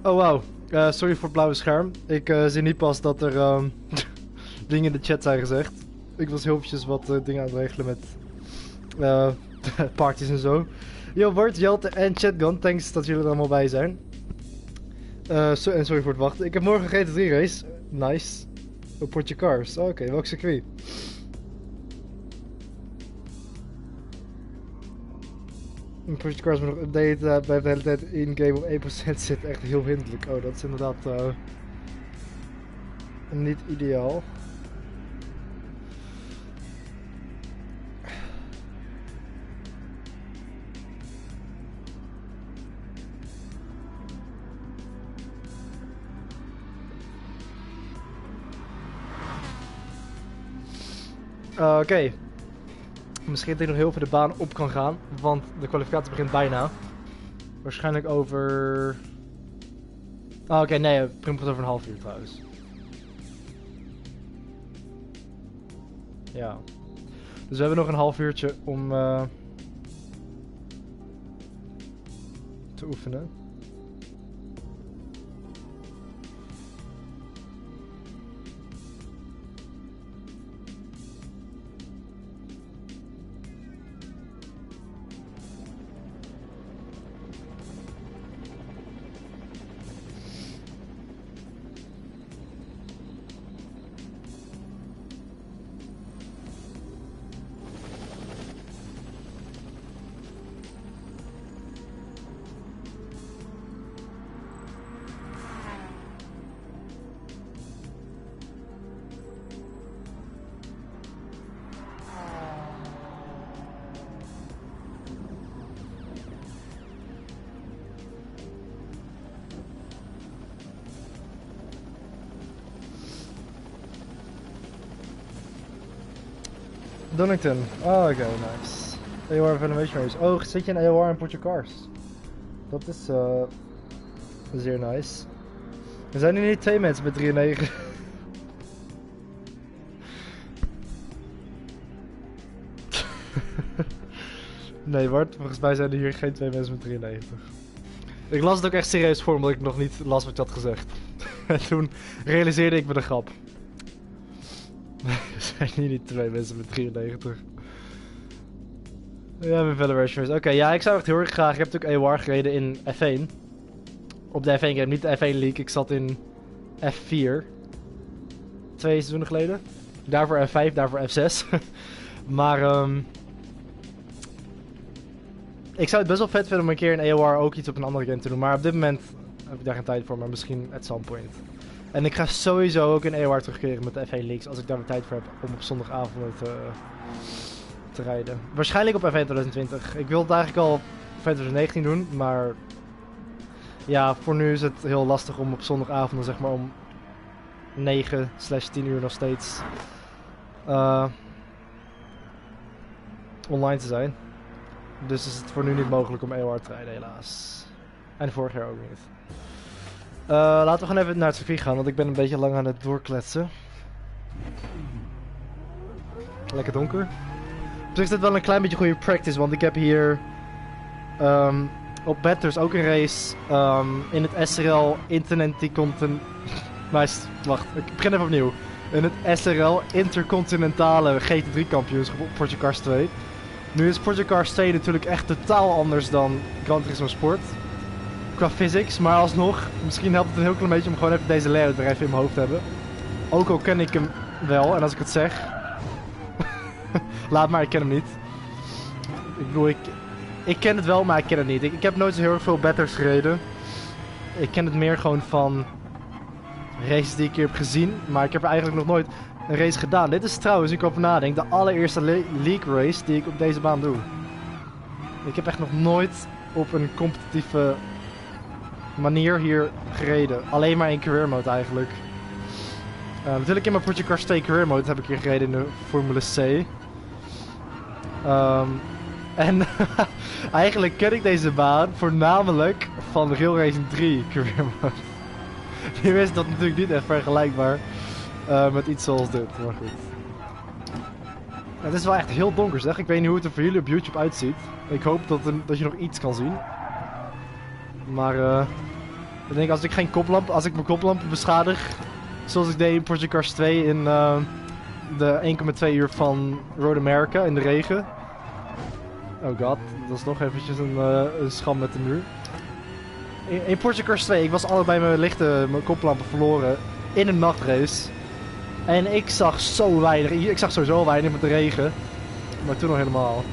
Oh wow, sorry voor het blauwe scherm. Ik zie niet pas dat er dingen in de chat zijn gezegd. Ik was heel eventjes wat dingen aan het regelen met parties en zo. Yo Bart, Jelte en Chatgun, thanks dat jullie er allemaal bij zijn. En sorry voor het wachten. Ik heb morgen een GT3 race. Nice. Op Portje Cars. Oké, welk circuit? Portje Cars moet nog updaten. Blijft de hele tijd in-game op 1% zit. Echt heel hinderlijk. Oh, dat is inderdaad niet ideaal. Oké. Misschien dat ik nog heel veel de baan op kan gaan, want de kwalificatie begint bijna. Waarschijnlijk over... Oh, oké, nee, het begint over een half uur trouwens. Ja. Dus we hebben nog een half uurtje om te oefenen. Donington. Oh, oké, nice. HOR Animation Race. Oh, zit je in HOR en Portje Cars? Dat is zeer nice. Er zijn nu niet twee mensen met 3 en 9. Nee, Bart, volgens mij zijn er hier geen 2 mensen met 93. Ik las het ook echt serieus voor, omdat ik nog niet las wat je had gezegd. En toen realiseerde ik me de grap. Er zijn hier niet 2 mensen met 93. Ja, mijn Federation. Oké, ja, ik zou echt heel erg graag. Ik heb natuurlijk HOR gereden in F1. Op de F1 game, niet de F1 League. Ik zat in F4. 2 seizoenen geleden. Daarvoor F5, daarvoor F6. Maar ik zou het best wel vet vinden om een keer in HOR ook iets op een andere game te doen. Maar op dit moment heb ik daar geen tijd voor, maar misschien at some point. En ik ga sowieso ook in HOR terugkeren met de F1 Leagues als ik daar weer tijd voor heb om op zondagavond te rijden. Waarschijnlijk op F1 2020. Ik wil het eigenlijk al op F1 2019 doen, maar ja, voor nu is het heel lastig om op zondagavond zeg maar om 9/10 uur nog steeds online te zijn. Dus is het voor nu niet mogelijk om HOR te rijden, helaas. En vorig jaar ook niet. Laten we gewoon even naar het circuit gaan, want ik ben een beetje lang aan het doorkletsen. Lekker donker. Op zich is dit wel een klein beetje goede practice, want ik heb hier op Bathurst ook een race in het SRL Intercontinental... Wacht, ik begin even opnieuw. In het SRL Intercontinentale GT3 Championship op Project Cars 2. Nu is Project Cars 2 natuurlijk echt totaal anders dan Gran Turismo Sport. Qua physics, maar alsnog, misschien helpt het een heel klein beetje om gewoon even deze layout weer even in mijn hoofd te hebben. Ook al ken ik hem wel, en als ik het zeg... Laat maar, ik ken hem niet. Ik bedoel, ik ken het wel, maar ik ken het niet. Ik heb nooit zo heel erg veel Bathurst gereden. Ik ken het meer gewoon van races die ik hier heb gezien, maar ik heb er eigenlijk nog nooit een race gedaan. Dit is trouwens, ik over nadenk, de allereerste league race die ik op deze baan doe. Ik heb echt nog nooit op een competitieve manier hier gereden. Alleen maar in career mode eigenlijk. Natuurlijk in mijn Project Cars 2 career mode heb ik hier gereden in de Formule C. En eigenlijk ken ik deze baan voornamelijk van Real Racing 3 career mode. Nu is dat natuurlijk niet echt vergelijkbaar met iets zoals dit, maar goed. Het is wel echt heel donker zeg, ik weet niet hoe het er voor jullie op YouTube uitziet. Ik hoop dat je nog iets kan zien. Maar ik denk als ik mijn koplampen beschadig, zoals ik deed in Project Cars 2 in de 1,2 uur van Road America in de regen. Oh god, dat is nog eventjes een scham met de muur. In Project Cars 2, ik was allebei mijn koplampen verloren in een nachtrace. En ik zag zo weinig, ik zag sowieso weinig met de regen. Maar toen nog helemaal.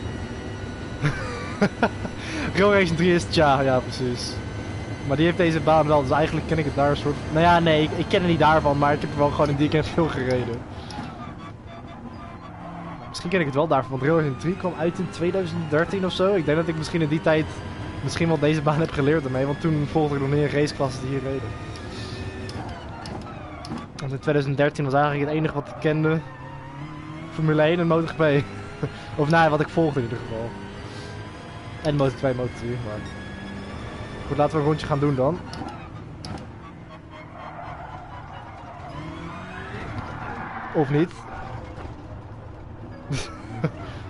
Real Racing 3 is tja, ja precies. Maar die heeft deze baan wel, dus eigenlijk ken ik het daar een soort... Nou ja, nee, ik ken het niet daarvan, maar ik heb er wel gewoon in die keer veel gereden. Misschien ken ik het wel daarvan, want Real Racing 3 kwam uit in 2013 of zo. Ik denk dat ik misschien in die tijd misschien wel deze baan heb geleerd ermee, want toen volgde ik nog niet een raceklasse die hier reden. Want in 2013 was eigenlijk het enige wat ik kende Formule 1 en MotoGP. Of nou, wat ik volgde in ieder geval. En Moto2, Moto3, maar... Goed, laten we een rondje gaan doen dan. Of niet.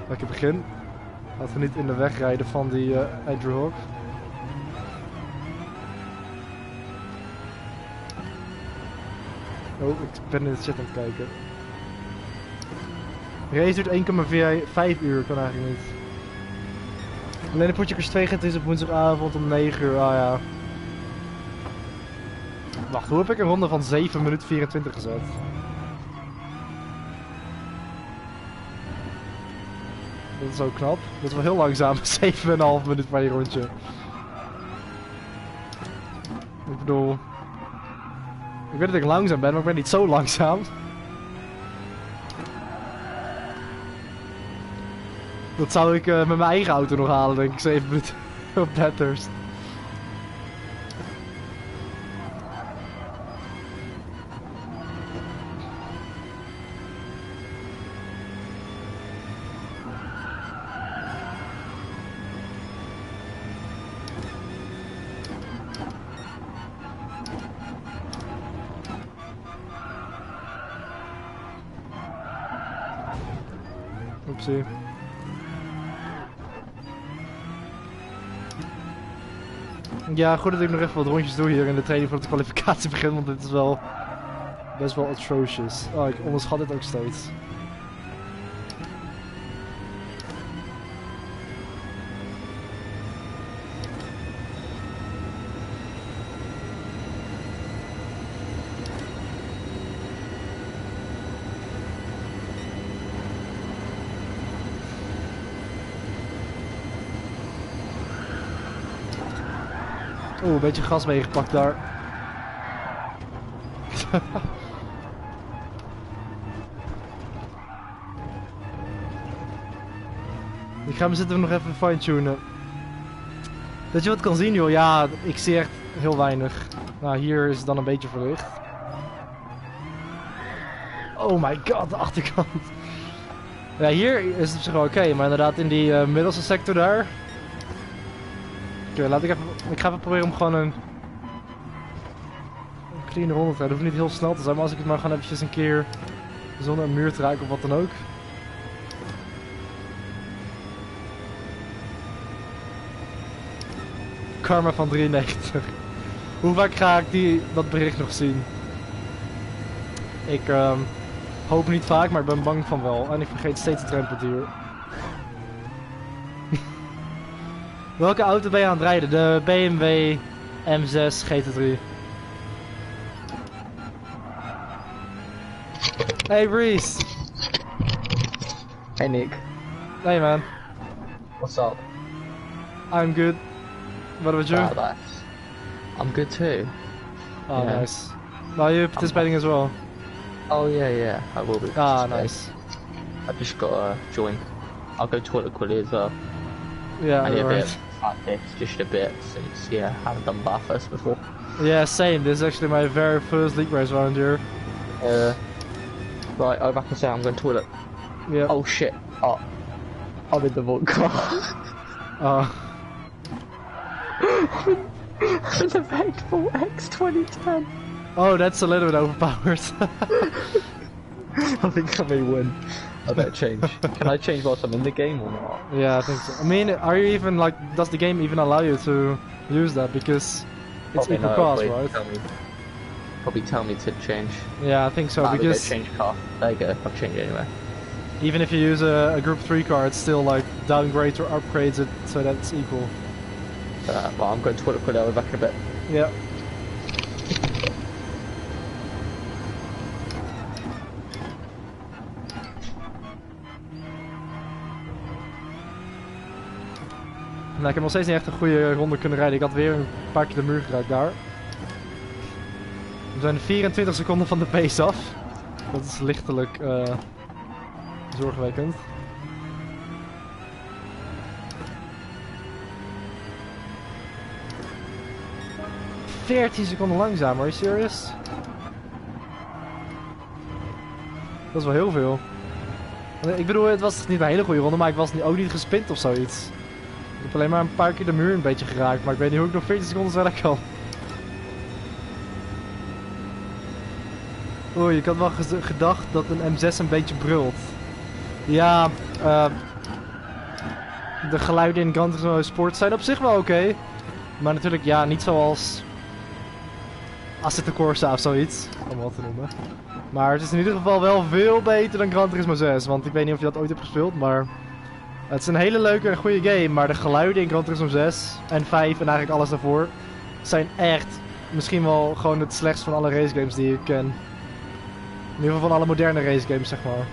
Lekker begin. Laten we niet in de weg rijden van die Andrew Hawk. Oh, ik ben in de chat aan het kijken. Race duurt 1,5 uur, kan eigenlijk niet. Alleen de Project Cars 2 gaat is op woensdagavond om 9 uur, ah ja. Wacht, hoe heb ik een ronde van 7 minuten 24 gezet? Dat is ook knap. Dat is wel heel langzaam, 7,5 minuten bij je rondje. Ik bedoel... Ik weet dat ik langzaam ben, maar ik ben niet zo langzaam. Dat zou ik met mijn eigen auto nog halen, denk ik, 7 minuten op Bathurst. Oepsie. Ja, goed dat ik nog even wat rondjes doe hier in de training voordat de kwalificatie begint, want dit is wel best wel atrocious. Oh, ik onderschat dit ook steeds. Oeh, een beetje gas meegepakt daar. Ik ga me zitten nog even fine-tunen. Dat je wat kan zien joh, ja, ik zie echt heel weinig. Nou, hier is het dan een beetje verlicht. Oh my god, de achterkant. Ja, hier is het op zich wel oké, maar inderdaad in die middelste sector daar. Oké, laat ik even... Ik ga even proberen om gewoon een clean rondte. Dat hoeft niet heel snel te zijn, maar als ik het maar gewoon eventjes een keer zonder een muur te raken of wat dan ook. Karma van 93. Hoe vaak ga ik dat bericht nog zien? Ik hoop niet vaak, maar ik ben bang van wel. En ik vergeet steeds het rempeduur. Welke auto ben je aan het rijden? De BMW M6 GT3. Hey Reese. Hey Nick. Hey man. What's up? I'm good. What about you? Oh, nice. I'm good too. Oh, Yeah. nice. Are you participating as well? Oh yeah, I will be. Ah, participating. nice. I've just got to join. I'll go toilet quickly as well. Yeah, I need a bit right. of practice, just a bit, since I haven't done Bathurst before. Yeah, same. This is actually my very first league race around here. Right, I'm back and say I'm going to toilet. Yeah. Oh shit. Oh, I'm in the vault car. In the Vector X 2010. Oh, that's a little bit overpowered. I think I may win. I better change. Can I change whilst I'm in the game or not? Yeah, I think so. I mean, are you even like, does the game even allow you to use that? Because it's Probably equal no, cost, probably right? Probably tell me to change. Yeah, I think so. Ah, because change car. There you go. I've changed it anyway. even if you use a Group 3 car, it's still like downgrades or upgrades it so that it's equal. Well, I'm going to toilet quickly. I'll be back in a bit. Yeah. Nou, ik heb nog steeds niet echt een goede ronde kunnen rijden. Ik had weer een paar keer de muur geraakt daar. We zijn 24 seconden van de pace af. Dat is lichtelijk zorgwekkend. ...14 seconden langzamer, are you serious? Dat is wel heel veel. Ik bedoel, het was niet een hele goede ronde, maar ik was ook niet gespind of zoiets. Ik heb alleen maar een paar keer de muur een beetje geraakt, maar ik weet niet hoe ik nog 14 seconden verder kan. Oei, ik had wel gedacht dat een M6 een beetje brult. Ja, de geluiden in Gran Turismo Sport zijn op zich wel oké. Maar natuurlijk, ja, niet zoals Assetto Corsa of zoiets, om wat te noemen. Maar het is in ieder geval wel veel beter dan Gran Turismo 6, want ik weet niet of je dat ooit hebt gespeeld, maar... Het is een hele leuke en goede game, maar de geluiden in Gran Turismo 6 en 5 en eigenlijk alles daarvoor zijn echt misschien wel gewoon het slechtst van alle racegames die ik ken. In ieder geval van alle moderne racegames, zeg maar.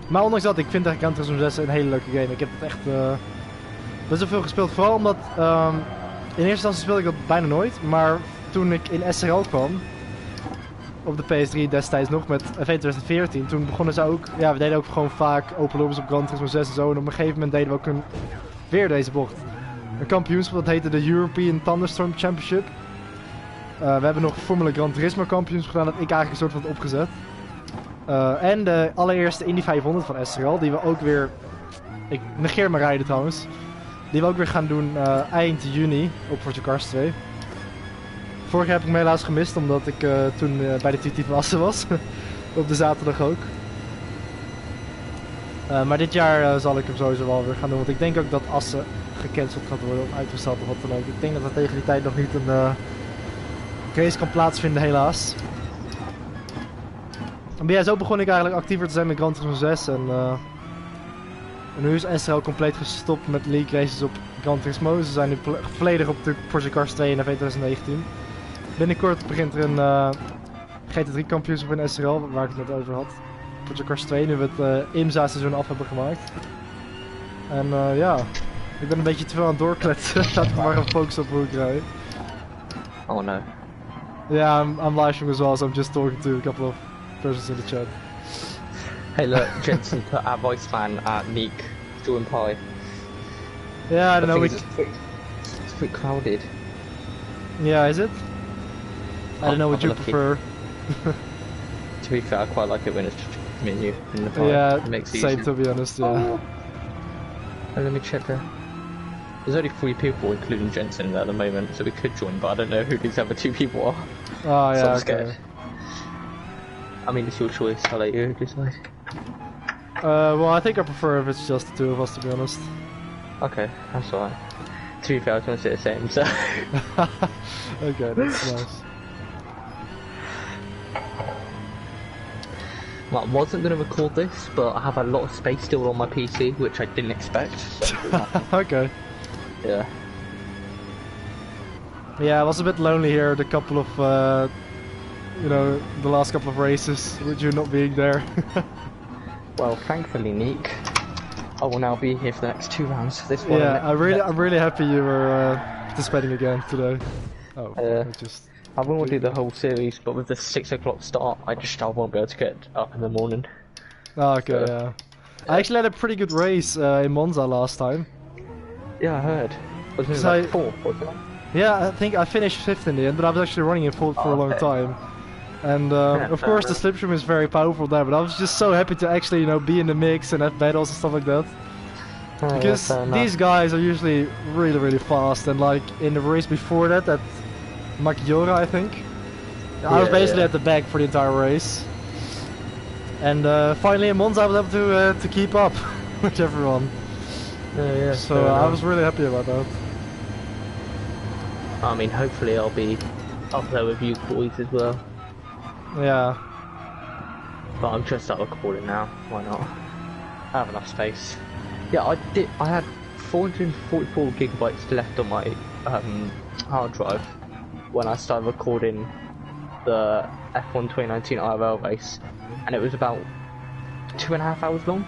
Maar ondanks dat, ik vind eigenlijk Gran Turismo 6 een hele leuke game. Ik heb het echt best wel veel gespeeld, vooral omdat in eerste instantie speelde ik dat bijna nooit, maar toen ik in SRL kwam, op de PS3 destijds nog met F1 2014, toen begonnen ze ook, ja, we deden ook gewoon vaak open lobby's op Gran Turismo 6 en zo, en op een gegeven moment deden we ook weer deze bocht. Een kampioenschap, dat heette de European Thunderstorm Championship. We hebben nog Formule Gran Turismo kampioenschap gedaan, dat ik eigenlijk een soort van had opgezet. En de allereerste Indy 500 van SRL, die we ook weer, ik negeer mijn rijden trouwens, die we ook weer gaan doen eind juni op HOR Cars 2. Vorig jaar heb ik me helaas gemist, omdat ik toen bij de TT van Assen was. Op de zaterdag ook. Maar dit jaar zal ik hem sowieso wel weer gaan doen, want ik denk ook dat Assen gecanceld gaat worden of uitgesteld of wat dan ook. Ik denk dat er tegen die tijd nog niet een race kan plaatsvinden, helaas. Maar ja, zo begon ik eigenlijk actiever te zijn met Gran Turismo 6 en nu is SRL compleet gestopt met league races op Gran Turismo. Ze zijn nu volledig op de Porsche Cars 2 in de 2019. Binnenkort begint er een GT3 kampioenschap in SRL, waar ik het net over had. Porsche Cars 2, nu we het IMSA seizoen af hebben gemaakt. En ja, ik ben een beetje te veel aan het doorkletsen. Laat ik maar gaan focussen op hoe ik rijd. Oh no. Yeah, I'm live streaming as well, so I'm just talking to a couple of persons in the chat. Hey look, Jensen put our voice fan at Neek doing pie. Yeah, I don't know. It's a bit crowded. Yeah, is it? I don't know what you lucky. prefer. To be fair, I quite like it when it's just me and you in the pie. Yeah, It makes it same easier. to be honest, yeah. Oh, let me check there. There's only 3 people, including Jensen, at the moment, so we could join, but I don't know who these other 2 people are. Oh, yeah, so I'm okay. scared. I mean, it's your choice, I'll let you decide. Well, I think I prefer if it's just the 2 of us, to be honest. Okay, that's alright. To be fair, I was going to say the same, so... Okay, that's nice. Well, I wasn't going to record this, but I have a lot of space still on my PC, which I didn't expect. So okay. Yeah. Yeah, I was a bit lonely here the couple of, you know, the last couple of races with you not being there. Well, thankfully, Nick, I will now be here for the next 2 rounds. This one. Yeah, I'm really happy you were participating again today. Oh, I want to do the whole series, but with the 6 o'clock start, I won't be able to get up in the morning. Oh, okay, yeah. I actually had a pretty good race in Monza last time. Yeah, I heard. Wasn't it like 4th, wasn't it? Yeah, I think I finished 5th in the end, but I was actually running in 4th for a long time. And of course the slipstream is very powerful there, but I was just so happy to actually, you know, be in the mix and have battles and stuff like that. Because these guys are usually really fast, and like in the race before that at Maggiora, I think, I was basically at the back for the entire race. And finally in Monza I was able to keep up with everyone. So I was really happy about that. I mean, hopefully I'll be up there with you boys as well. Yeah. But I'm just out recording now, why not? I have enough space. Yeah, I had 444 gigabytes left on my hard drive when I started recording the F1 2019 IRL race, and it was about 2.5 hours long,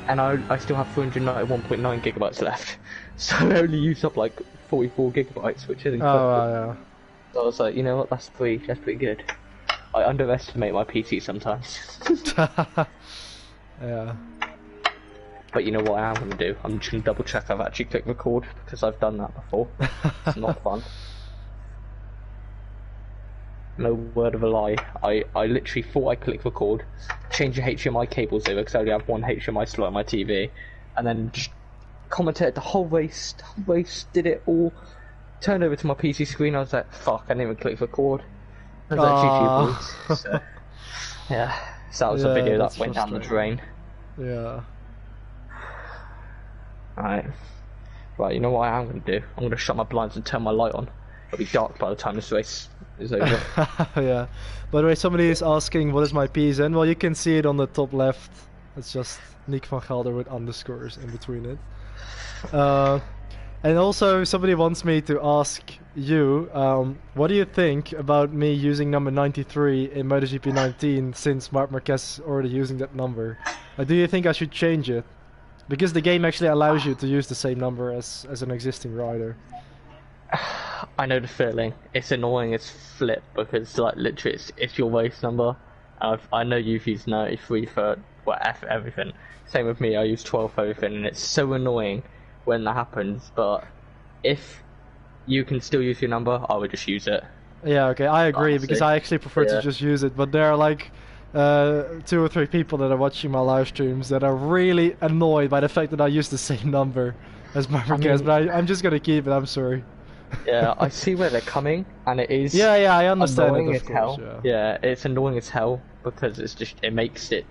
and I still have 391.9 gigabytes left, so I only used up like 44 gigabytes, which is incredible. Oh, yeah. So I was like, you know what, that's pretty good. I underestimate my PC sometimes. Yeah. But you know what I am going to do? I'm just going to double check I've actually clicked record, because I've done that before. It's not fun. No word of a lie. I literally thought I clicked record, changed the HDMI cables over because I only have one HDMI slot on my TV, and then just commentated the whole race, did it all, turned over to my PC screen, I was like, fuck, I didn't even click record. I was like, GG boys. So, yeah, so that was a video that went down the drain. Yeah. Alright. Right, you know what I am going to do? I'm going to shut my blinds and turn my light on. It'll be dark by the time this race is over. Yeah. By the way, somebody is asking what is my PSN. Well, you can see it on the top left. It's just Nick van Gelder with underscores in between it. And also, somebody wants me to ask you, what do you think about me using number 93 in MotoGP 19 since Marc Marquez is already using that number? Do you think I should change it? Because the game actually allows you to use the same number as an existing rider. I know the feeling. It's annoying as flip because like literally it's your race number. I know you've used 93 for everything. Same with me, I use 12 for everything, and it's so annoying when that happens, but if you can still use your number, I would just use it. Yeah, okay, I agree, honestly. because I actually prefer to just use it, but there are like 2 or 3 people that are watching my live streams that are really annoyed by the fact that I use the same number as Marc Marquez, but I'm just gonna keep it, I'm sorry. Yeah, I see where they're coming, and it is yeah, I understand annoying it, as hell. Yeah, it's annoying as hell, because it makes it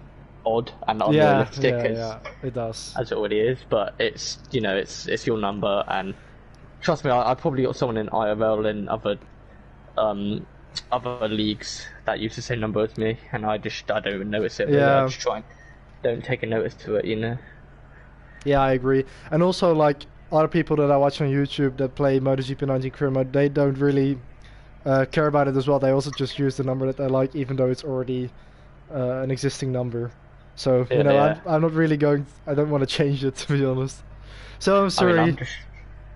odd and unrealistic it does. as it already is, but it's, you know, it's your number, and trust me, I probably got someone in IRL and other leagues that use the same number as me, and I don't even notice it. Really. I just try and don't take a notice to it, you know. Yeah, I agree. And also, like, other people that I watch on YouTube that play MotoGP 19 career mode, they don't really care about it as well. They also just use the number that they like, even though it's already an existing number. So, you know, I'm not really I don't want to change it, to be honest. So I'm sorry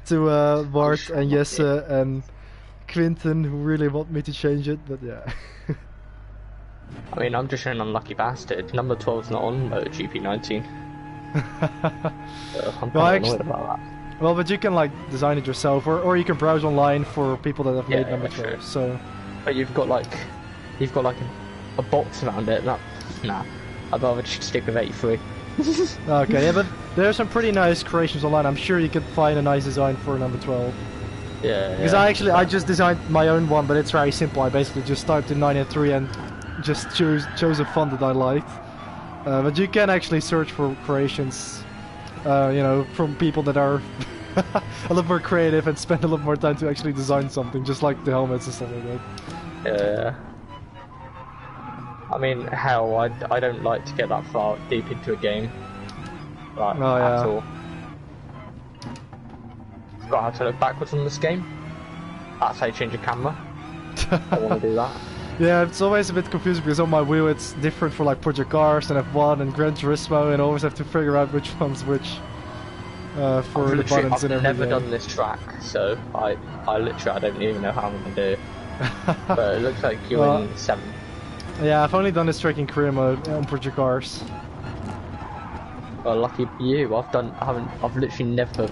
to Bart and Jesse and Quinten, who really want me to change it, but yeah. I mean, I'm just an unlucky bastard. Number 12's not on MotoGP 19. So I'm kind of annoyed about that. Well, but you can like design it yourself, or you can browse online for people that have made number 12. Sure. So, but you've got like a box around it. Nah, I'd rather just stick with 83. Okay, yeah, but there's some pretty nice creations online. I'm sure you could find a nice design for number 12. Yeah. Because I just designed my own one, but it's very simple. I basically just typed in 9 and 3 and just chose a font that I liked. But you can actually search for creations, you know, from people that are a lot more creative and spend a lot more time to actually design something, just like the helmets and stuff like that. Yeah. I mean, hell, I don't like to get that far deep into a game, like, at all. Forgot how to look backwards on this game. That's how you change your camera. I want to do that. Yeah, it's always a bit confusing because on my wheel it's different for like Project Cars and F1 and Gran Turismo, and I always have to figure out which one's which for the buttons and everything. I've never done this track, so I don't even know how I'm going to do it. But it looks like you're in 7th. Yeah, I've only done this track in career mode on Project Cars. Well, lucky for you, I've literally never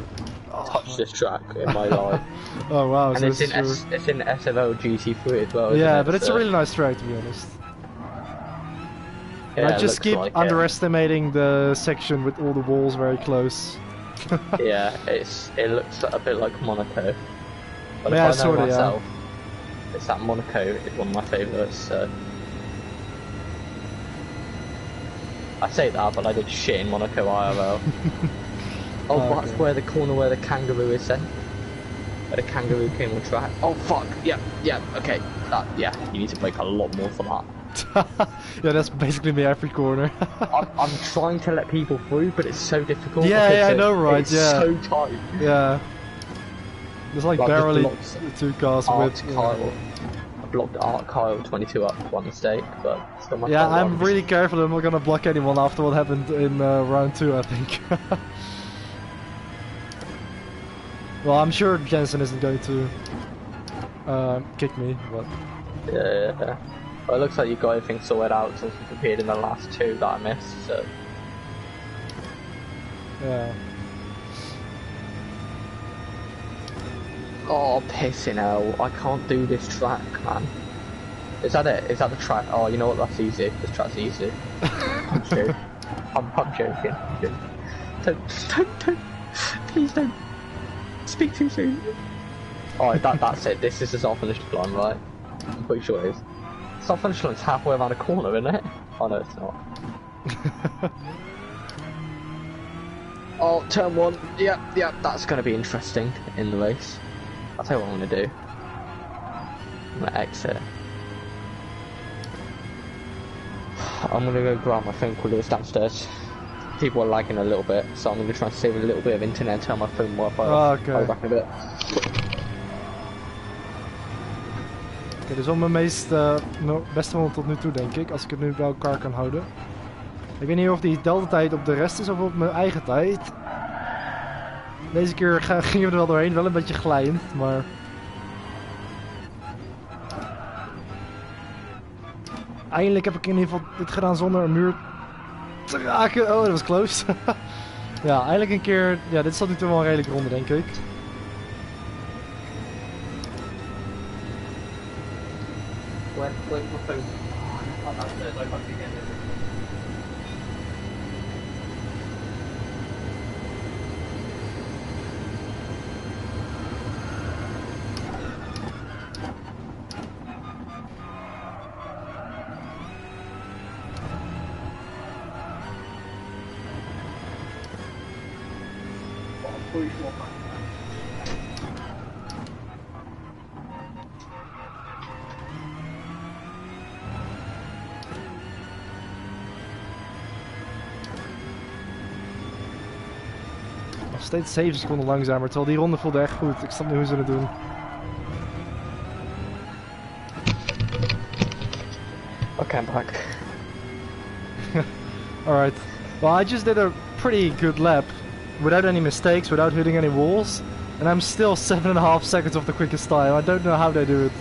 touched this track in my life. Oh wow, and so it's in SRL GT3 as well. Yeah, but it's a really nice track, to be honest. Yeah, I just keep underestimating the section with all the walls very close. Yeah, it looks a bit like Monaco. But yeah, if I know myself, yeah. it's that Monaco is one of my favourites. So. I say that, but I did shit in Monaco IRL. That's where the corner where the kangaroo is then. Where the kangaroo came on track. Oh fuck, yeah, okay. Yeah, you need to break a lot more for that. Yeah, that's basically me every corner. I'm trying to let people through, but it's so difficult. Yeah, I know, right? It's so tight. Yeah. There's like barely 2 cars with. Kyle. I blocked Art Kyle 22 up one mistake, but still my yeah, I'm really careful. I'm not gonna block anyone after what happened in round 2, I think. Well, I'm sure Jensen isn't going to kick me, but. Yeah. Well, it looks like you got everything sorted out since you competed in the last 2 that I missed, so... Yeah. Oh, pissing hell. I can't do this track, man. Is that it? Is that the track? Oh, you know what? That's easy. This track's easy. I'm joking. I'm joking. Don't. Please don't. Speak too soon. Alright, that's it. This is the start finish line, right? I'm pretty sure it is. Start finish line's halfway around a corner, isn't it? Oh no, it's not. Oh, turn 1. Yep, that's going to be interesting in the race. I'll tell you what I'm going to do. I'm going to exit. I'm going to go grab my phone call downstairs. People are lagging a little bit, so I'm going to try and save a little bit of internet and turn my phone Wi-Fi off. Okay. I'll be back in a bit. Dit is wel mijn beste ronde tot nu toe, denk ik, als ik het nu bij elkaar kan houden. Ik weet niet of die delta-tijd op de rest is of op mijn eigen tijd. Deze keer gingen we er wel doorheen, wel een beetje glijdend, maar... Eindelijk heb ik in ieder geval dit gedaan zonder een muur te raken. Oh, dat was close. Ja, eindelijk een keer... Ja, dit is tot nu toe wel een redelijke ronde, denk ik. Where's my phone? Oh, downstairs, I can't get it. Nog steeds 7 seconden langzamer, terwijl die ronde voelde echt goed. Ik snap niet hoe ze het doen. Okay, I'm back. Alright. Well, I just did a pretty good lap. Without any mistakes, without hitting any walls. And I'm still 7.5 seconds off the quickest time. I don't know how they do it.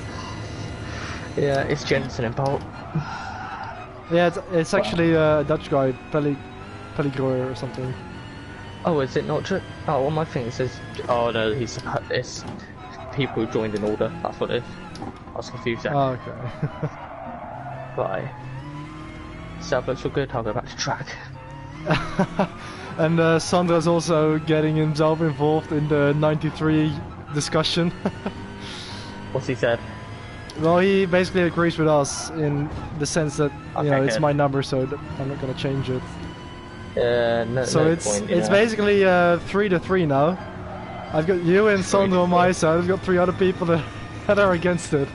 Yeah, it's Jensen and Bolt. Yeah, it's actually a Dutch guy, Pelligroyer or something. Oh, is it not true? Oh, on my thing it says... Oh no, it's people who joined in order, that's what it is. I was confused there. Oh, okay. Right. Setup looks all good, I'll go back to track. And Sandra's also getting himself involved in the 93 discussion. What's he said? Well, he basically agrees with us in the sense that it's good. my number, so I'm not gonna change it. No, So no it's point, it's basically 3-3 now. I've got you and Sandra on my side. I've got 3 other people that are against it.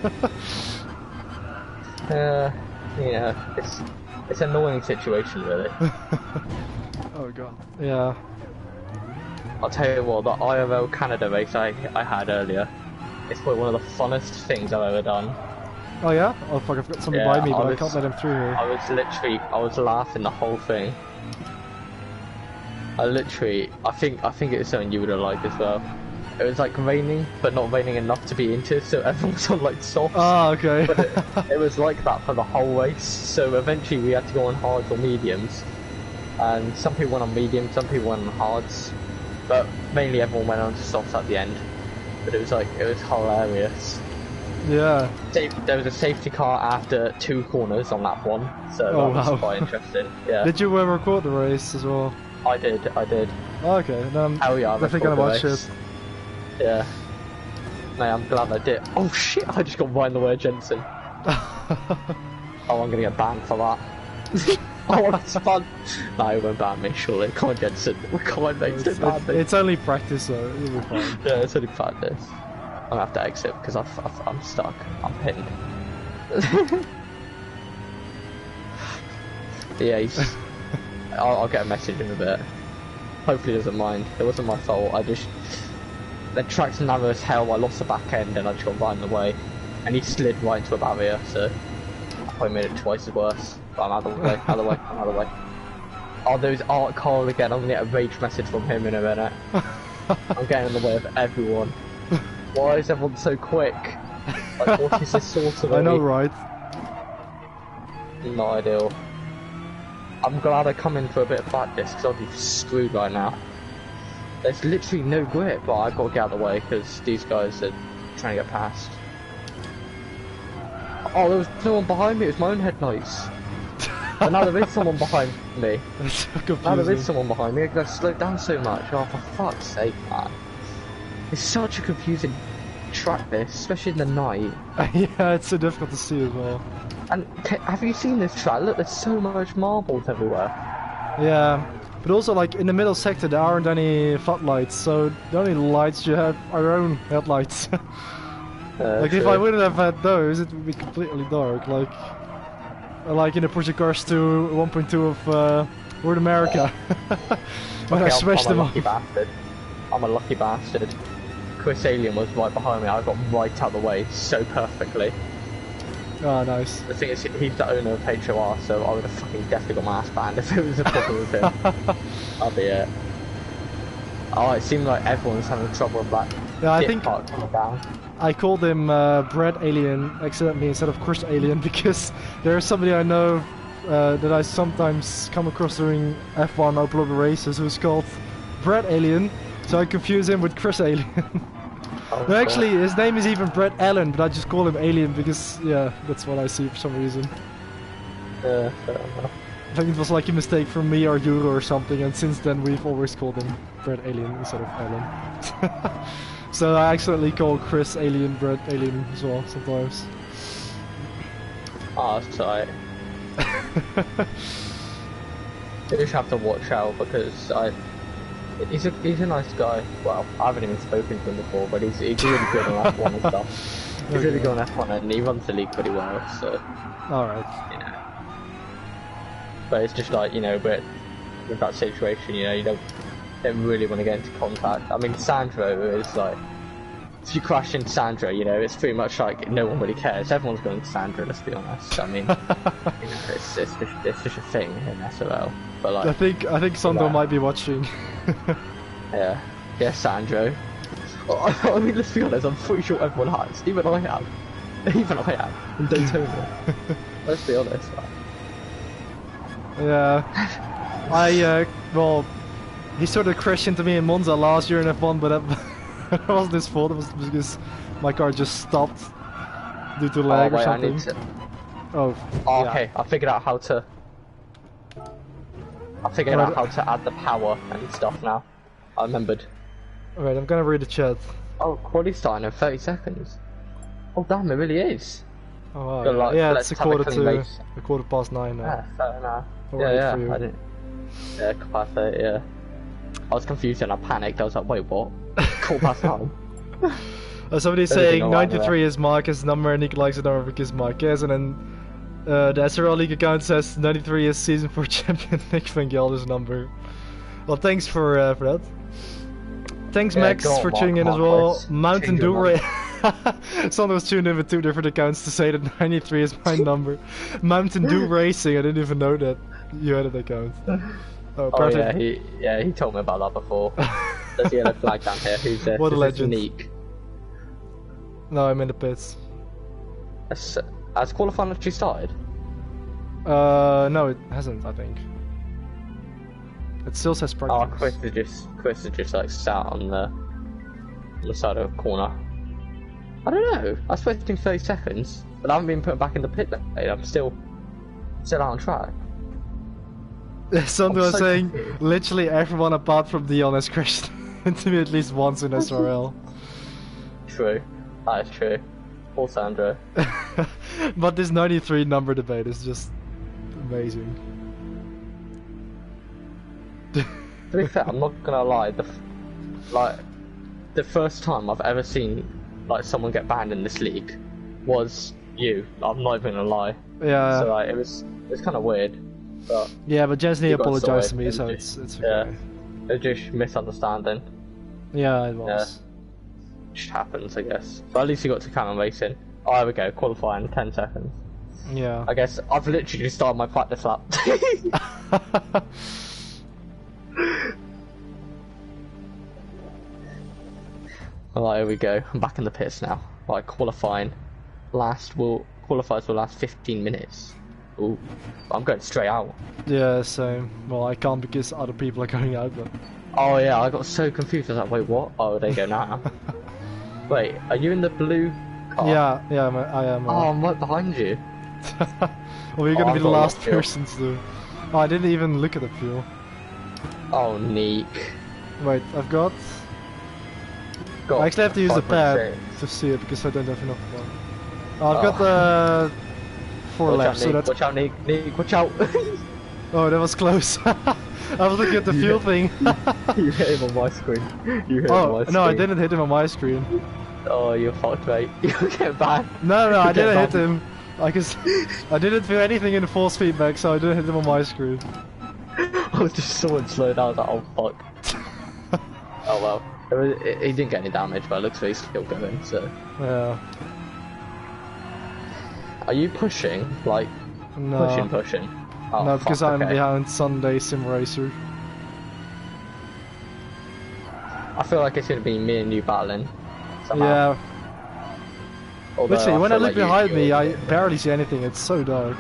It's an annoying situation, really. Oh god. Yeah. I'll tell you what, the IRL Canada race I had earlier, it's probably one of the funnest things I've ever done. Oh yeah? Oh fuck, I've got somebody by me, but I can't let him through here. I was laughing the whole thing. I think it was something you would have liked as well. It was like raining, but not raining enough to be into, so everyone was on like softs. Ah, okay. But it was like that for the whole race, so eventually we had to go on hards or mediums. And some people went on mediums, some people went on hards, but mainly everyone went on to softs at the end. But it was hilarious. Yeah. There was a safety car after 2 corners on that one, so that was quite interesting. Yeah. Did you record the race as well? I did. Oh, okay, then Hell yeah, I'm definitely gonna watch it. Yeah. Mate, I'm glad I did. Oh shit, I just got right in the way of Jensen. Oh, I'm gonna get banned for that. Oh, it's fun. No, he won't ban me, surely. Come on, Jensen. Come on, mate, don't ban me. It's only practice, so it'll be fine. Yeah, it's only practice. I'm gonna have to exit because I'm stuck. I'm pinned. Yeah, I'll get a message in a bit. Hopefully he doesn't mind. It wasn't my fault. The track's narrow as hell. I lost the back end and I just got right in the way. And he slid right into a barrier, so I probably made it twice as worse. But I'm out of the way, I'm out of the way. Oh, there's Art Carl again. I'm gonna get a rage message from him in a minute. I'm getting in the way of everyone. Why is everyone so quick? Like, what is this sort of? I know, right? Not ideal. I'm glad I come in for a bit of practice because I'll be screwed right now. There's literally no grip, but I've got to get out of the way because these guys are trying to get past. Oh, there was no one behind me, it was my own headlights. But now there is someone behind me. That's so confusing. Now there is someone behind me, I've slowed down so much. Oh, for fuck's sake, man. It's such a confusing track, this, especially in the night. Yeah, it's so difficult to see as well. And have you seen this track? Look, there's so much marbles everywhere. Yeah, but also like in the middle sector there aren't any floodlights, so the only lights you have are your own headlights. Like true. if I wouldn't have had those, it would be completely dark. Like in the Project Cars 2 1.2 of North America. When I smashed them off. I'm a lucky bastard. Chris Alien was right behind me. I got right out of the way so perfectly. Oh, nice. The thing is, he's the owner of HOR, so I would have fucking definitely got my ass banned if it was a problem with him. That'll be it. Oh, it seemed like everyone's having trouble with that. Yeah, I think down. I called him Brad Alien accidentally instead of Chris Alien because there's somebody I know that I sometimes come across during F1 upload races who's called Brad Alien, so I confuse him with Chris Alien. Oh, no, actually, his name is even Brett Allen, but I just call him Alien because, yeah, that's what I see for some reason. Yeah, fair enough. I think it was like a mistake from me or Euro or something, and since then we've always called him Brett Alien instead of Allen. So I accidentally call Chris Alien Brett Alien as well sometimes. Oh, that's tight. You just have to watch out because he's a nice guy. Well, I haven't even spoken to him before, but he's really good on F1 and stuff. He's really good on F1 and he runs the league pretty well, so... Alright. You know. But it's just like, you know, but with that situation, you know, you don't really want to get into contact. I mean, Sandro is like... If you crash into Sandro, you know, it's pretty much like no one really cares. Everyone's going to Sandro, let's be honest. I mean, you know, it's just a thing in SRL. But like, I think Sandro might be watching. Yeah, Sandro. I mean, let's be honest, I'm pretty sure everyone has. Even I have. In Daytona. Let's be honest. Yeah. Well, he sort of crashed into me in Monza last year in F1, but that wasn't his fault. It was because my car just stopped due to lag or something. Okay, I figured out how to... I figured out how to add the power and stuff now. I remembered. Alright, I'm gonna read the chat. Oh, quality's starting in 30 seconds. Oh damn, it really is. Oh wow. But, like, Yeah, let's it's a have a quarter clean to race. a quarter past 9 now. Yeah, fair enough. Alright Yeah, for you. I didn't. Yeah, quarter past 8, yeah. I was confused and I panicked. I was like, wait, what? Quarter past 9? Somebody's saying 93 is Marcus' number and Nick likes the number because Marcus, and then the SRL League account says 93 is season 4 champion Nick Van Gelder's number. Well, thanks for that. Thanks, Max, for tuning in as well. Mountain Dew Race. Someone was tuned in with 2 different accounts to say that 93 is my number. Mountain Dew Racing, I didn't even know that you had an account. Oh yeah, he told me about that before. There's a yellow flag down here. Who's this? What a legend. Unique. No, I'm in the pits. Has qualifying actually started? No, it hasn't, I think. It still says practice. Oh, Chris is just like sat on the side of a corner. I don't know. I was supposed to do 30 seconds, but I haven't been put back in the pit lane. I'm still out on track. Someone was saying literally everyone apart from Dion has crashed into me at least once in SRL. True. That is true. Poor Sandro. But this 93 number debate is just amazing. To be fair, I'm not gonna lie. The first time I've ever seen like someone get banned in this league was you. I'm not even gonna lie. Yeah. So like, it was kind of weird. But yeah, but Jensen apologized to me, so it's okay. Yeah. It was just misunderstanding. Yeah, it was. Yeah. Just happens, I guess. But at least you got to Canon Racing. Oh, there we go. Qualifying 10 seconds. Yeah. I guess I've literally just started my practice lap. Alright, here we go. I'm back in the pits now. Right, qualifying. Qualifiers will last 15 minutes. Ooh, I'm going straight out. Yeah, same. Well, I can't because other people are going out, but... Oh yeah, I got so confused. I was like, wait, what? Oh, there you go now. Wait, are you in the blue car? Yeah, I am. Oh, I'm right behind you. Well, you're gonna be the last person to do. Oh, I didn't even look at the fuel. Oh, neat. Wait, I've got... I actually have to use the pad to see it because I don't have enough power. Oh, I've got 4 laps, so that's... Watch out, Nick, watch out! Oh, that was close. I was looking at the fuel thing. You hit him on my screen. You hit him on my screen. No, I didn't hit him on my screen. Oh, you're fucked, mate. You're getting banned. No, I didn't hit him. I didn't feel anything in the force feedback, so I didn't hit him on my screen. I was just someone slowed down. I was like, oh fuck. Oh well. He didn't get any damage, but it looks like he's still going, so... Yeah. Are you pushing? Like, no. pushing? Oh, no, because fuck, I'm behind Sunday Sim Racer. I feel like it's going to be me and you battling. Somehow. Yeah. Although literally, when I look like behind me, I barely see anything. It's so dark.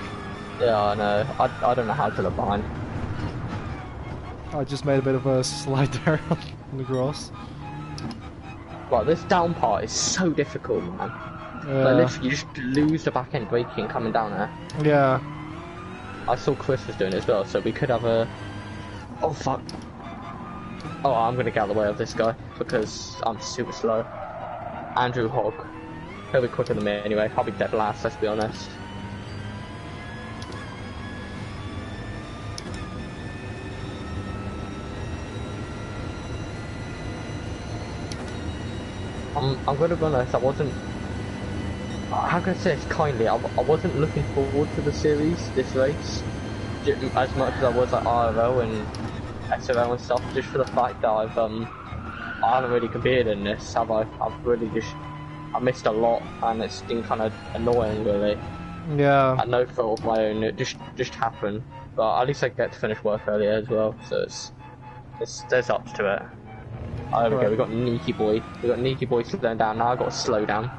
Yeah, I know. I don't know how to look behind. I just made a bit of a slide there on the grass. Right, this down part is so difficult, man. Yeah. Like, literally, you just lose the back end braking coming down there. Yeah. I saw Chris was doing it as well, so we could have a... Oh, fuck. Oh, I'm gonna get out of the way of this guy, because I'm super slow. Andrew Hogg. He'll be quicker than me anyway. I'll be dead last, let's be honest. I'm gonna be honest, I wasn't... How can I say this kindly? I wasn't looking forward to the series, this race, as much as I was like IRL and SRL and stuff, just for the fact that I haven't really competed in this, have I? I missed a lot, and it's been kind of annoying, really. Yeah. At no fault of my own, it just happened. But at least I get to finish work earlier as well, so there's ups to it. Oh, there we go, we got Neeky Boy. We got Neeky Boy slowing down now, I've got to slow down.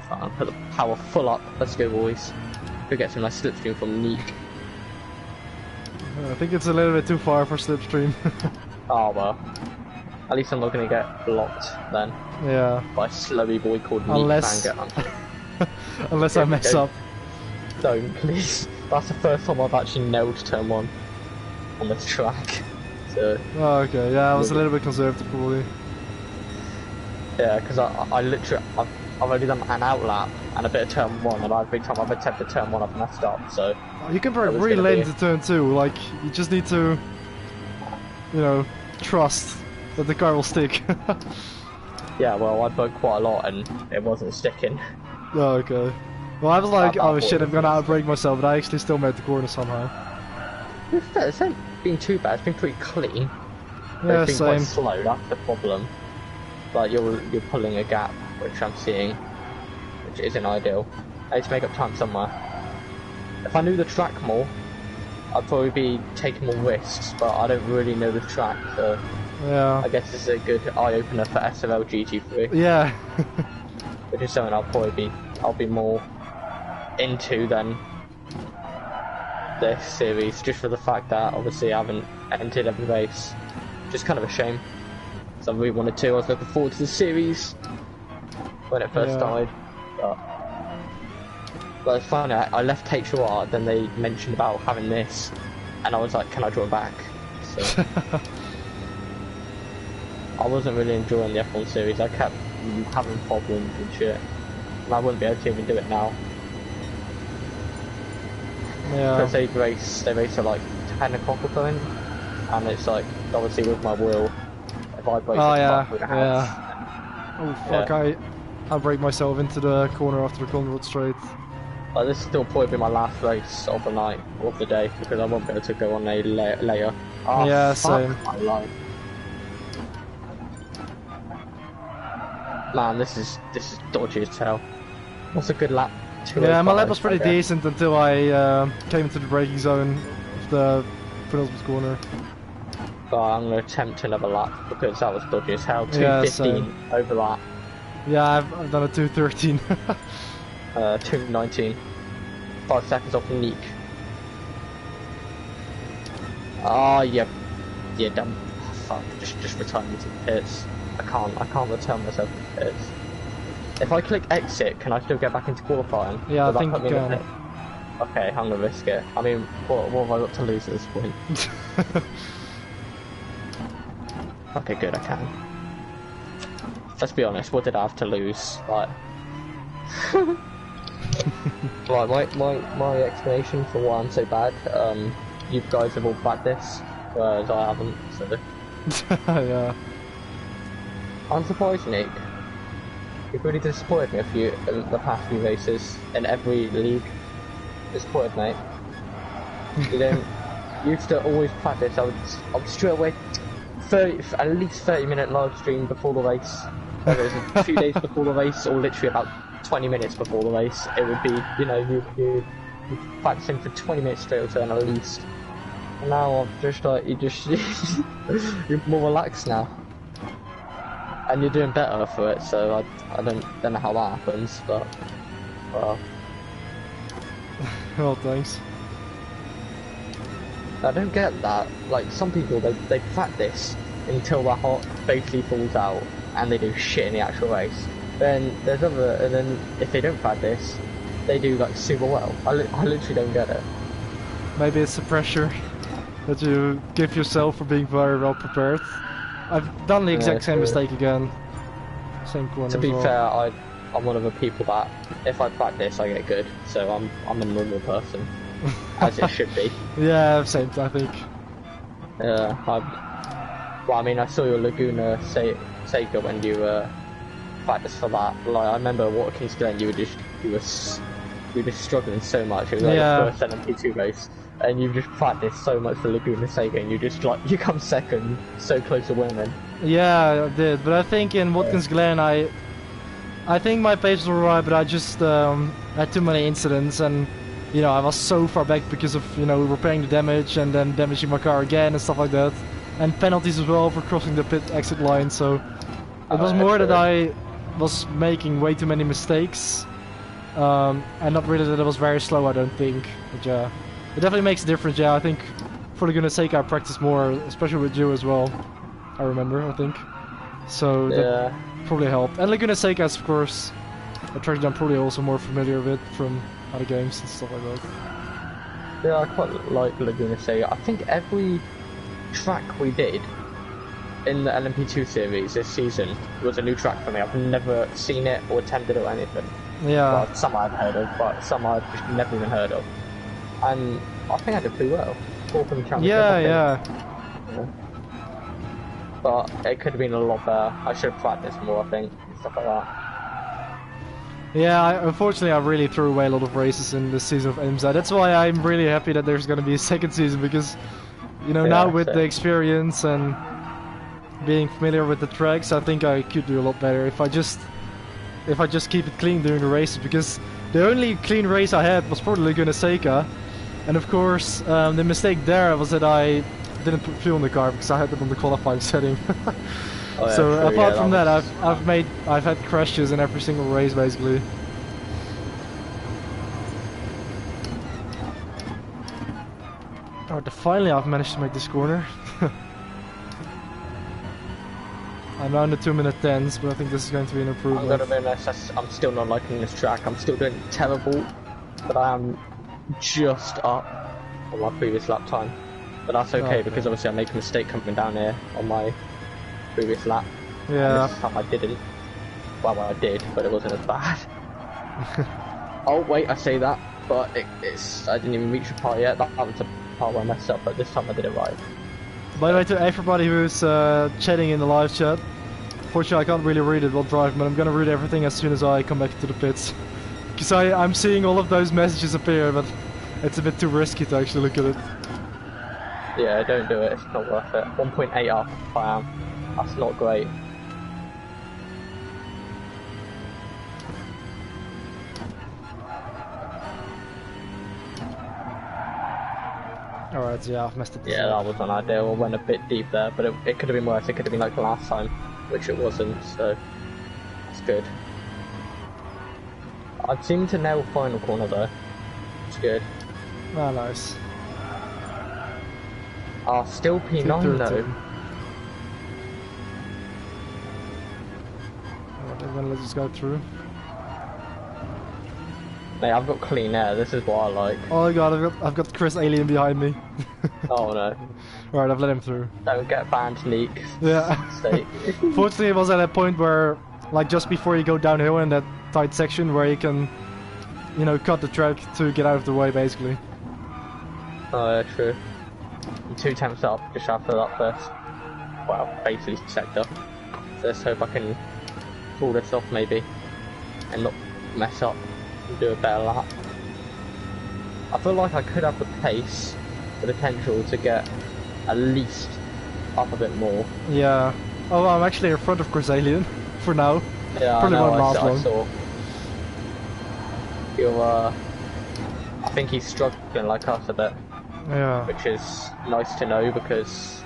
So I'll put the power full up, let's go boys. Go get some nice slipstream from Neek. I think it's a little bit too far for slipstream. Oh well. At least I'm not going to get blocked then. Yeah. By a slowy boy called Unless... Unless I mess up. Don't, please. That's the first time I've actually nailed turn 1. on this track. So Oh, okay, yeah, I was a little bit conservative probably. yeah, because I literally I've already done an out lap and a bit of turn 1, and every time I've attempted turn 1 I've messed up. So You can probably really late into turn 2, like, you just need to, you know, trust that the car will stick. yeah, well, I broke quite a lot and it wasn't sticking. Oh, okay. Well, I was like, That oh shit, point. I'm gonna outbrake myself, but I actually still made the corner somehow. It's not been too bad. It's been pretty clean. Yeah, It's been quite same. slow. That's the problem. Like you're pulling a gap, which I'm seeing, which isn't ideal. I need to make up time somewhere. If I knew the track more, I'd probably be taking more risks, but I don't really know the track, so Yeah. I guess this is a good eye opener for SRL GT3, Yeah. which is something I'll be more into than this series, just for the fact that obviously I haven't entered every race. Just kind of a shame. So I really wanted to. I was looking forward to the series when it first started. But it's funny, I left HOR, then they mentioned about having this, and I was like, can I join back? So I wasn't really enjoying the F1 series. I kept having problems and shit, and I wouldn't be able to even do it now. Yeah. Because they race at like 10 o'clock or something, and it's like, obviously with my wheel, if I break Oh, it yeah. up with a house, Oh fuck, I break myself into the corner after the corner straight. like, this will probably be my last race of the night, or of the day, because I won't be able to go on a later. Oh, Yeah, fuck same. my life. Man, this is dodgy as hell. What's a good lap? Yeah, my lap 2:05, was pretty I guess. decent until I came into the braking zone of the penultimate corner. But I'm going to attempt another lap, because that was dodgy as hell. Yeah, 2:15 over that. Yeah, I've done a 2:13. 2:19. 5 seconds off Nick. Oh, yeah, dumb. Oh, fuck, just return me to the pits. I can't return myself to the pits. If I click exit, can I still get back into qualifying? Yeah, Will I that think put me you in the can. pit? Okay, I'm gonna risk it. I mean, what have I got to lose at this point? Okay, good, I can. Let's be honest, what did I have to lose? Like, right, my explanation for why I'm so bad. You guys have all backed this, whereas I haven't. So Yeah. I'm surprised, Nick. You've really disappointed me the past few races in every league. Disappointed, mate. You used to always practice. I would straight away at least 30-minute live stream before the race. Whether it was a few days before the race or literally about 20 minutes before the race, it would be, you know, you practicing for 20 minutes straight return at least. And now I'm just like, you're more relaxed now. And you're doing better for it, so I don't know how that happens, but, well. Well, thanks. I don't get that. Like, some people, they practice until their heart basically falls out and they do shit in the actual race. Then there's and then if they don't practice, they do like super well. I literally don't get it. Maybe it's the pressure that you give yourself for being very well prepared. I've done the exact same true. mistake again. Same corner. To be as well. fair, I'm one of the people that if I practice, I get good. So I'm a normal person, as it should be. Yeah, same. I think. Well, I mean, I saw your Laguna Seca when you practiced for that. Like, I remember Watkins Glen, you were just struggling so much. It was like your first LMP2 race, and you just practiced so much for Laguna Seca, and you come second, so close to winning. Yeah, I did, but I think in Watkins Glen, I think my pace was alright, but I just had too many incidents, and you know, I was so far back because of, you know, repairing the damage and then damaging my car again and stuff like that, and penalties as well for crossing the pit exit line. So it was more that I was making way too many mistakes, and not really that I was very slow. I don't think, but yeah, it definitely makes a difference. Yeah, I think for Laguna Seca I practiced more, especially with you as well. I remember, I think. So that probably helped. And Laguna Seca is, of course, a track that I'm probably also more familiar with from other games and stuff like that. Yeah, I quite like Laguna Seca. I think every track we did in the LMP2 series this season was a new track for me. I've never seen it or attempted it or anything. Yeah. Well, some I've heard of, but some I've never even heard of. And I think I did pretty well. Fourth in the championship. Yeah. But it could have been a lot better. I should have practiced more, I think, and stuff like that. Yeah, unfortunately I really threw away a lot of races in this season of IMSA. That's why I'm really happy that there's going to be a second season, because, you know, now with the experience and being familiar with the tracks, I think I could do a lot better if I just keep it clean during the races, because the only clean race I had was probably Laguna Seca, and of course the mistake there was that I didn't put fuel in the car because I had it on the qualifying setting. Oh, yeah, so true, apart from that, I've had crashes in every single race basically. Alright, finally I've managed to make this corner. I'm now in the 2-minute 10s, but I think this is going to be an improvement. I'm gonna be honest, I'm still not liking this track. I'm still doing terrible, but I am just up on my previous lap time. But that's okay, because obviously I made a mistake coming down here on my previous lap. Yeah. And this time I didn't. Well, I did, but it wasn't as bad. Oh wait, I say that, but I didn't even reach the part yet. That was the part where I messed up, but this time I did it right. By the way, to everybody who's chatting in the live chat, fortunately I can't really read it while driving, but I'm gonna read everything as soon as I come back to the pits. Because I'm seeing all of those messages appear, but it's a bit too risky to actually look at it. Yeah, don't do it, it's not worth it. 1.8 up, I am. That's not great. Alright, yeah, I've messed it up. Yeah, that was an idea. I went a bit deep there, but it could have been worse. It could have been like the last time, which it wasn't, so it's good. I seem to nail final corner though. It's good. Ah, nice. Ah, still P9 though. Alright, I'm gonna let this go through. Mate, I've got clean air, this is what I like. Oh my god, I've got Chris Alien behind me. Oh no. Alright, I've let him through. Don't get banned, Neek. Yeah. Fortunately, it was at a point where, like, just before you go downhill in that tight section where you can, you know, cut the track to get out of the way, basically. Oh yeah, true. I'm 2 temps up, just after that first. Well, basically sector. So let's hope I can pull this off maybe, and not mess up. Do a better lap. I feel like I could have the pace, the potential to get at least up a bit more. Yeah. Oh, I'm actually in front of Chris Alien for now. Yeah, probably won't last long. I saw. He'll, I think he's struggling like us a bit. Yeah. Which is nice to know, because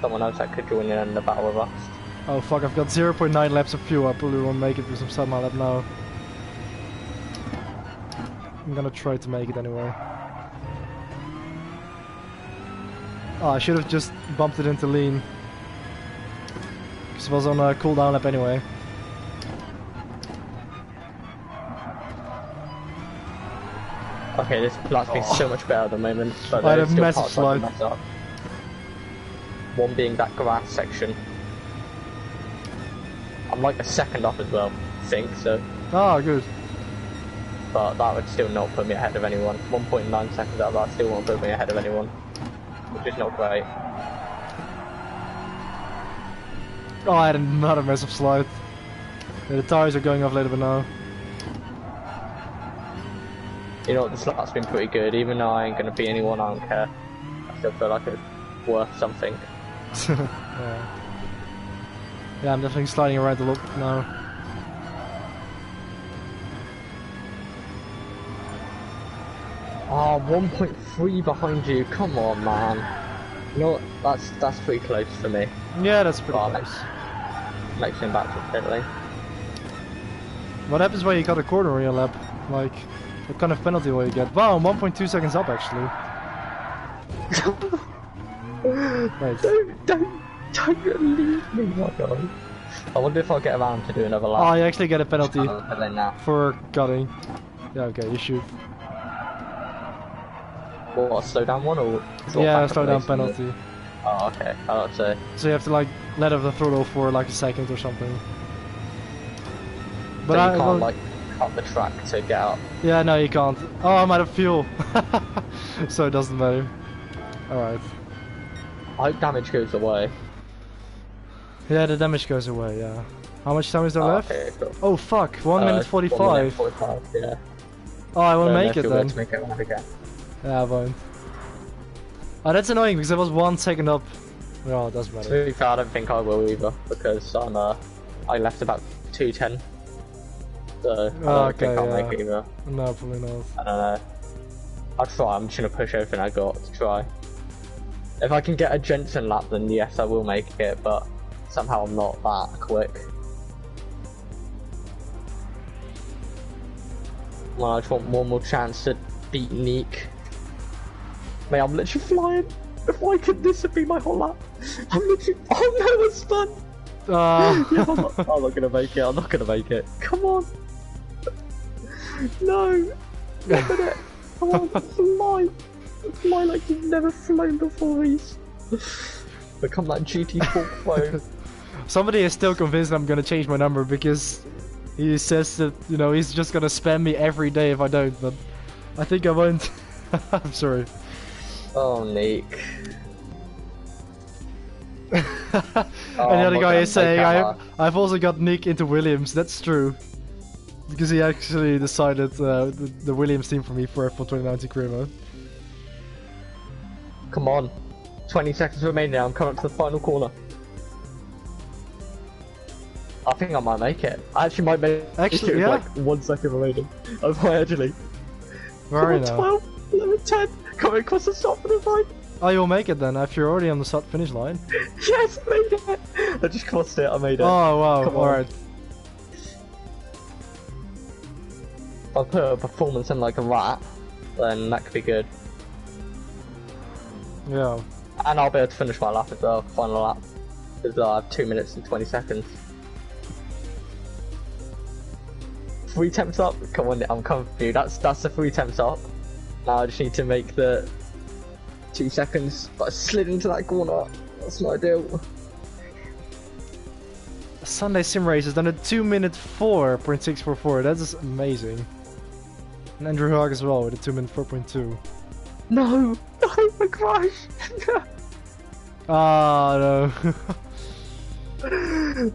someone else that could join in the battle with us. Oh fuck! I've got 0.9 laps of fuel. I probably won't make it because I'm starting my lap now. I'm gonna try to make it anyway. Oh, I should have just bumped it into lean. Because it was on a cooldown lap anyway. Okay, this lap's been so much better at the moment, but I had there's a still massive parts I can mess up. One being that grass section. I'm like a second up as well, I think, so. Ah, good. But that would still not put me ahead of anyone. 1.9 seconds out of that still won't put me ahead of anyone, which is not great. Oh, I had another massive slide. Yeah, the tires are going off later, but now. You know what, this lap's been pretty good, even though I ain't gonna beat anyone, I don't care. I still feel like it's worth something. Yeah. Yeah, I'm definitely sliding around a lot now. Oh, 1.3 behind you, come on man. You know what, that's pretty close for me. Yeah, that's pretty close. Makes him back to the pit lane. What happens when you cut a corner on your lap? Like, what kind of penalty will you get? Wow, I'm 1.2 seconds up actually. Wait. Don't leave me, my god. I wonder if I'll get around to do another lap. Oh, you actually get a penalty now. for cutting. Yeah, okay, you should. What, a slow down one or? Yeah, slow down penalty. Oh, okay. I'll say. So you have to like let off the throttle for like a second or something. But so you can't like cut the track to get up. Yeah, no, you can't. Oh, I'm out of fuel. So it doesn't matter. Alright. I hope damage goes away. Yeah, the damage goes away, yeah. How much time is there left? Okay, cool. Oh fuck, 1 minute 45. 1 minute 45, yeah. Oh, I won't make it then. To make it round again. Yeah, I won't. Oh, that's annoying because I was 1 second up. No, it doesn't matter. To be fair, I don't think I will either because I left about 2:10. So I don't think I'll make it either. No, probably not. I don't know. I'll try. I'm just gonna push everything I got to try. If I can get a Jensen lap, then yes, I will make it. But somehow I'm not that quick. Well, I just want one more chance to beat Neek. Mate, I'm literally flying. If I could, this would be my whole lap. I'm literally. Oh no, it's fun. Yeah, I'm not gonna make it. I'm not gonna make it. Come on. No. 1 minute. Come on, fly. Fly like you've never flown before, Reese. Become that GT4 Pro. Somebody is still convinced I'm gonna change my number because he says that, you know, he's just gonna spam me every day if I don't, but I think I won't. I'm sorry. Oh, Nick. And the other guy is saying, I've also got Nick into Williams. That's true. Because he actually decided the Williams team for me for F1 2019 career mode. Come on. 20 seconds remaining now. I'm coming up to the final corner. I think I might make it. I actually might make it with like 1 second remaining. I might actually. Where are you now? 12, 11, 10. Coming across the start finish line. Oh, you'll make it then, if you're already on the start finish line. Yes, I made it! I just crossed it, I made it. Oh, wow, alright. If I put a performance in like a rat, then that could be good. Yeah. And I'll be able to finish my lap as well, final lap. Because I have 2 minutes and 20 seconds. 3 temps up? Come on, I'm coming for you. That's the 3 temps up. Now I just need to make the 2 seconds, but I slid into that corner. That's not ideal. Sunday Sim Race has done a 2-minute 4.644. That is amazing. And Andrew Hogg as well with a 2-minute 4.2. No! No, my crash! Ah, no.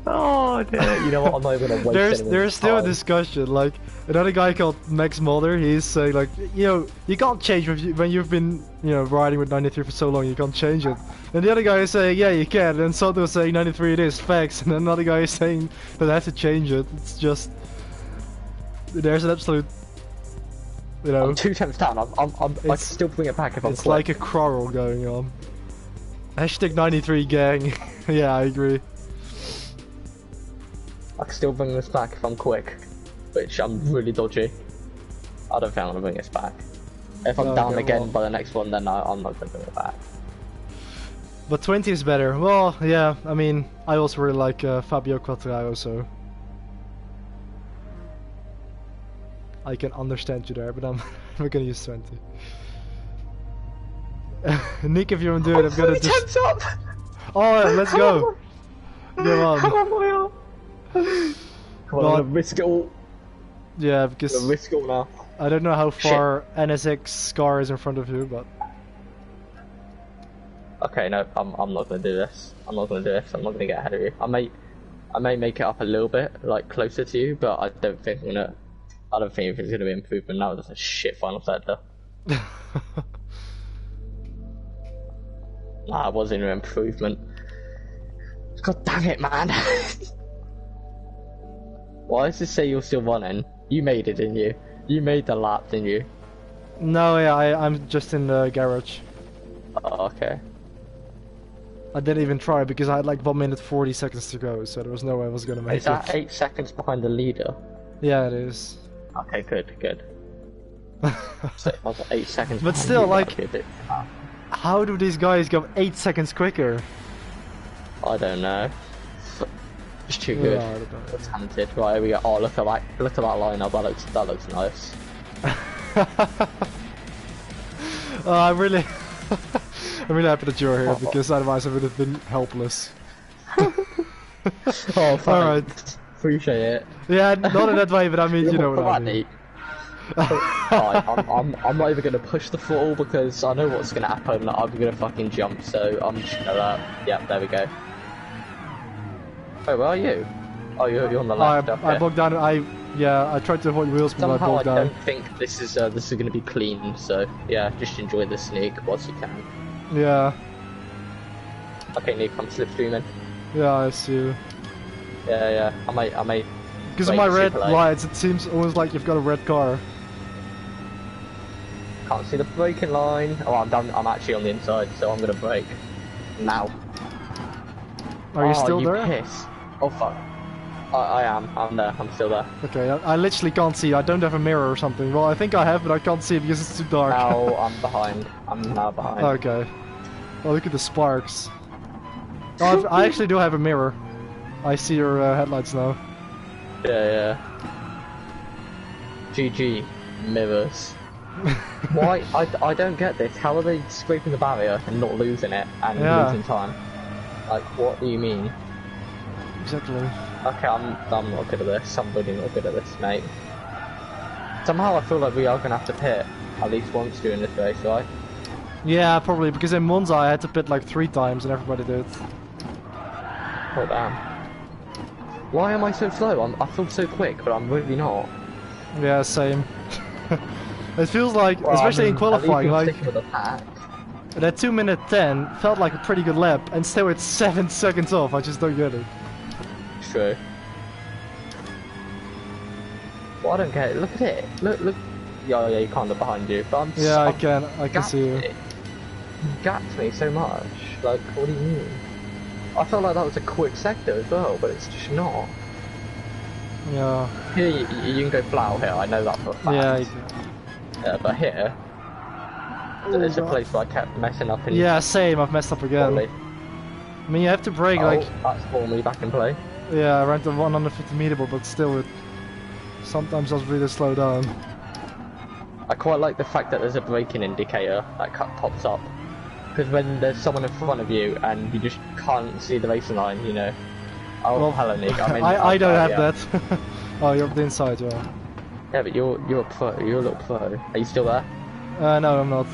Oh dear. You know what? I'm not even gonna waste There's still a discussion. Like another guy called Max Mulder, he's saying like, you know, you can't change when you've been, you know, riding with 93 for so long. You can't change it. And the other guy is saying, yeah, you can. And Soto is saying 93 it is facts. And another guy is saying that I have to change it. It's just there's an absolute, you know. I'm 2 temps down. I can still bring it back if I'm. It's like a quarrel going on. Hashtag 93 gang. Yeah, I agree. I can still bring this back if I'm quick, which I'm really dodgy. I don't think I'm gonna bring this back. If I'm down again by the next one, then I'm not gonna bring it back. But 20 is better. Well, yeah, I mean, I also really like Fabio Quartararo, so I can understand you there, but I'm not gonna use 20. Nick, if you want to do it, I'm gonna just... up! Oh, let's go! Go on. Come on, I'm gonna risk it all. Yeah, because I'm gonna risk it all now. I don't know how far NSX Scar is in front of you, but... Okay, no, I'm not gonna do this. I'm not gonna do this. I'm not gonna get ahead of you. I may make it up a little bit, like closer to you, but I don't think I'm gonna. I don't think it's gonna be improvement. That was just a shit final sector. Nah, it wasn't an improvement. God damn it, man! Why does it say you're still running? You made it, didn't you? You made the lap, didn't you? No, yeah, I'm just in the garage. Oh, okay. I didn't even try because I had like 1 minute 40 seconds to go, so there was no way I was gonna make it. Is that 8 seconds behind the leader? Yeah, it is. Okay, good. So I was 8 seconds. But still, like, how do these guys go 8 seconds quicker? I don't know. It's too good. No, It's talented. Right, here we go. Oh, look at that lineup. That looks nice. I'm really, I'm really happy that you're here because otherwise I would have been helpless. Oh, thanks. Alright. Appreciate it. Yeah, not in that way, but I mean, you know what I mean. I'm not even gonna push the throttle because I know what's gonna happen. I'm gonna fucking jump, so I'm just gonna. Yeah, there we go. Oh, where are you? Oh, you're on the left. Okay. I bogged down. I tried to avoid wheels, but I Somehow bogged I down. don't think this is gonna be clean. So yeah, just enjoy the sneak whilst you can. Yeah. Okay, Nick, I'm slipstreaming. Yeah, I see you. Yeah. I may. Because of my red lights, it seems almost like you've got a red car. Can't see the braking line. Oh, I'm done. I'm actually on the inside, so I'm gonna brake now. Are you still there? Piss. Oh fuck. I am. I'm there. I'm still there. Okay, I literally can't see. I don't have a mirror or something. Well, I think I have, but I can't see it because it's too dark. Now I'm behind. I'm now behind. Okay. Oh, look at the sparks. Oh, I actually do have a mirror. I see your headlights now. Yeah. GG. Mirrors. Why? I don't get this. How are they scraping the barrier and not losing it and losing time? Like, what do you mean? Exactly. Okay, I'm not good at this. I'm really not good at this, mate. Somehow I feel like we are gonna have to pit at least once during this race, right? Yeah, probably, because in Monza I had to pit like 3 times and everybody did. Oh damn. Why am I so slow? I feel so quick, but I'm really not. Yeah, same. It feels like, well, especially in qualifying, like that 2:10 felt like a pretty good lap, and still it's 7 seconds off. I just don't get it. True. Well, I don't get it. Look at it. Look. Yeah, you can't look behind you, but I can see you. You gapped me so much. Like, what do you mean? I felt like that was a quick sector as well, but it's just not. Yeah. Here, you can go flat here. I know that for a fact. Yeah. Yeah, but here, there's a place where I kept messing up. Yeah, same. I've messed up again. Probably. I mean, you have to brake like. That's pulling me back in play. Yeah, I ran the 150 meter, but still, sometimes I was really slow down. I quite like the fact that there's a braking indicator that pops up, because when there's someone in front of you and you just can't see the racing line, you know. Oh, well, hello, Nick. I don't have that. Oh, you're up the inside, yeah. Yeah, but you're a pro. You're a little pro. Are you still there? No, I'm not.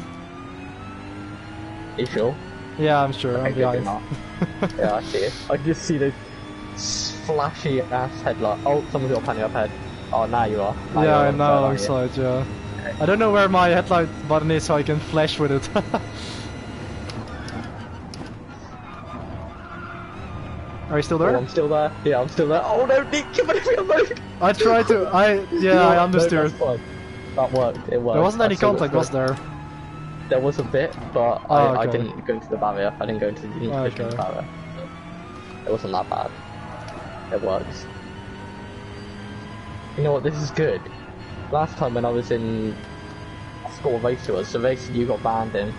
Are you sure? Yeah, I'm sure. Okay, I'm behind. Yeah, I see it. I just see the flashy ass headlight. Oh, someone's got a panel up head. Oh, now you are. Now I'm now alongside, yeah. Okay. I don't know where my headlight button is, so I can flash with it. Are you still there? Oh, I'm still there. Yeah, I'm still there. Oh no, Nick, you're gonna be on load. I tried to. I understood. No, that worked. It worked. There wasn't any contact, was there? There was a bit, but I didn't go into the barrier. I didn't go into the barrier. It wasn't that bad. It works. You know what? This is good. Last time when I was in, I forgot what race it was. The race you got banned in.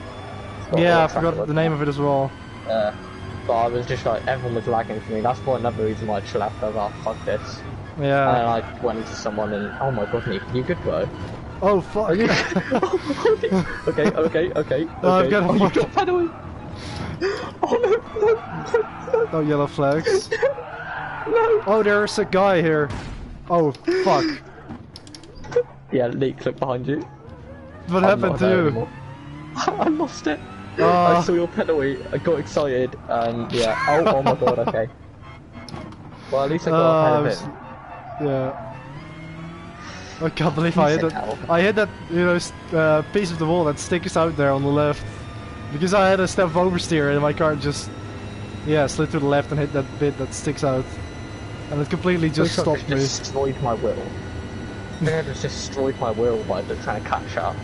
Yeah, I forgot the name of it as well. But I was just like, everyone was lagging for me. That's another reason why I chill out. I was like, oh, fuck this. Yeah. And then I went into someone and, oh my god, Nick, you good, bro? Oh, fuck. Okay. Oh, I've got a you got pedal. Oh no. No yellow flags. No. Oh, there's a guy here. Oh, fuck. Yeah, Nick, look behind you. What happened to you? I lost it. I saw your penalty, I got excited, and yeah, oh my god, okay. Well, at least I got ahead of it. Yeah. I can't believe I hit that. I hit that, piece of the wall that sticks out there on the left. Because I had a step oversteer and my car just, slid to the left and hit that bit that sticks out. And it completely just stopped me. Destroyed my wheel. I think I just destroyed my wheel by trying to catch up.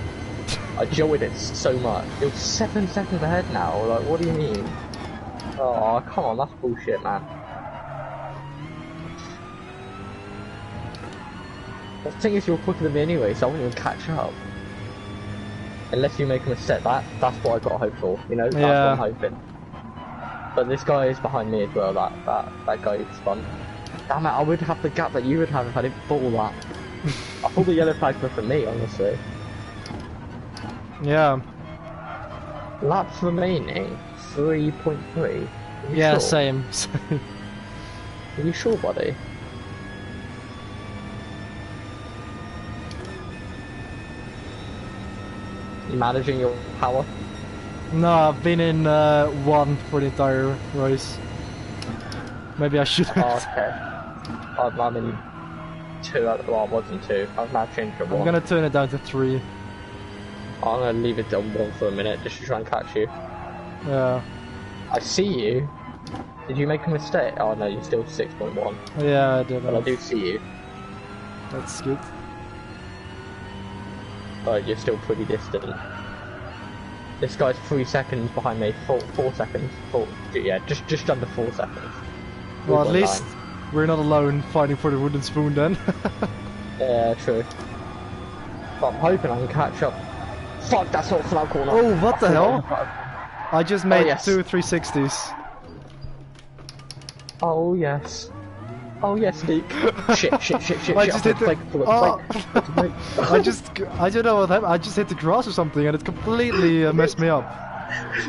I enjoyed it so much. It was 7 seconds ahead now. Like, what do you mean? Oh, come on, that's bullshit, man. The thing is, you're quicker than me anyway, so I wouldn't even catch up. Unless you make a mistake. That's what I got to hope for. You know, that's what I'm hoping. But this guy is behind me as well. That guy who spun. Damn it! I would have the gap that you would have if I didn't bottle that. I thought the yellow flags were for me, honestly. Yeah. Laps remaining 3.3. Yeah, sure? same. Are you sure, buddy? You managing your power? No, I've been in one for the entire race. Maybe I shouldn't. Oh, okay. I'm in 2 out of, well, I wasn't 2. I've now changed to 1. I'm gonna turn it down to 3. I'm gonna leave it on 1 for a minute just to try and catch you. Yeah. I see you. Did you make a mistake? Oh no, you're still 6.1. Yeah, I did. But I do see you. That's good. But you're still pretty distant. This guy's 3 seconds behind me. 4 seconds. 4. Yeah, just under 4 seconds. Well, at least we're not alone fighting for the wooden spoon then. Yeah, true. But I'm hoping I can catch up. Fuck, that's not flat corner. Oh, what the hell? I just made yes. 2 360s. Oh yes. Oh yes, Nick. shit. I just hit the... I don't know what happened. I just hit the grass or something and it completely messed me up.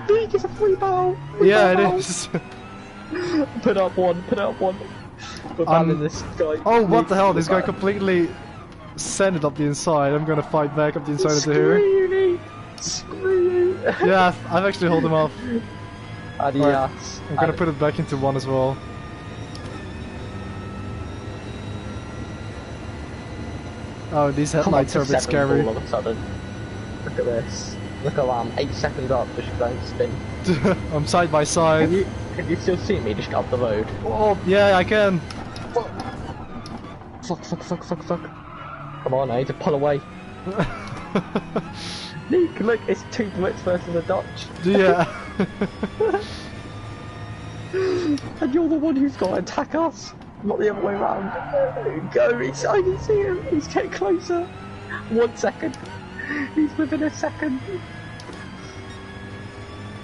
Nick, it's a free bow. Yeah, it is. Put up one. We're banning this guy. Oh, what the hell? This guy completely sent it up the inside. I'm gonna fight back up the inside into here. You, Nick. Screw you. Yeah, I've actually held him off. Adios. Right, I'm gonna put it back into 1 as well. Oh, these headlights are a bit scary. All of a sudden. Look at this. Look at that, I'm 8 seconds up, just going to spin. I'm side by side. Can you still see me just up the road? Oh, yeah, I can. Fuck. Come on, I need to pull away. Nick, look, it's 2 Brits versus a Dutch. Yeah. And you're the one who's got to attack us, not the other way around. Go, I can see him, he's getting closer. 1 second. He's within a second.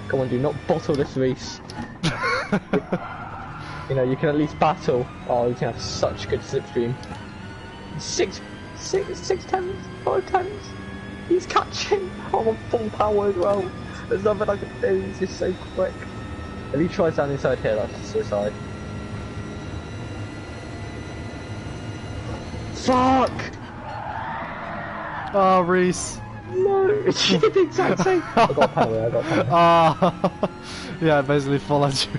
Come on, do not bottle this race. You know, you can at least battle. Oh, you can have such good slipstream. 6 tenths, 5 tenths. He's catching. I'm on full power as well. There's nothing I can do. He's just so quick. If he tries down inside here, that's suicide. Fuck! Oh, Reese. No, you did the exact same. I got power. Ah, yeah, I basically followed you.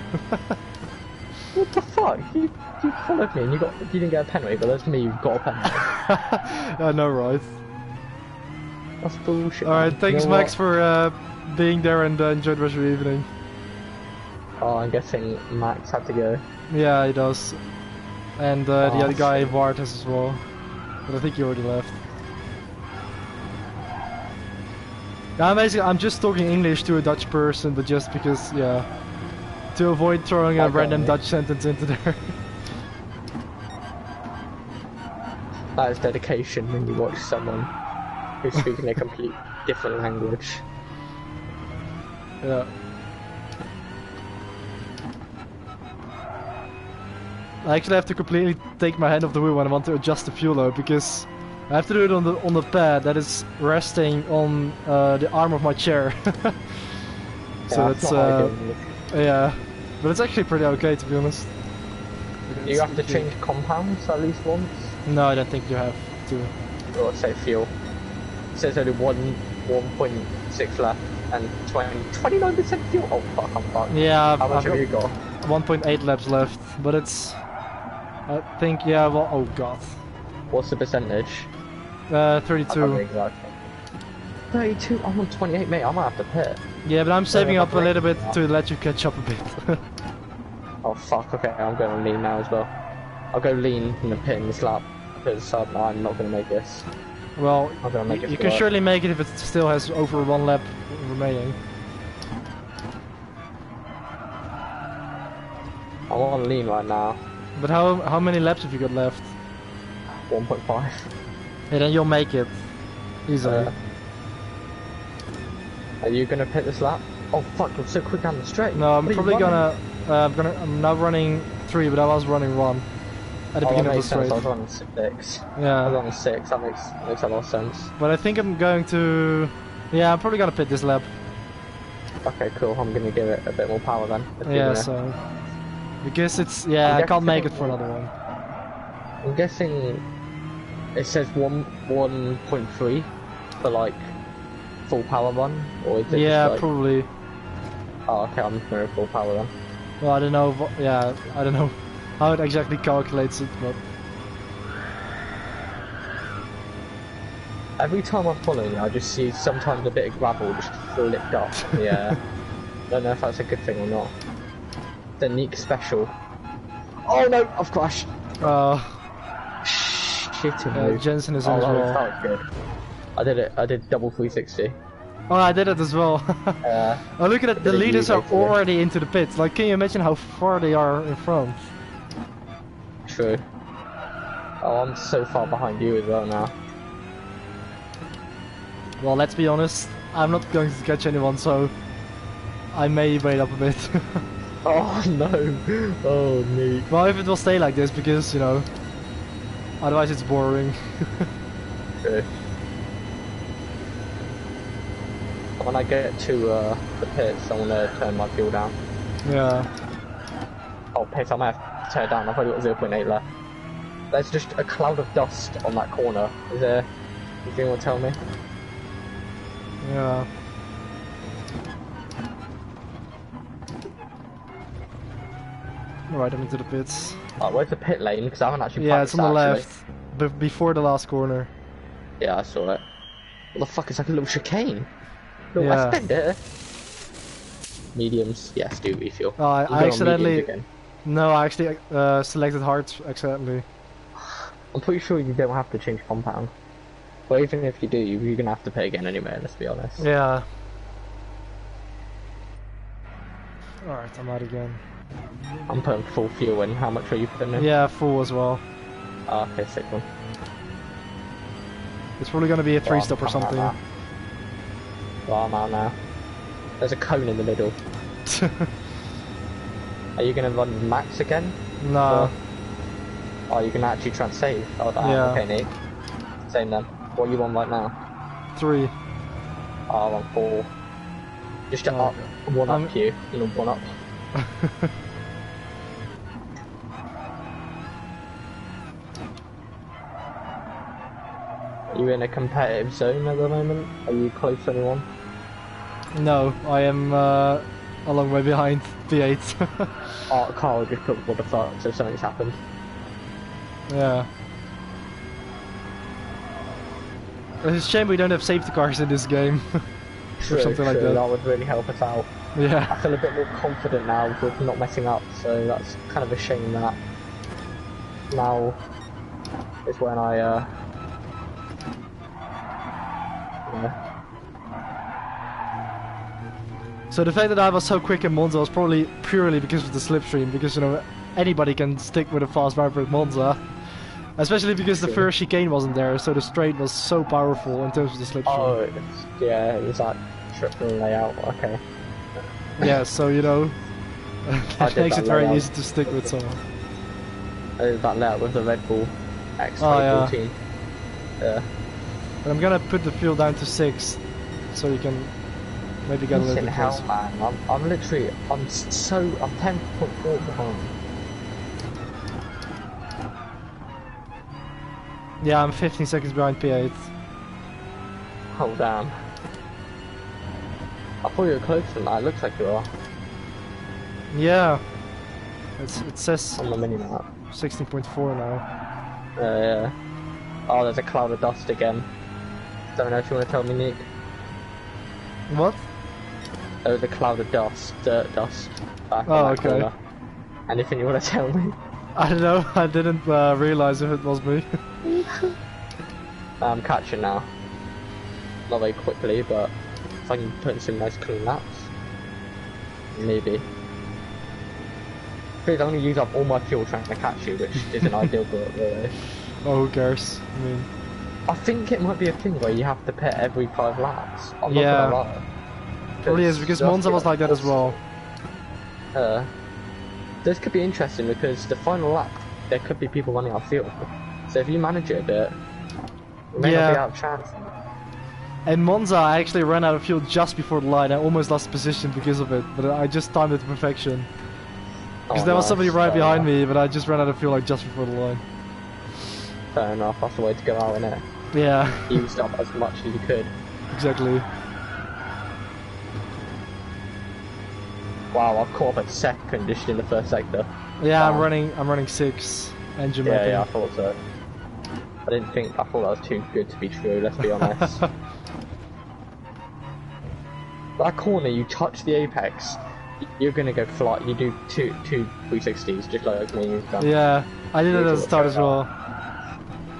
What the fuck? You followed me and you didn't get a penalty, but that's me who got a penalty. I know, right? That's bullshit. Alright, thanks, You know Max, for being there and enjoy the rest of your evening. Oh, I'm guessing Max had to go. Yeah, he does. And the other guy, Bart, has as well. But I think he already left. Yeah, I'm just talking English to a Dutch person, but just because, yeah, to avoid throwing a random Dutch sentence into there. That is dedication when you watch someone who's speaking a complete different language. Yeah. I actually have to completely take my hand off the wheel when I want to adjust the fuel load, because I have to do it on the pad that is resting on the arm of my chair. So it's yeah, but it's actually pretty okay, to be honest. Do you have to change compounds at least once? No, I don't think you have to. Or say fuel. It says only 1.6 left and 29% fuel. Oh fuck, I'm fucked. Yeah, how much have you got? 1.8 laps left, but it's, I think, yeah, well, oh god. What's the percentage? 32. Exactly. 32? I'm on 28, mate. I might have to pit. Yeah, but I'm saving up a little bit to let you catch up a bit. Oh fuck, okay, I'm going on lean now as well. I'll go lean in the pit in this lap, because I'm not going to make this. Well, I'm gonna make you can surely make it if it still has over 1 lap remaining. I'm on lean right now. But how many laps have you got left? 1.5. Yeah, then you'll make it. Easily. Are you gonna pit this lap? Oh fuck, you're so quick down the straight. No, I'm probably gonna... I'm now running 3, but I was running 1 at the beginning of the straight. I was running 6. Yeah. I was running 6, that makes a lot of sense. But I think I'm going to... Yeah, I'm probably gonna pit this lap. Okay, cool. I'm gonna give it a bit more power then. Yeah, so because it's I can't make it for another one. I'm guessing it says 1.3 for like full power run, or is it Yeah, just like... probably. Oh, okay, I'm gonna full power then. Well, I don't know. I don't know how it exactly calculates it, but every time I'm following, I just see sometimes a bit of gravel just flipped up. Yeah. Don't know if that's a good thing or not. The Neek special. Oh no, I've crashed. Shitting Jensen is in as that well. felt good. I did it. I did double 360. Oh, I did it as well. Oh, look at it. The leaders are basically. already into the pits. Like, can you imagine how far they are in front? True. Oh, I'm so far behind you as well now. Well, let's be honest. I'm not going to catch anyone, so I may wait up a bit. Oh no. Oh me. Well, if it will stay like this, because, you know, otherwise it's boring. True. When I get to the pits, I want to turn my fuel down. Yeah. Oh, pits, I might have to turn it down. I've only got 0.8 left. There's just a cloud of dust on that corner. Is there anything you want to tell me? Yeah. Right, I'm into the pits. Oh, where's the pit lane? Because I haven't actually Yeah, it's on the practiced, left. Before the last corner. Yeah, I saw it. What the fuck? It's like a little chicane. Look, Yeah. I spend it. Mediums, yes, do refuel. Oh, I accidentally... Again. No, I actually selected hards accidentally. I'm pretty sure you don't have to change compound. But even if you do, you're gonna have to pay again anyway, let's be honest. Yeah. Alright, I'm out again. I'm putting full fuel in. How much are you putting in? Yeah, full as well. Oh, okay, sick one. It's probably gonna be a 3-stop or something. Well, I'm out now. There's a cone in the middle. Are you gonna run max again? No. Oh, you're gonna actually try and save? Oh, damn. Yeah. Okay, Nick. Same then. What are you on right now? 3. Oh, I'm on 4. Just to up, one up you, one up. Are you in a competitive zone at the moment? Are you close to anyone? No, I am a long way behind P8. Oh, Carl just put what the fuck, so something's happened. Yeah. It's a shame we don't have safety cars in this game. True, or something like that. That would really help us out. Yeah. I feel a bit more confident now with not messing up, so that's kind of a shame that now is when I yeah. So the fact that I was so quick in Monza was probably purely because of the slipstream, because, you know, anybody can stick with a fast driver at Monza. Especially because the first chicane wasn't there, so the straight was so powerful in terms of the slipstream. Oh, yeah, it was like triple layout, okay. Yeah, so, you know, that makes it very layout. easy to stick with someone. I did that layout with the Red Bull X2014. Oh, yeah. Yeah. But I'm gonna put the fuel down to 6, so you can maybe get a little bit hell, closer. man. I'm literally, I'm 10.4 behind. Yeah, I'm 15 seconds behind P8. Oh, damn. I thought you were closer than that. It looks like you are. Yeah. It says On the mini-map. 16.4 now. Yeah. Oh, there's a cloud of dust again. Don't know if you want to tell me, Nick. What? There was a cloud of dust, dirt dust, back Oh, on that okay. corner. Anything you want to tell me? I don't know, I didn't realize if it was me. I'm catching now. Not very quickly, but if I can put in some nice clean laps, maybe. Please, I'm going to use up all my fuel trying to catch you, which isn't ideal, but really. Oh, who cares? I mean... I think it might be a thing where you have to pit every 5 laps. I'm not Yeah. gonna lie. Probably is, because Monza was like that as well. This could be interesting because the final lap, there could be people running out of fuel. So if you manage it a bit, you may not be out of chance. And Monza, I actually ran out of fuel just before the line. I almost lost position because of it, but I just timed it to perfection. Because there was somebody right behind me, but I just ran out of fuel like just before the line. Fair enough, that's the way to go out, innit? Yeah. Used up as much as you could. Exactly. Wow, I've caught up at second just in the first sector. Yeah, wow. I'm running 6 engine mapping. Yeah, I thought so. I thought that was too good to be true, let's be honest. That corner, you touch the apex, you're gonna go fly. You do two 360s, just like me. Yeah, I did it at the start as well.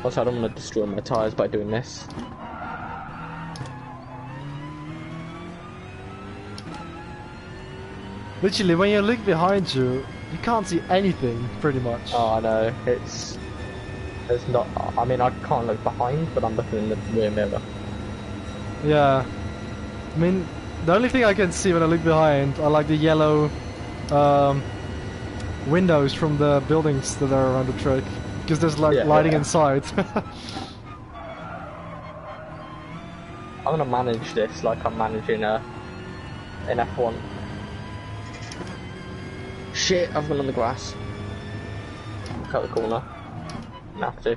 Also, I don't want to destroy my tyres by doing this. Literally, when you look behind you, you can't see anything, pretty much. Oh, I know. It's not. I mean, I can't look behind, but I'm looking in the rear mirror. Yeah. I mean, the only thing I can see when I look behind are like the yellow windows from the buildings that are around the track. Because there's like lighting inside. I'm gonna manage this like I'm managing an F1. Shit, I've gone on the grass. Cut the corner. Have to.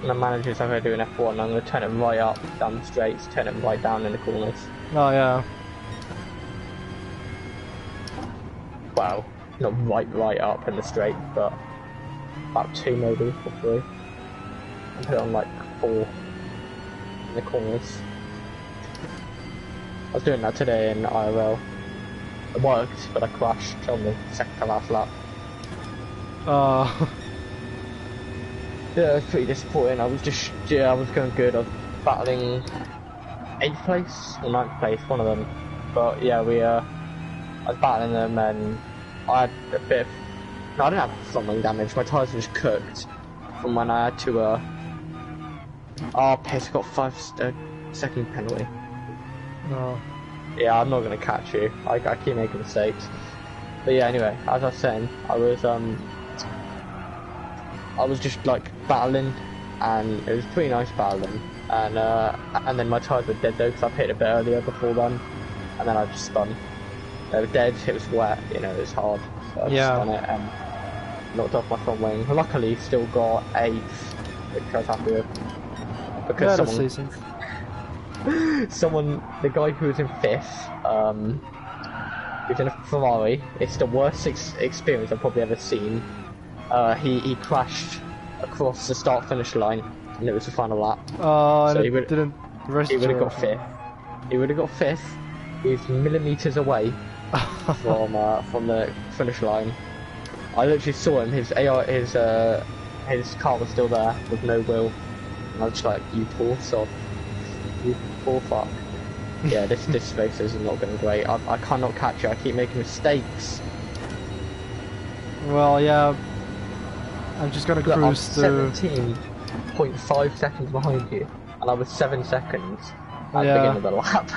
And I manage this like I do an F1. I'm gonna turn it right up down the straights, turn it right down in the corners. Oh yeah. Wow. Not right up in the straight, but about 2 maybe, or 3. And put it on like 4 in the corners. I was doing that today in IRL. It worked, but I crashed on the second to last lap. Yeah, it was pretty disappointing. I was going good. I was battling 8th place or 9th place, one of them. But yeah, I was battling them and I had a bit of... No, I didn't have front-wing damage. My tyres were just cooked from when I had to... Oh, piss, I got 5-second penalty. No. Yeah, I'm not going to catch you. I keep making mistakes. But yeah, anyway, as I was saying, I was just like battling, and it was pretty nice battling. And then my tyres were dead though, because I hit a bit earlier before then, and then I just spun. They were dead, it was wet, you know, it was hard. So I just spun it and knocked off my front wing. Luckily, still got 8th, which I was happy with. Because the guy who was in 5th, who's in a Ferrari, it's the worst experience I've probably ever seen. He crashed across the start-finish line, and it was the final lap. Oh, so and he would have got 5th. He would have got 5th. He was millimeters away from the finish line. I literally saw him. His car was still there with no wheel. And I was just like, you poor sod. You poor fuck. Yeah, this race is not going great. I cannot catch you. I keep making mistakes. Well, yeah. I'm just gonna cruise to... I'm 17.5 seconds behind you, and I was 7 seconds at the beginning of the lap.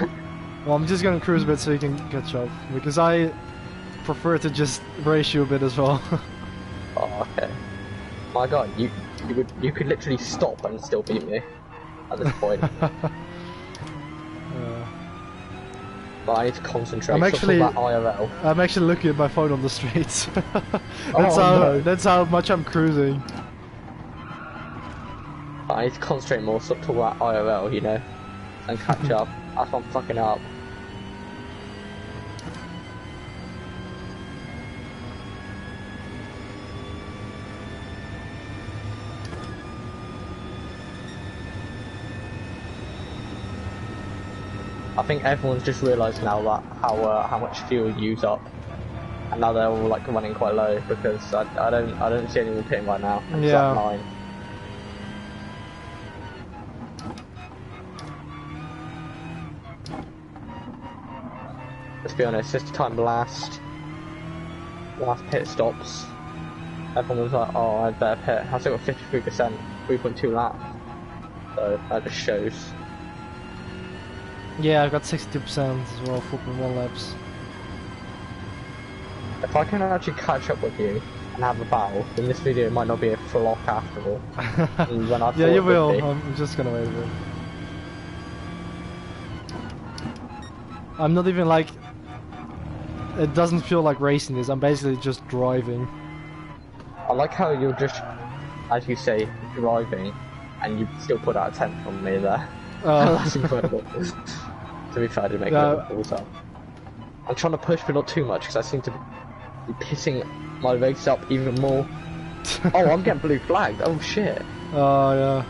Well, I'm just gonna cruise a bit so you can catch up, because I prefer to just race you a bit as well. Oh, okay. My god, you could literally stop and still beat me at this point. But I need to concentrate. I'm actually looking at my phone on the streets. That's how much I'm cruising. I need to concentrate more, stop talking about IRL, you know, and catch up. That's what I'm fucking up. I think everyone's just realised now that how much fuel you use up, and now they're all like running quite low because I don't see anyone pitting right now. It's yeah. like 9. Let's be honest, this time last pit stops, everyone was like, oh, I'd better pit. I still got 53%, 3.2 laps, so that just shows. Yeah, I got 62% as well, 4.1 laps. If I can actually catch up with you and have a battle, then this video might not be a flock after all. When I Yeah, you will. be. I'm just gonna wait a bit. I'm not even like... It doesn't feel like racing this, I'm basically just driving. I like how you're just, as you say, driving, and you still put out a 10 from me there. That's incredible. To be fair, I did make it all time. I'm trying to push, but not too much, because I seem to be pissing my race up even more. Oh, I'm getting blue flagged. Oh shit. Oh yeah.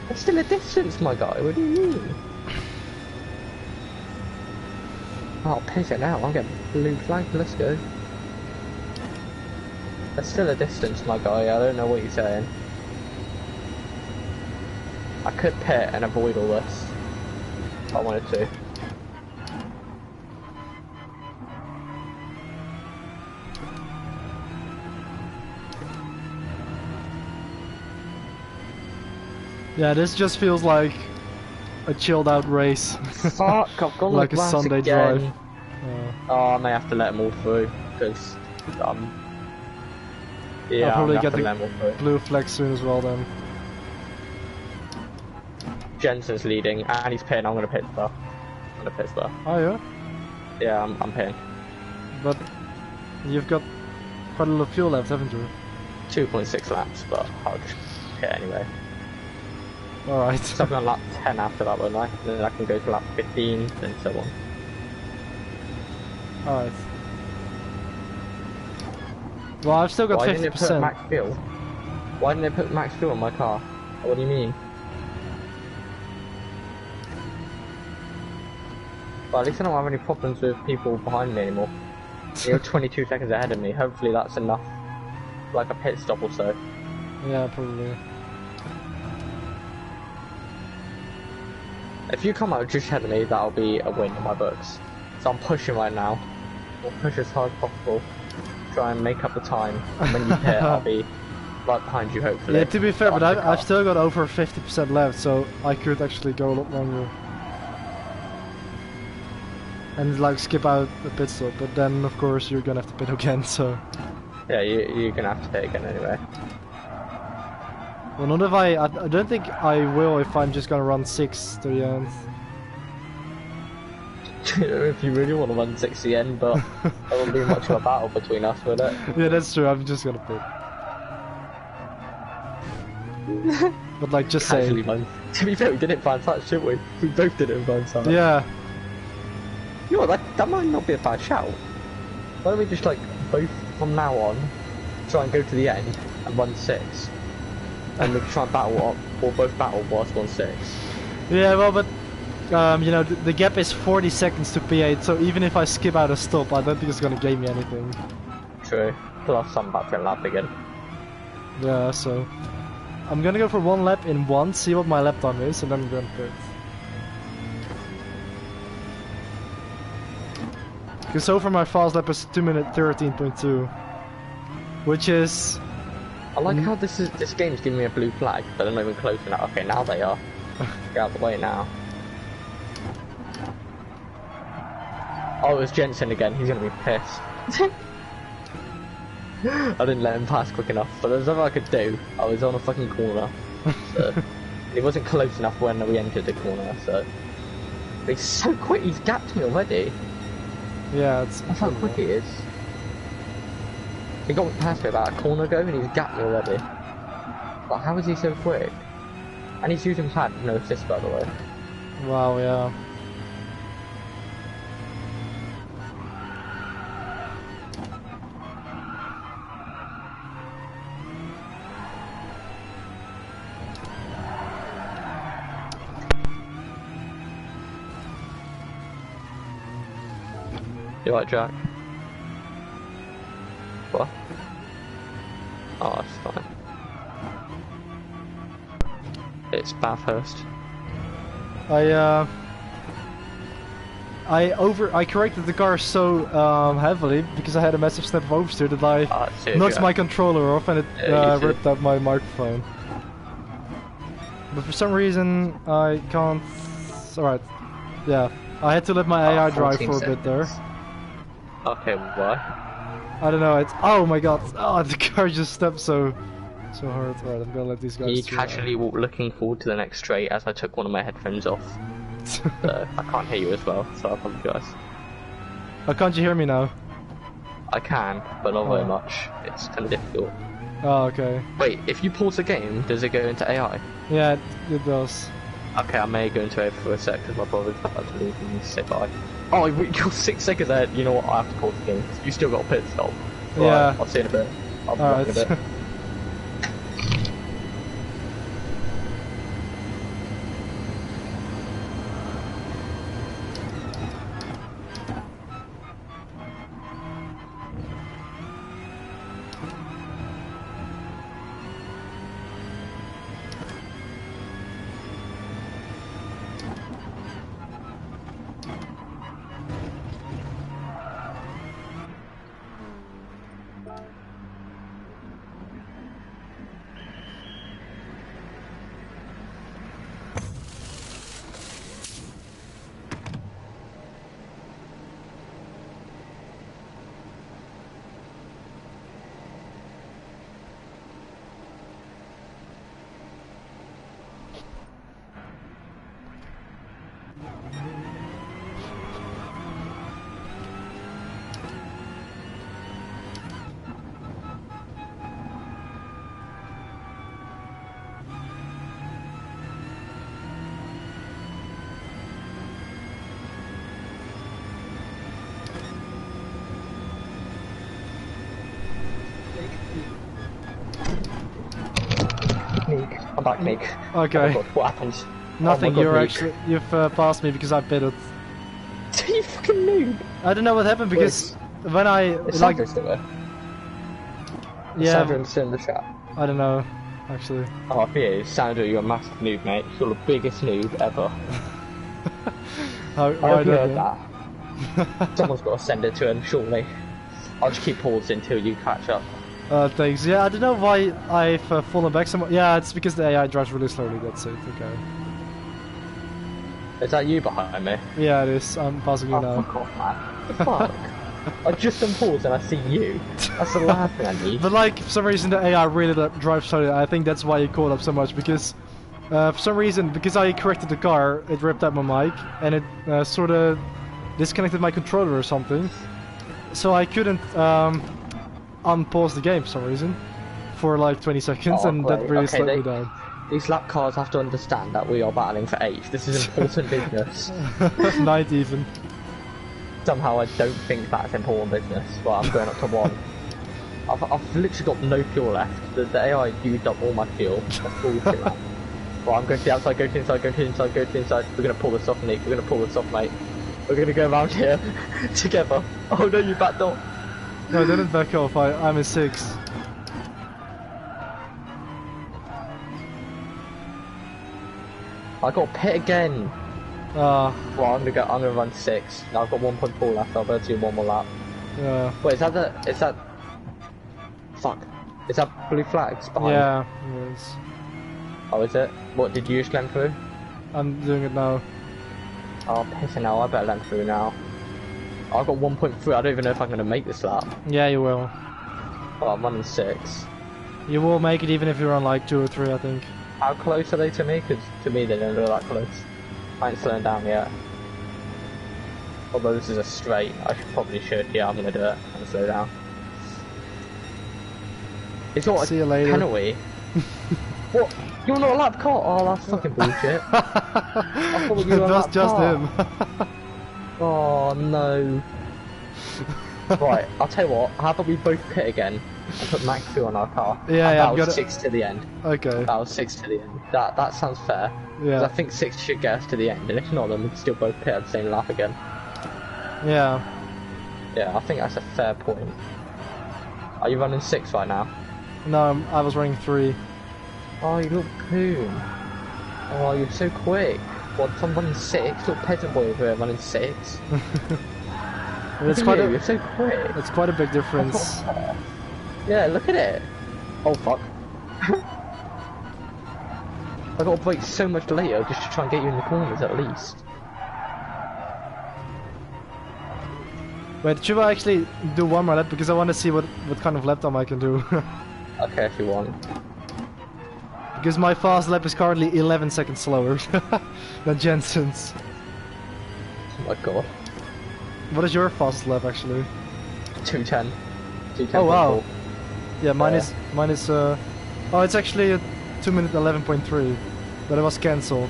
It's still a distance, my guy. What do you mean? Oh, piss it now. I'm getting blue flagged. Let's go. There's still a distance, my guy. I don't know what you're saying. I could pit and avoid all this if I wanted to. Yeah, this just feels like a chilled out race. Fuck, I've gone like a Sunday again. drive. Oh, I may have to let them all through, because yeah, I'll probably get the blue flag soon as well then. Jensen's leading, and he's pitting. I'm gonna pit stuff. I'm gonna pit stuff. Oh yeah? Yeah, I'm pitting. But you've got quite a lot of fuel left, haven't you? 2.6 laps, but I'll just pit anyway. Alright. So I've got lap 10 after that one, right? And then I can go to lap 15, and so on. Alright. Well, I've still got 50%. Why didn't it put max fuel? Why didn't it put max fuel on my car? What do you mean? Well, at least I don't have any problems with people behind me anymore. You're 22 seconds ahead of me. Hopefully that's enough, like a pit stop or so. Yeah, probably. If you come out just ahead of me, that'll be a win in my books. So I'm pushing right now. I'll push as hard as possible. Try and make up the time. And when you pit, I'll be right behind you, hopefully. Yeah, to be fair, but I've still got over 50% left, so I could actually go a lot longer. And like skip out the pit stop, but then of course you're gonna have to pit again, so... Yeah, you're gonna have to pit again anyway. Well, not if I don't think I will if I'm just gonna run 6 to the end. If you really want to run 6 to the end, but there won't be much of a battle between us, will it? Yeah, that's true, I'm just gonna pit. But like, just saying. To be fair, we did it by touch, didn't we? We both did it by touch. Yeah. You know what, that might not be a bad shout. Why don't we just like, both from now on, try and go to the end and run 6? And we can try and battle up, or both battle whilst on 6. Yeah, well, but you know, the gap is 40 seconds to P8, so even if I skip out a stop, I don't think it's gonna gain me anything. True. Plus I'm about to lap again. Yeah, so I'm gonna go for 1 lap in 1, see what my lap time is, and then I'm gonna pit. Because so far my fast lap is 2 minute 13.2, which is... I like how this game's giving me a blue flag, but they're not even close enough. Okay, now they are. Get out of the way now. Oh, it was Jensen again. He's gonna be pissed. I didn't let him pass quick enough, but there's nothing I could do. I was on a fucking corner. So he wasn't close enough when we entered the corner, so... But he's so quick, he's gapped me already. Yeah, it's... That's how quick he is. He got past me about a corner ago and he's gapped me already. But how is he so quick? And he's using pad with no assist, by the way. Wow, yeah. You right, Jack? What? Oh, it's fine. It's Bathurst. I corrected the car so heavily because I had a massive snap of oversteer that I knocked my controller off and it ripped out my microphone. But for some reason I can't... Alright, yeah. I had to let my AI drive for a bit there. Okay, why? I don't know, it's... Oh my god, oh, the car just stepped so So hard. Alright, I'm gonna let these guys. Me casually looking forward to the next straight as I took one of my headphones off. So I can't hear you as well, so I apologise. Oh, can't you hear me now? I can, but not very much. It's kind of difficult. Oh, okay. Wait, if you pause the game, does it go into AI? Yeah, it does. Okay, I may go into AI for a sec because my brother's about to leave and say bye. Oh, you're 6 seconds ahead. You know what? I have to pause the game. You still got a pit stop. Right, Yeah. I'll see you in a bit. I'll be back in a bit. I'm back, Nick. Okay. Oh God, what happened? Nothing. Oh my God, you've passed me because I pitted. you fucking noob. I don't know what happened because when I Is like. Sandra still there? Yeah. Sandra still in the chat. I don't know, actually. Oh, if he is, Sandra, you're a massive noob, mate. You're the biggest noob ever. How, I hope you heard that. Someone's got to send it to him, surely. I'll just keep pausing until you catch up. Thanks. Yeah, I don't know why I've fallen back so much. Yeah, it's because the AI drives really slowly, that's it, okay. Is that you behind me? Yeah, it is. I'm passing you now. Fuck off, man. Fuck. I just unpaused and I see you. That's the last thing I need. But like, for some reason the AI really drives slowly. I think that's why it caught up so much, because for some reason, because I corrected the car, it ripped out my mic, and it sort of disconnected my controller or something. So I couldn't unpause the game for some reason for like 20 seconds, and that really slowed me down. These lap cars have to understand that we are battling for 8th. This is important business. 9th even. Somehow I don't think that's important business. Well, I'm going up to 1. I've literally got no fuel left. The AI used up all my fuel. That's bullshit, man. Well, I'm going to the outside, go to the inside, go to the inside, go to the inside. We're going to pull this off, Nick. We're going to pull this off, mate. We're going to go around here together. Oh no, you backed off. No, I didn't back off. I'm in 6th. I got pit again. Well, I'm gonna run 6. Now I've got 1.4 left. I'll be able to do one more lap. Yeah. Wait, is that? Fuck. Is that blue flags behind? Yeah, it is. Oh, is it? What did you just land through? I'm doing it now. Oh, pissing out. I better land through now. I've got 1.3. I don't even know if I'm gonna make this lap. Yeah, you will. Oh, I'm running 6. You will make it even if you're on like 2 or 3, I think. How close are they to me? Because to me they don't look that close. I ain't slowing down yet. Although this is a straight, I probably should. Yeah, I'm gonna do it. I'm gonna slow down. It's not See you a later. penalty. What? You're not a lap car? Oh, that's fucking bullshit. I thought you were a That's lap just car. him. Oh no. Right, I'll tell you what. How about we both pit again and put max fuel on our car? Yeah, and yeah. that was 6 to the end. Okay. That was 6 to the end. That sounds fair. Yeah. I think 6 should get us to the end, and if not, then we can still both pit at the same lap again. Yeah. Yeah, I think that's a fair point. Are you running 6 right now? No, I was running 3. Oh, you little coon. Oh, you're so quick. What, I'm running 6? Little peasant boy over here running 6. It's quite you're so quick. It's quite a big difference. Yeah, look at it. Oh, fuck. I gotta brake so much later just to try and get you in the corners at least. Wait, should I actually do one more lap? Because I want to see what kind of lap time I can do. Okay, if you want. Because my fast lap is currently 11 seconds slower than Jensen's. Oh my god. What is your fastest lap actually? 210. 210. Oh wow. Yeah, mine is oh, it's actually a 2 minute 11.3, but it was cancelled.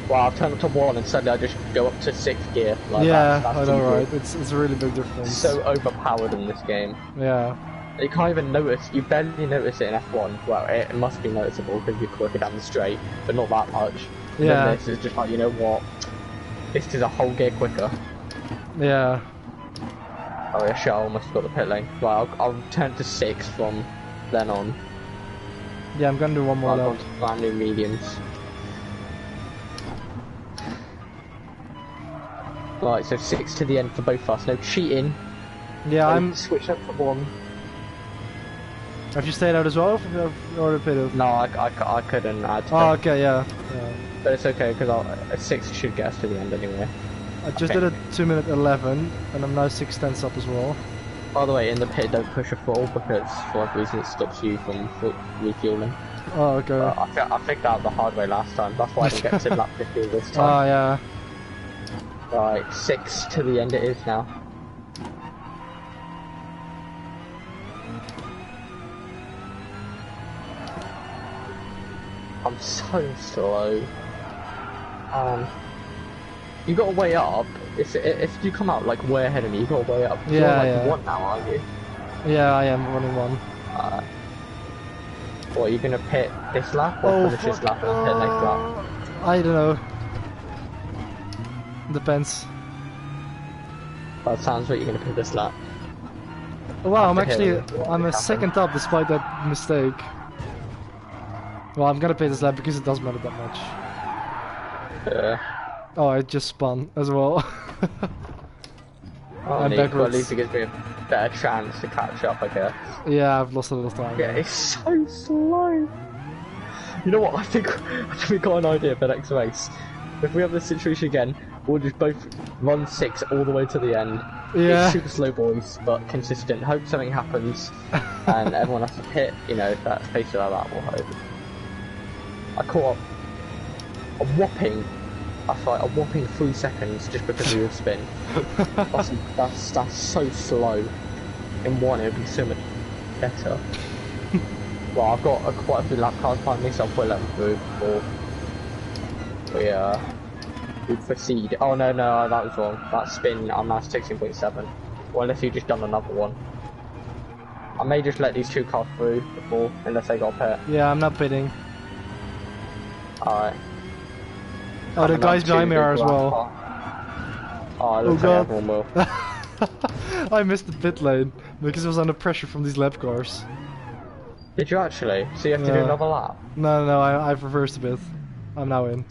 Wow, I've turned up to 1 and suddenly I just go up to 6th gear. Like yeah, that's I know, right? It's a really big difference. So overpowered in this game. Yeah. You can't even notice, you barely notice it in F1. Well, it must be noticeable because you're quicker down the straight, but not that much. Yeah. Then this is just like, you know what? This is a whole gear quicker. Yeah. Oh yeah, shit, I almost got the pit lane. Right, I'll turn to 6 from then on. Yeah, I'm gonna do one more I've lap. gone to brand new mediums. Right, so 6 to the end for both of us. No cheating. Yeah, I'm switched up for 1. Have you stayed out as well, or a bit of? No, I couldn't. I had to Oh, go. okay, yeah. But it's okay because a 6 should get us to the end anyway. I just did a 2 minute 11, and I'm now 6/10 up as well. By the way, in the pit, don't push a throttle because for whatever reason it stops you from refueling. Oh, okay. I figured out the hard way last time. That's why I didn't get to lap 15 this time. Oh, yeah. Right, 6 to the end it is now. I'm so slow. You got to weigh up. If you come out like way ahead of me, you got to weigh up. You're like 1 now, aren't you? Yeah, I am running 1. What, are you gonna pit this lap or finish this lap and pit next lap? I don't know. Depends. Well, it sounds like you're gonna pit this lap. Wow, I'm a second up despite that mistake. Well, I'm gonna pay this lap because it doesn't matter that much. Oh, I just spun as well. I'm backwards. Well, at least it gives me a better chance to catch up, I guess. Yeah, I've lost a little time. Yeah, it's so slow. You know what? I think we got an idea for next race. If we have this situation again, we'll just both run 6 all the way to the end. Yeah. It's super slow, boys, but consistent. Hope something happens, and everyone has to pit. You know, if that's basically like that, we'll hope. I caught up a whopping 3 seconds just because of your spin. that's so slow. In 1 it would be so much better. Well, I've got quite a few lap cars behind me, so I'll put them through before we proceed. Oh no, that was wrong. That spin, I'm now 16.7. Well, unless you just done another one. I may just let these 2 cars through before, unless they got pit. Yeah, I'm not pitting. Alright. Oh, the guys behind me are as well. Oh, it looks like everyone will. I missed the pit lane because I was under pressure from these lap cars. Did you actually? So you have to do another lap? No, I've reversed a bit. I'm now in.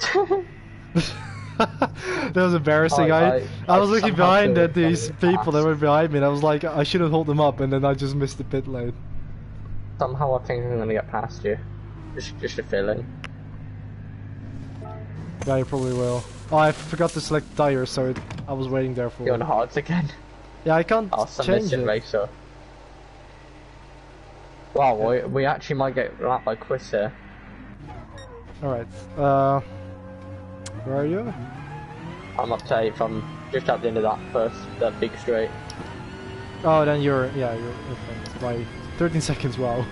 That was embarrassing. I was looking behind at these people that were behind me and I was like, I shouldn't hold them up, and then I just missed the pit lane. Somehow I think I'm gonna get past you. Just a feeling. Yeah, you probably will. Oh, I forgot to select tires, so I was waiting there for. You're on hards again. Yeah, I can't change it. Racer. Wow, we actually might get lapped by Chris here. Alright, where are you? I'm up to 8th, I'm just at the end of that big straight. Oh, then you're in front by 13 seconds, wow.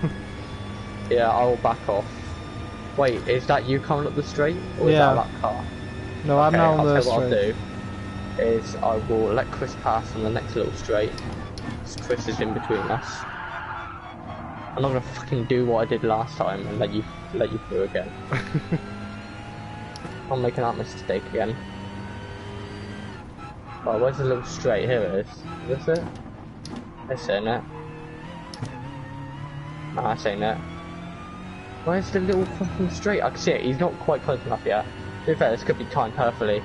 Yeah, I'll back off. Wait, is that you coming up the straight? Or is that car? No, I'm now on the straight. What I'll do is I will let Chris pass on the next little straight. Chris is in between us. I'm not gonna fucking do what I did last time and let you through again. I'm making that mistake again. Oh, where's the little straight? Here it is. Is this it? This ain't it. No, that's ain't it. Where's the little fucking straight? I can see it. He's not quite close enough yet. To be fair, this could be timed perfectly.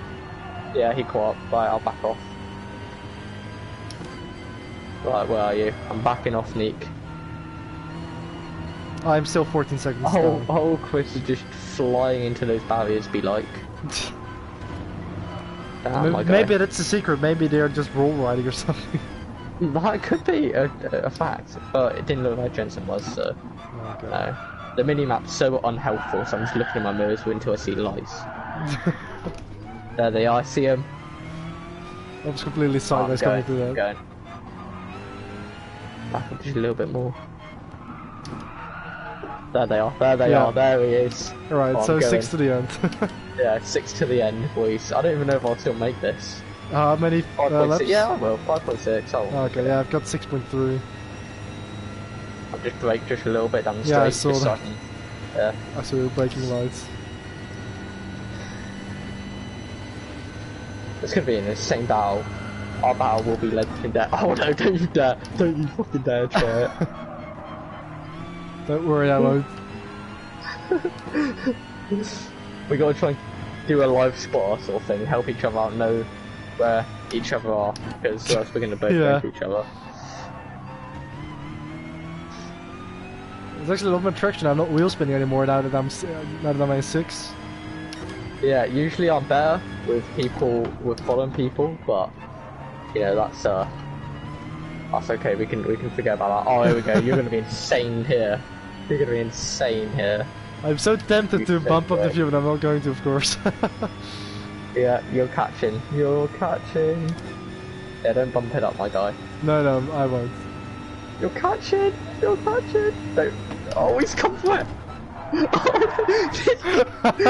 Yeah, he caught up. Right, I'll back off. Right, where are you? I'm backing off, Neek. I'm still 14 seconds down. Oh, Chris is just flying into those barriers, be like. Maybe that's the secret. Maybe they're just roll riding or something. That could be a fact, but it didn't look like Jensen was, so Okay. no. The mini-map's so unhelpful, so I'm just looking in my mirrors until I see lights. There they are, I see them. I was completely sideways coming through that. Going. Back up just a little bit more. There they are, there he is. Alright, so 6 to the end. Yeah, 6 to the end, boys. I don't even know if I'll still make this. How many 5.6, laps? yeah, I will. 5.6, Okay, yeah, I've got 6.3. I'll just brake just a little bit down the Yeah, I straight. saw that. Yeah. I saw the braking lights. It's gonna be an insane battle. Our battle will be legendary. Oh no, don't you dare! Don't you fucking dare try it. Don't worry, I won't. We gotta try and do a live spot sort of thing, help each other out, know where each other are, because we're gonna both break each other. There's actually a lot more traction. I'm not wheel spinning anymore now that I'm A6. Yeah, usually I'm better with people, with following people, but you know that's okay. We can forget about that. Oh, here we go. You're gonna be insane here. You're gonna be insane here. I'm so tempted to bump up the view, but I'm not going to, of course. Yeah, you're catching. You're catching. Yeah, don't bump it up, my guy. No, I won't. You're catching. You're catching. Don't. Oh, he's come for it.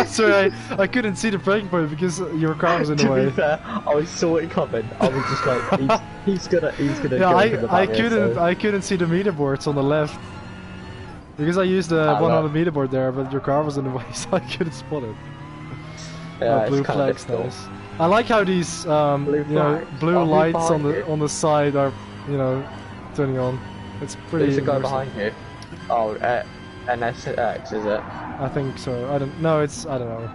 Sorry, I couldn't see the braking point because your car was in the way. To be fair, I saw it coming. I was just like, he's gonna. Yeah, go into the barrier, I couldn't see the meter boards on the left because I used the 100 meter board there, but your car was in the way, so I couldn't spot it. Yeah, blue flags, nice. I like how these blue lights on the side are turning on. It's pretty. There's a guy behind you. Oh, NSX, is it? I think so. I don't know. I don't know.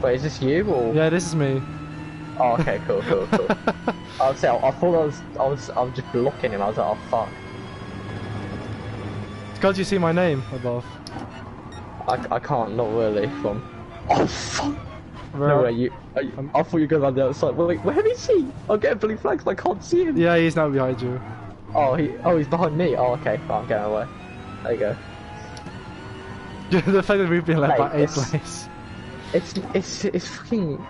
Wait, is this you or? Yeah, this is me. Oh, okay, cool. I thought I was just blocking him. I was like, oh fuck. Can't you see my name above? I can't, not really. From. Oh fuck. Where no way, I thought you were going around the outside. Wait, where is he? I'm getting blue flags, but I can't see him. Yeah, he's now behind you. Oh, he's behind me. Oh, okay. Oh, I'm getting away. There you go. The fact that we've been left by 8 plays. It's fucking.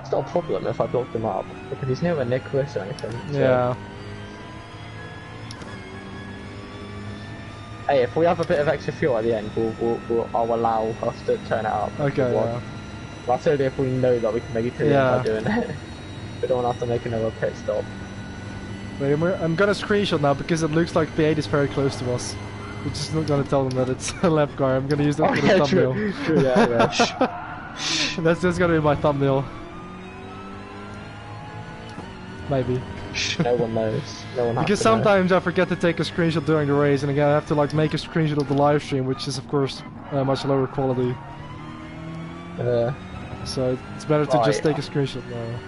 It's not a problem if I block them up because he's nowhere near Chris or anything. So. Yeah. Hey, if we have a bit of extra fuel at the end, I'll allow us to turn it up. Okay. Yeah. That's only if we know that we can make it to the end by doing it. We don't have to make another pit stop. Wait, I'm gonna screenshot now because it looks like P8 is very close to us. We're just not gonna tell them that it's a lap car. I'm gonna use that for the thumbnail. True, yeah. That's just gonna be my thumbnail. Maybe. No one knows. No one has because to sometimes I forget to take a screenshot during the race, and again I have to make a screenshot of the live stream, which is of course much lower quality. So it's better to just take a screenshot now.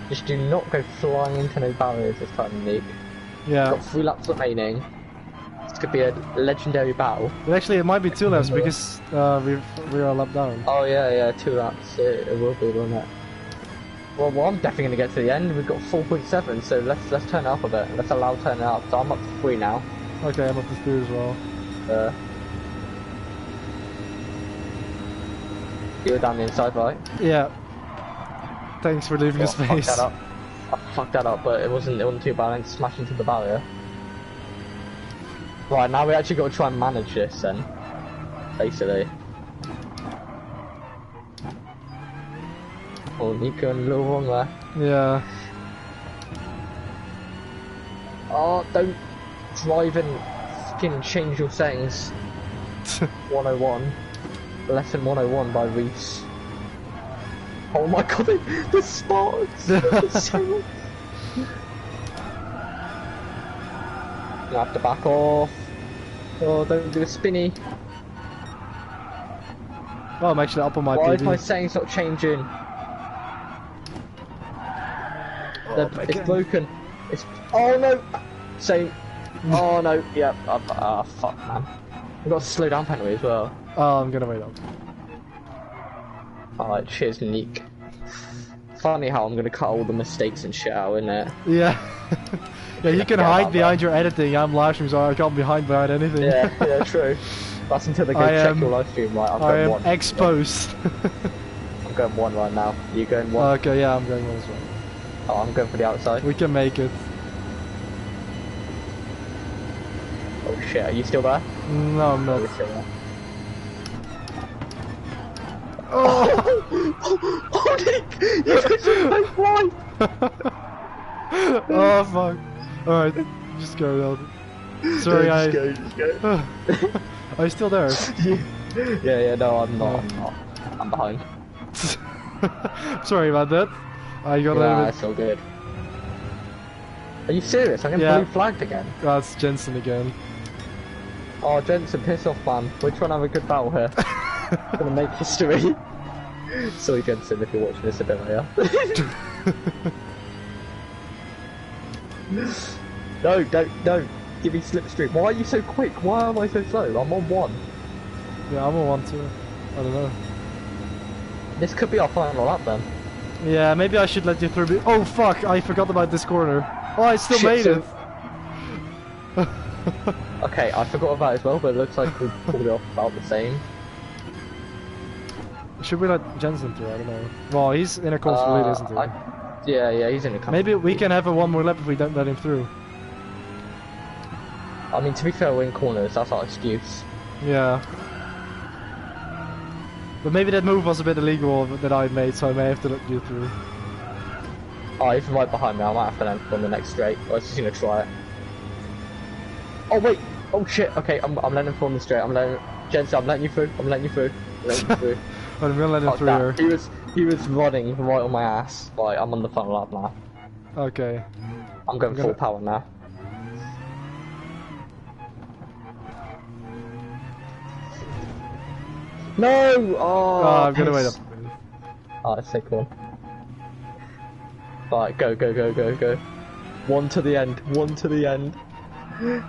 Just do not go flying into no barriers this time, Nick. Yeah. Got 3 laps remaining. This could be a legendary battle. But actually, it might be 2 laps because we are a lap down. Oh yeah, 2 laps. It will be, won't it? Well, I'm definitely gonna get to the end. We've got 4.7, so let's turn it up a bit. Let's allow turn it up. So I'm up to 3 now. Okay, I'm up to 3 as well. You're down the inside, right? Yeah. Thanks for leaving a space. I fucked that up, but it wasn't too bad. I didn't smash into the barrier. Right, now we actually got to try and manage this then. Basically. Oh, Nico and a little wrong there. Yeah. Oh, don't drive and fucking change your settings. 101. Lesson 101 by Reese. Oh my god, the sparks! You have to back off. Oh, don't do a spinny. Oh, I'm actually up on my Why PB. is my settings not changing? It's broken. Oh no! Same. Oh no, yeah. Fuck man. We've got a slow down penalty as well. Oh, I'm gonna wait up. Alright, cheers Neek. Funny how I'm gonna cut all the mistakes and shit out, isn't it? Yeah. Yeah, you can hide behind your editing. I'm live stream, so I can't be behind anything. Yeah, yeah, true. That's until they go check your live stream, right? I'm going one. Exposed. I'm going one right now. You going one? Okay, yeah, I'm going one as well. Oh, I'm going for the outside. We can make it. Oh shit, are you still there? No, I'm not. Oh, you're still there. Oh! Oh, Nick! You just went wide! Oh, fuck. Alright, just go, Elton. Sorry, just go. Are you still there? Yeah, no, I'm not. I'm behind. Sorry about that. I got a little bit... It's all good. Are you serious? I'm getting blue flagged again. That's Jensen again. Oh, Jensen, piss off, man. We're trying to have a good battle here. We're gonna make history. Sorry, Jensen, if you're watching this a bit later. No, don't give me slipstream. Why are you so quick? Why am I so slow? I'm on one. Yeah, I'm on one too. I don't know. This could be our final lap then. Yeah, maybe I should let you through. Oh fuck! I forgot about this corner. Oh, I still made it. Okay, I forgot about it as well, but it looks like we pulled it off about the same. Should we let Jensen through? I don't know. Well, he's in a course lead, isn't he? Yeah, he's in a Maybe we can have a one more lap if we don't let him through. I mean, to be fair, we're in corners, that's our excuse. Yeah. But maybe that move was a bit illegal that I made, so I may have to let you through. Oh, he's right behind me, I might have to land on the next straight. I was just gonna try it. Oh wait! Oh shit, okay, I'm letting him fall on the straight, Jensen, I'm letting you through, I'm letting you through. I'm gonna let him through here. He was running right on my ass. Right, I'm on the final lap now. Okay. I'm going full power now. No! Oh, I'm gonna wait up. Oh, that's so cool. Right, go. One to the end.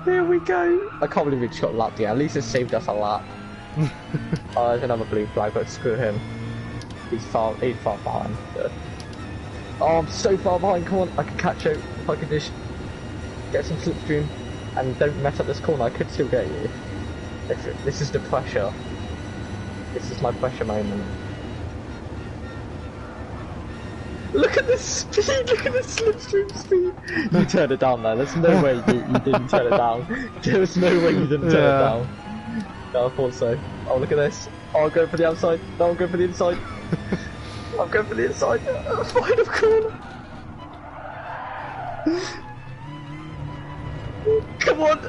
Here we go. I can't believe we just got lapped again. At least it saved us a lap. Oh, there's another blue flag, but screw him. He's far behind. So. Oh, I'm so far behind. Come on, I can catch you. If I could just get some slipstream and don't mess up this corner, I could still get you. This is the pressure. This is my pressure moment. Look at this speed! Look at this slipstream speed! You turned it down there. There's no way you didn't turn it down. There's no way you didn't turn it down. No, I thought so. Oh, look at this. Oh, I'm going for the outside. No, I'm going for the inside. I'm going for the inside. Final corner. Come on.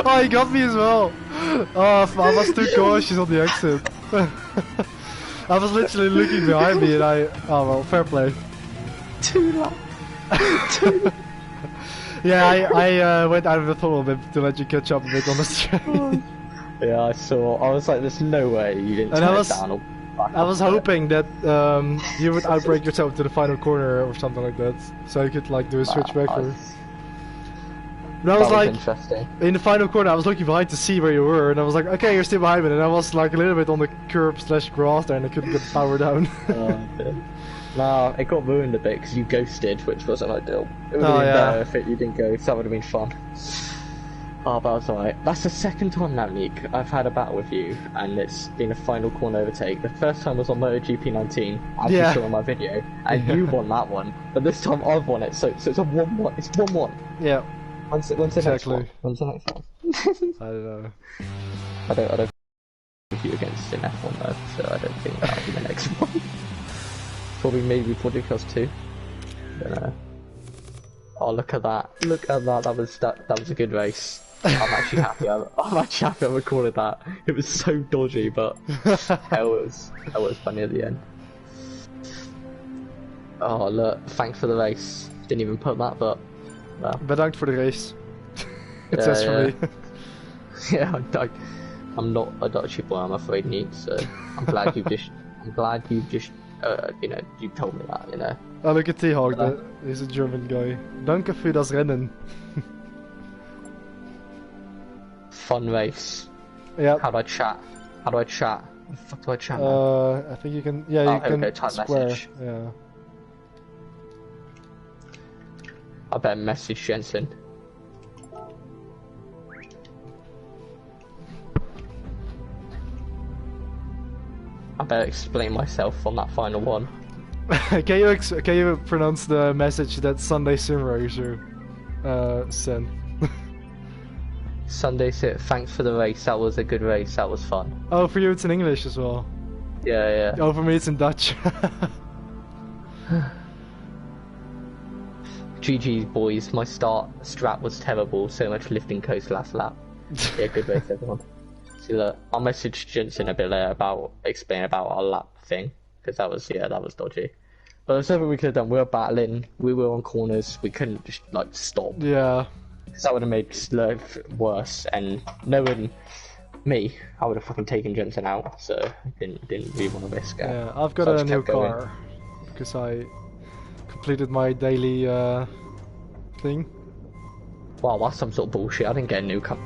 Oh, he got me as well. Oh, I was too cautious on the exit. I was literally looking behind me and oh well, fair play. Too long. Yeah, I went out of the tunnel a bit to let you catch up a bit on the straight. Yeah, I saw. I was like, there's no way you didn't turn it down. I was hoping that you would outbreak yourself to the final corner or something like that, so you could like do a switch back for. But I was like, interesting. In the final corner, I was looking behind to see where you were, and I was like, okay, you're still behind me, and I was like a little bit on the curb / grass there, and I couldn't get the power down. Okay. Nah, it got ruined a bit because you ghosted, which wasn't ideal. It would have been better if you didn't ghost, that would have been fun. Oh, but that's alright. That's the second time now, Nick, I've had a battle with you, and it's been a final corner overtake. The first time was on MotoGP 19, as you saw in my video, and you won that one. But this time I've won it, so it's a 1-1. It's 1-1. Yeah. When's the next one? When's the next one? I don't know. I don't with you against an F1 though, so I don't think that'll be the next one. Probably maybe Podcast 2. Don't know. Oh, look at that! Look at that! That was a good race. I'm actually happy. I'm actually happy I recorded that. It was so dodgy, but hell, it was funny at the end. Oh look! Thanks for the race. Didn't even put that, but. Well. Bedankt voor de race. It says for me. Yeah, I'm not a Dutchy boy, I'm afraid, Nick. So I'm glad you just, you know, you told me that, you know. Oh, look at T-Hawk, he's a German guy. Danke für das Rennen. Fun race. Yeah. How do I chat? the fuck do I chat now? I think you can. Yeah, you here we go, can type square. message. Yeah. I better message Jensen. I better explain myself on that final one. Can you pronounce the message that Sunday Sim Racer sent? Sunday said, thanks for the race, that was a good race, that was fun. Oh, for you it's in English as well. Yeah. Oh, for me it's in Dutch. GG boys, my strat was terrible, so much lifting coast last lap. Yeah, good race everyone. See, look, I'll message Jensen a bit later about explaining about our lap thing, because that was dodgy. But there's nothing we could have done. We were battling, we were on corners, we couldn't just like stop. Yeah. Because that would have made life worse, and knowing me, I would have fucking taken Jensen out, so didn't really want to risk it. Yeah, I've got a new car because I completed my daily thing. Wow, that's some sort of bullshit. I didn't get a new car.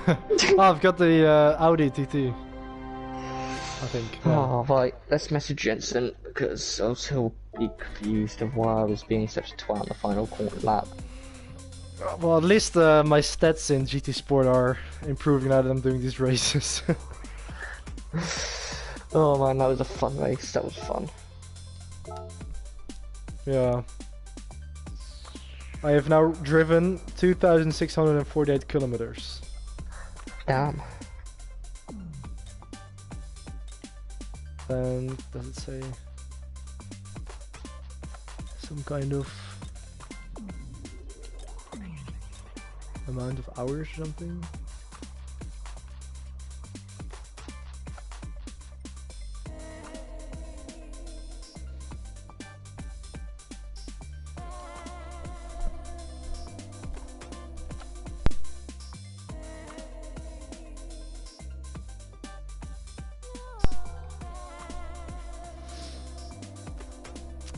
Oh, I've got the Audi TT. I think. Yeah. Oh, right. Let's message Jensen because else he'll be confused of why I was being such a twat on the final corner lap. Well, at least my stats in GT Sport are improving now that I'm doing these races. Oh man, that was a fun race. That was fun. Yeah. I have now driven 2,648 kilometers. Damn. And does it say some kind of amount of hours or something?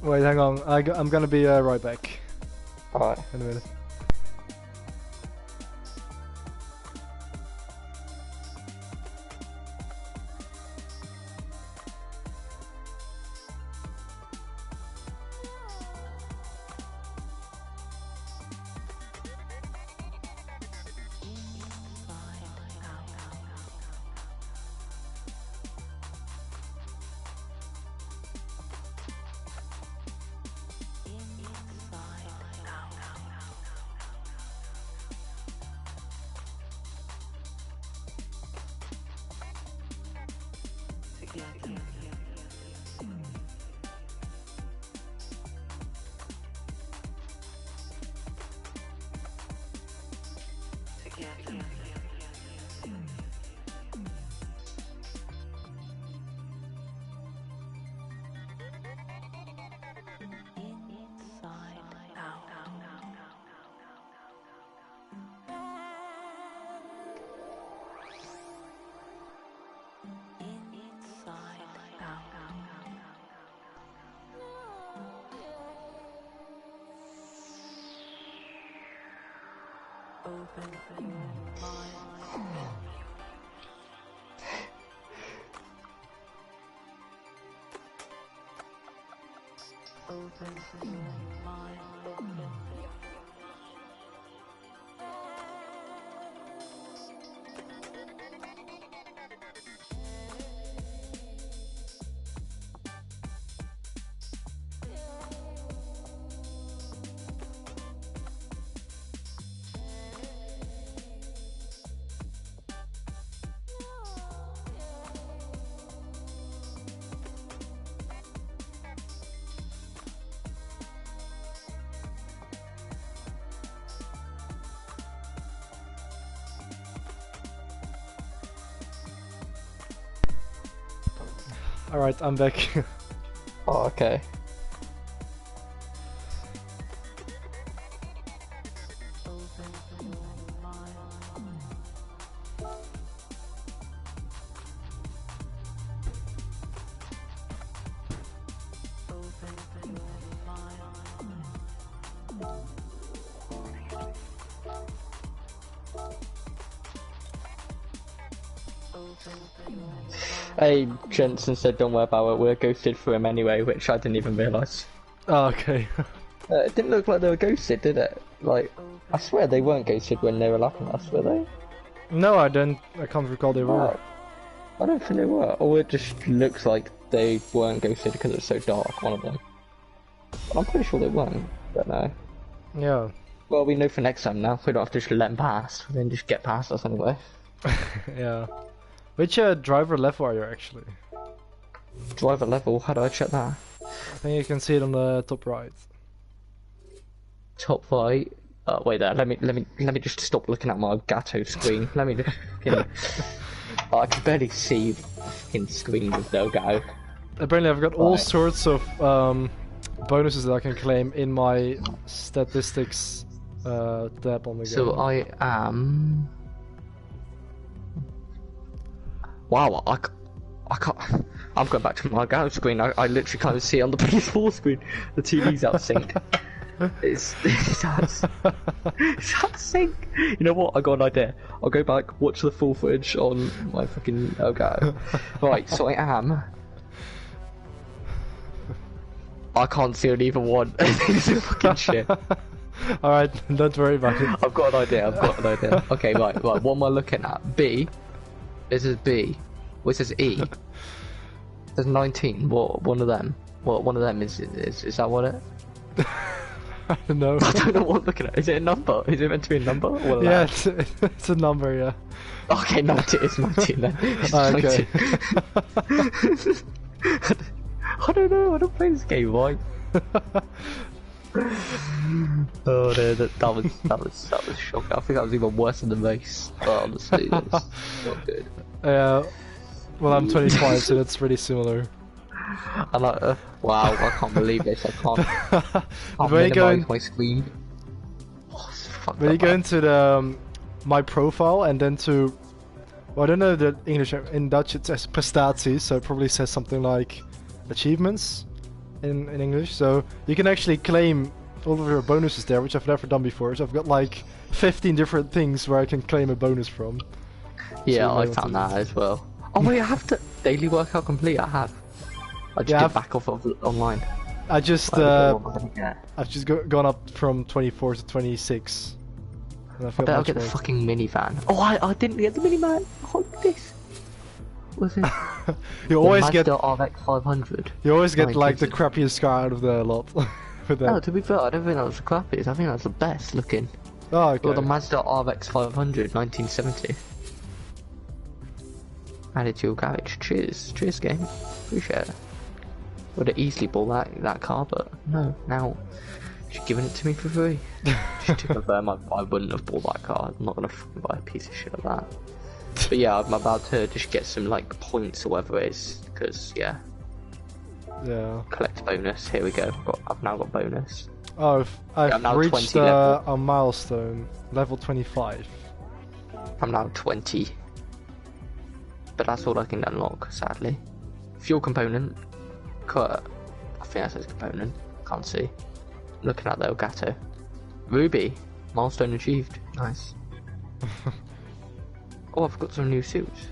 Wait, hang on. I'm gonna be right back. Alright. In a minute. Alright, I'm back. Oh, okay. Hey, Jensen said don't worry about it, we're ghosted for him anyway, which I didn't even realise. Oh, okay. It didn't look like they were ghosted, did it? Like, I swear they weren't ghosted when they were laughing at us, were they? No, I can't recall they were. I don't think they were. Or it just looks like they weren't ghosted because it was so dark, one of them. But I'm pretty sure they weren't, but no. Yeah. Well, we know for next time now. We don't have to just let them pass. We can just get past us anyway. Yeah. Which driver level are you actually? Driver level? How do I check that? I think you can see it on the top right. Top right. Wait there. Let me just stop looking at my Gatto screen. Let me just. I can barely see the fucking screen with no go. Apparently, I've got all sorts of bonuses that I can claim in my statistics tab on the game. So I am. Wow, I can't. I'm going back to my Gatto screen. I literally can't see on the PS4 screen. The TV's out of sync. It's out of sync. You know what? I got an idea. I'll go back, watch the full footage on my fucking Gatto. Right, so I am. I can't see on either one. It's a fucking shit. Alright, don't worry about it. I've got an idea. Okay, right. What am I looking at? B. This is B. This is E. There's 19. What? One of them. What? One of them is that what it? I don't know. I don't know what I'm looking at. Is it a number? Is it meant to be a number? Or yeah, it's a number, yeah. Okay, 19. It's 19 then. It's okay. 19. I don't know. I don't play this game right. Oh no, that was shocking. I think that was even worse than the race. But honestly, that was not good. Well, I'm 25, so that's pretty similar. And wow, I can't believe this. I can't minimize my screen. When you go into the my profile and then to, well, I don't know the English. In Dutch it says prestaties, so it probably says something like achievements in English. So you can actually claim all of your bonuses there, which I've never done before. So I've got like 15 different things where I can claim a bonus from. Yeah, so I found that as well. Oh wait, I have to daily workout complete. I have. I just did back off of online. I just I've just gone up from 24 to 26. And I bet I'll get the fucking minivan. Oh, I didn't get the minivan. Look at this. What's it? You always get RX 500. You always get like the crappiest car out of the lot. With that. No, to be fair, I don't think that was the crappiest. I think that's the best looking. Oh, okay. Well, the Mazda RX 500 1970. Added to your garage. Cheers, game. Appreciate it. Would have easily bought that car, but no. Now she's giving it to me for free. Just to confirm, I wouldn't have bought that car. I'm not gonna fucking buy a piece of shit of that. But yeah, I'm about to just get some like points or whatever it is, because yeah. Collect bonus. Here we go. I've now got bonus. Oh, I've reached a milestone, level 25. I'm now 20. But that's all I can unlock, sadly. Fuel component. I think that says component. Can't see. Looking at the Elgato. Ruby. Milestone achieved. Nice. Oh, I've got some new suits.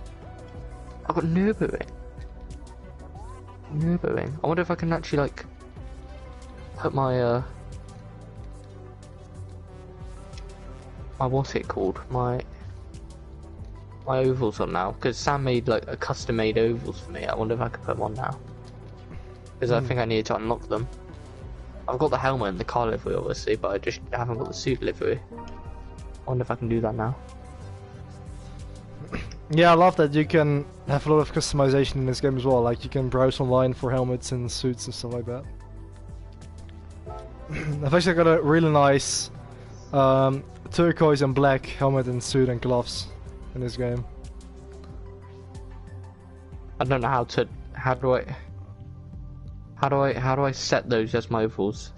I've got Nürburgring. I wonder if I can actually like put my what's it called? My ovals on now, because Sam made like a custom made ovals for me. I wonder if I could put them on now, because I think I need to unlock them. I've got the helmet and the car livery obviously, but I just haven't got the suit livery. I wonder if I can do that now. Yeah, I love that you can have a lot of customization in this game as well. Like you can browse online for helmets and suits and stuff like that. I've actually got a really nice turquoise and black helmet and suit and gloves in this game. I don't know how do I set those as my ovals?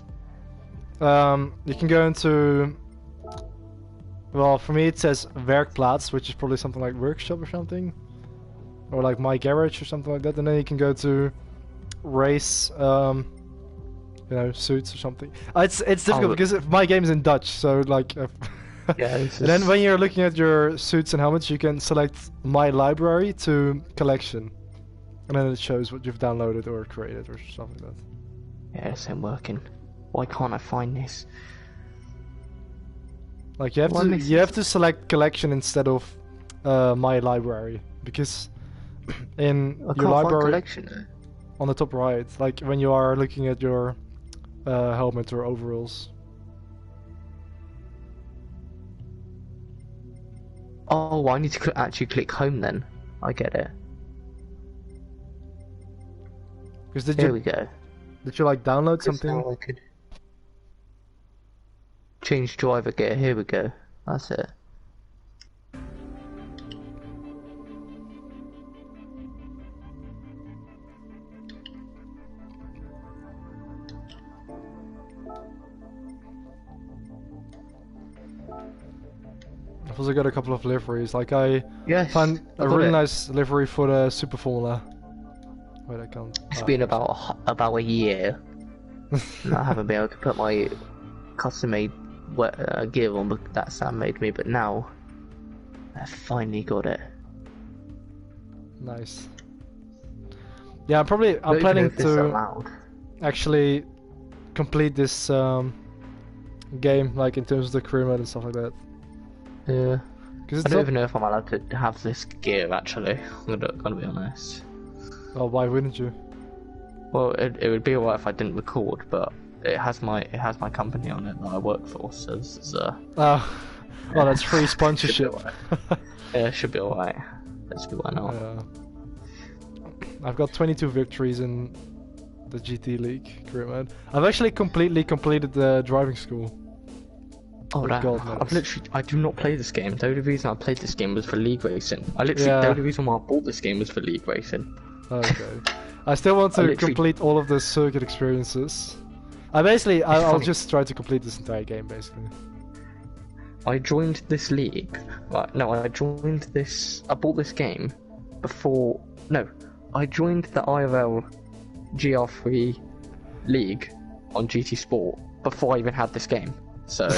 You can go into, well, for me it says Werkplaats, which is probably something like workshop or something, or like my garage or something like that. And then you can go to race, you know, suits or something. It's difficult because my game is in Dutch, so like Yeah, this And then is... when you're looking at your suits and helmets, you can select My Library to Collection. And then it shows what you've downloaded or created or something like that. Yeah, this ain't working. Why can't I find this? Like you have to select Collection instead of My Library, because in I your can't find library collection. on the top right, like when you are looking at your helmet or overalls. Oh, I need to actually click home then. I get it. Because Here we go. did you like download 'Cause something? now I could change driver gear. Here we go. That's it. I've also got a couple of liveries. Like I Yes, found I a got really it. nice livery for the Super Formula. Wait, I can't. It's been about a year. I haven't been able to put my custom-made gear on that Sam made me, but now I finally got it. Nice. Yeah, I'm Don't even planning know if this is to allowed. actually complete this game, like in terms of the career mode and stuff like that. Yeah. Because I it's don't not. even know if I'm allowed to have this gear actually. I'm gonna be honest. Oh, why wouldn't you? Well, it would be alright if I didn't record, but it has my company on it that I work for, so this is Oh, well, that's free sponsorship. yeah, it should be alright. Let's be why not. Yeah. I've got 22 victories in the GT League career mode. I've actually completely completed the driving school. Oh, with that, gold medals. I do not play this game. The only reason I played this game was for league racing. The Yeah. only reason why I bought this game was for league racing. Okay. I still want to literally- complete all of the circuit experiences. I'll funny. just try to complete this entire game, basically. I joined this league. Right, no, I bought this game before. No, I joined the IRL GR3 league on GT Sport before I even had this game. So,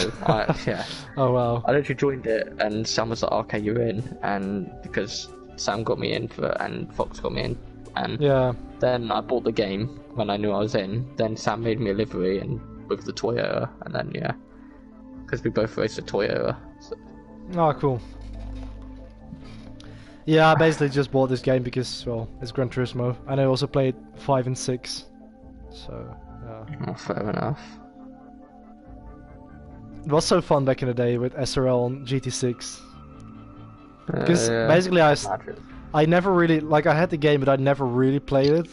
yeah. Oh wow. I literally joined it, and Sam was like, "Okay, you're in," and because Sam got me in and Fox got me in, and Yeah. then I bought the game when I knew I was in. Then Sam made me a livery and with the Toyota, and then yeah, because we both raced a Toyota. So. Oh, cool. Yeah, I basically just bought this game because, well, it's Gran Turismo, and I also played 5 and 6. So, yeah. Oh, fair enough. It was so fun back in the day with SRL and GT6. Because Yeah, basically imagine. I never really, like I had the game but I never really played it.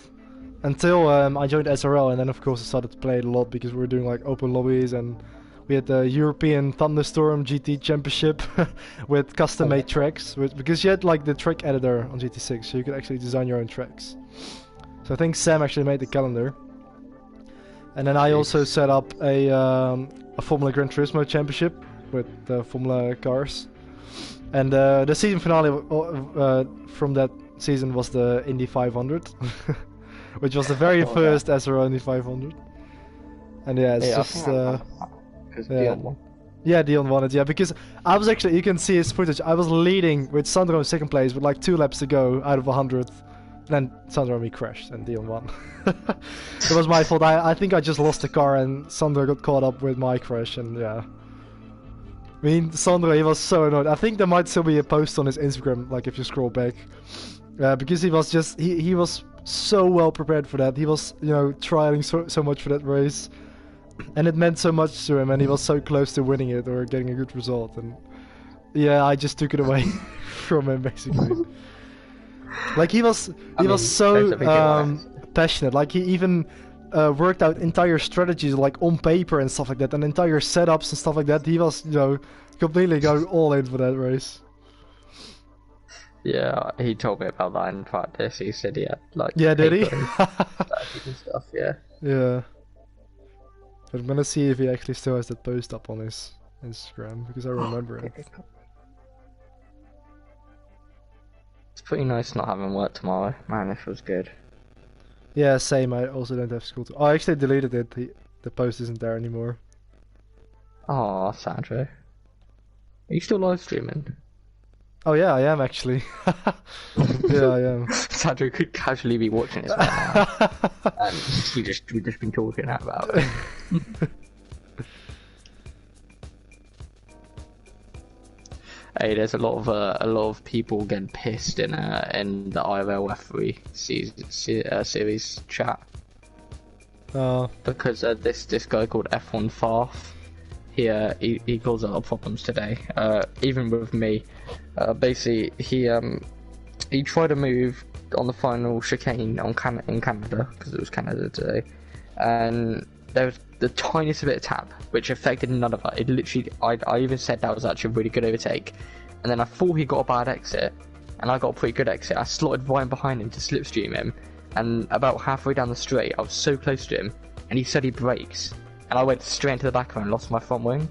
Until I joined SRL, and then of course I started to play it a lot because we were doing like open lobbies, and we had the European Thunderstorm GT Championship with custom made tracks. Because you had like the track editor on GT6, so you could actually design your own tracks. So I think Sam actually made the calendar. And then I also set up a Formula Gran Turismo Championship with the Formula cars. And the season finale from that season was the Indy 500, which was the very first SRL Indy 500. And yeah, it's just because yeah. Dion won. Yeah, Dion won it. Yeah, because I was actually, you can see his footage. I was leading with Sandro in second place with like 2 laps to go out of 100. Then Sandro and me crashed and Dion won. It was my fault. I think I just lost the car and Sandro got caught up with my crash, and yeah. I mean, Sandro, he was so annoyed. I think there might still be a post on his Instagram, like if you scroll back. Because he was just, he was so well prepared for that. He was, you know, trialing so much for that race. And it meant so much to him, and he was so close to winning it or getting a good result. And yeah, I just took it away from him, basically. Like he was so passionate. Like he even worked out entire strategies, like on paper and stuff like that, and entire setups and stuff like that. He was, you know, completely going all in for that race. Yeah, he told me about that in practice. He said he had like Yeah, did he? and stuff. Yeah. Yeah. But I'm gonna see if he actually still has that post up on his Instagram, because I remember it. It's pretty nice not having work tomorrow. Man, it feels good. Yeah, same. I also don't have school. Oh, I actually deleted it. The post isn't there anymore. Oh, Sandro. you still live streaming? Oh yeah, I am actually. Yeah, I am. Sandro could casually be watching this right now. And we've just been talking about it. Hey, there's a lot of people getting pissed in the IRL F3 series chat. Because this guy called F1 Farf, he caused a lot of problems today. Even with me, basically he tried to move on the final chicane in Canada, because it was Canada today, and there was the tiniest bit of tap which affected none of it. It literally, I even said that was actually a really good overtake, and then I thought he got a bad exit, and I got a pretty good exit. I slotted right behind him to slipstream him, and about halfway down the straight I was so close to him, and he said he brakes, and I went straight into the back of him and lost my front wing,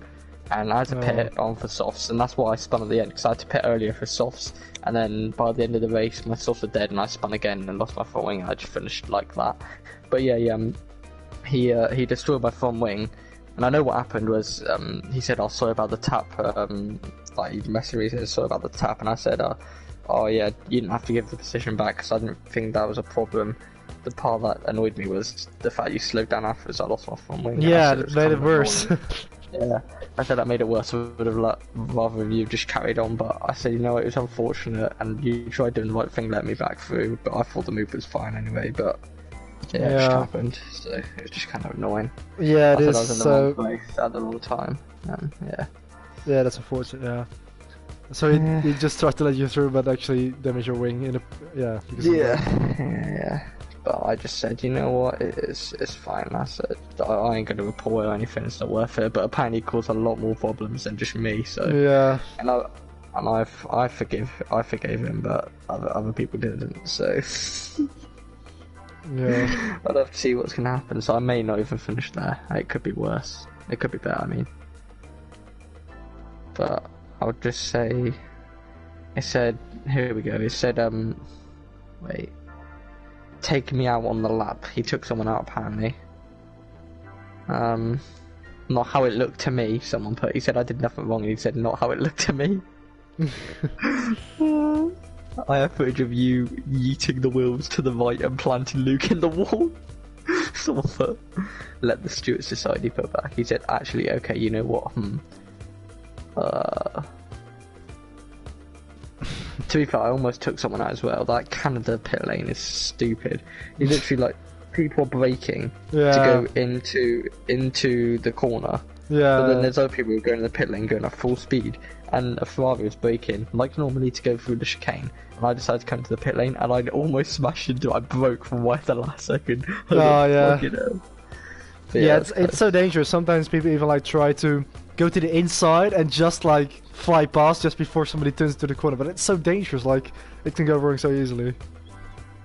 and I had to pit on for softs, and that's why I spun at the end, because I had to pit earlier for softs, and then by the end of the race my softs were dead and I spun again and lost my front wing, and I just finished like that. But yeah, he destroyed my front wing, and I know what happened was, he said, "Oh, sorry about the tap," like he messaged me, he said, "Sorry about the tap," and I said, "Oh yeah, you didn't have to give the position back, because I didn't think that was a problem. The part that annoyed me was the fact you slowed down afterwards. I lost my front wing." Yeah, it made it worse. Yeah, I said that made it worse. I would have rather you just carried on, but I said, you know, it was unfortunate, and you tried doing the right thing, let me back through, but I thought the move was fine anyway, but yeah, it just happened, so it was just kind of annoying. Yeah, it is. I was in the wrong place at the wrong time, and yeah. Yeah, that's unfortunate, yeah. So he just tried to let you through, but actually damaged your wing in a... Yeah. Yeah. But I just said, you know what, it's fine. I said, I ain't gonna report or anything, it's not worth it. But apparently it caused a lot more problems than just me, so... Yeah. And I forgave him, but other people didn't, so... Yeah. I'd have to see what's gonna happen, so I may not even finish there. It could be worse. It could be better, I mean. But I would just say... It said... Here we go. It said, wait... Taking me out on the lap. He took someone out apparently. Not how it looked to me, someone put. He said I did nothing wrong, and he said not how it looked to me. I have footage of you yeeting the wheels to the right and planting Luke in the wall. Someone put, let the stewards decide, he put back. He said, actually, okay, you know what, To be fair, I almost took someone out as well. That Canada pit lane is stupid. You literally, like, people are braking to go into the corner. Yeah. But then there's other people who are going in the pit lane going at full speed, and a Ferrari was braking like normally to go through the chicane, and I decided to come to the pit lane, and I almost smashed into it. I broke from right at the last second. Yeah. Yeah, it's so dangerous. Sometimes people even like try to go to the inside and just like fly past just before somebody turns into the corner, but it's so dangerous. Like it can go wrong so easily.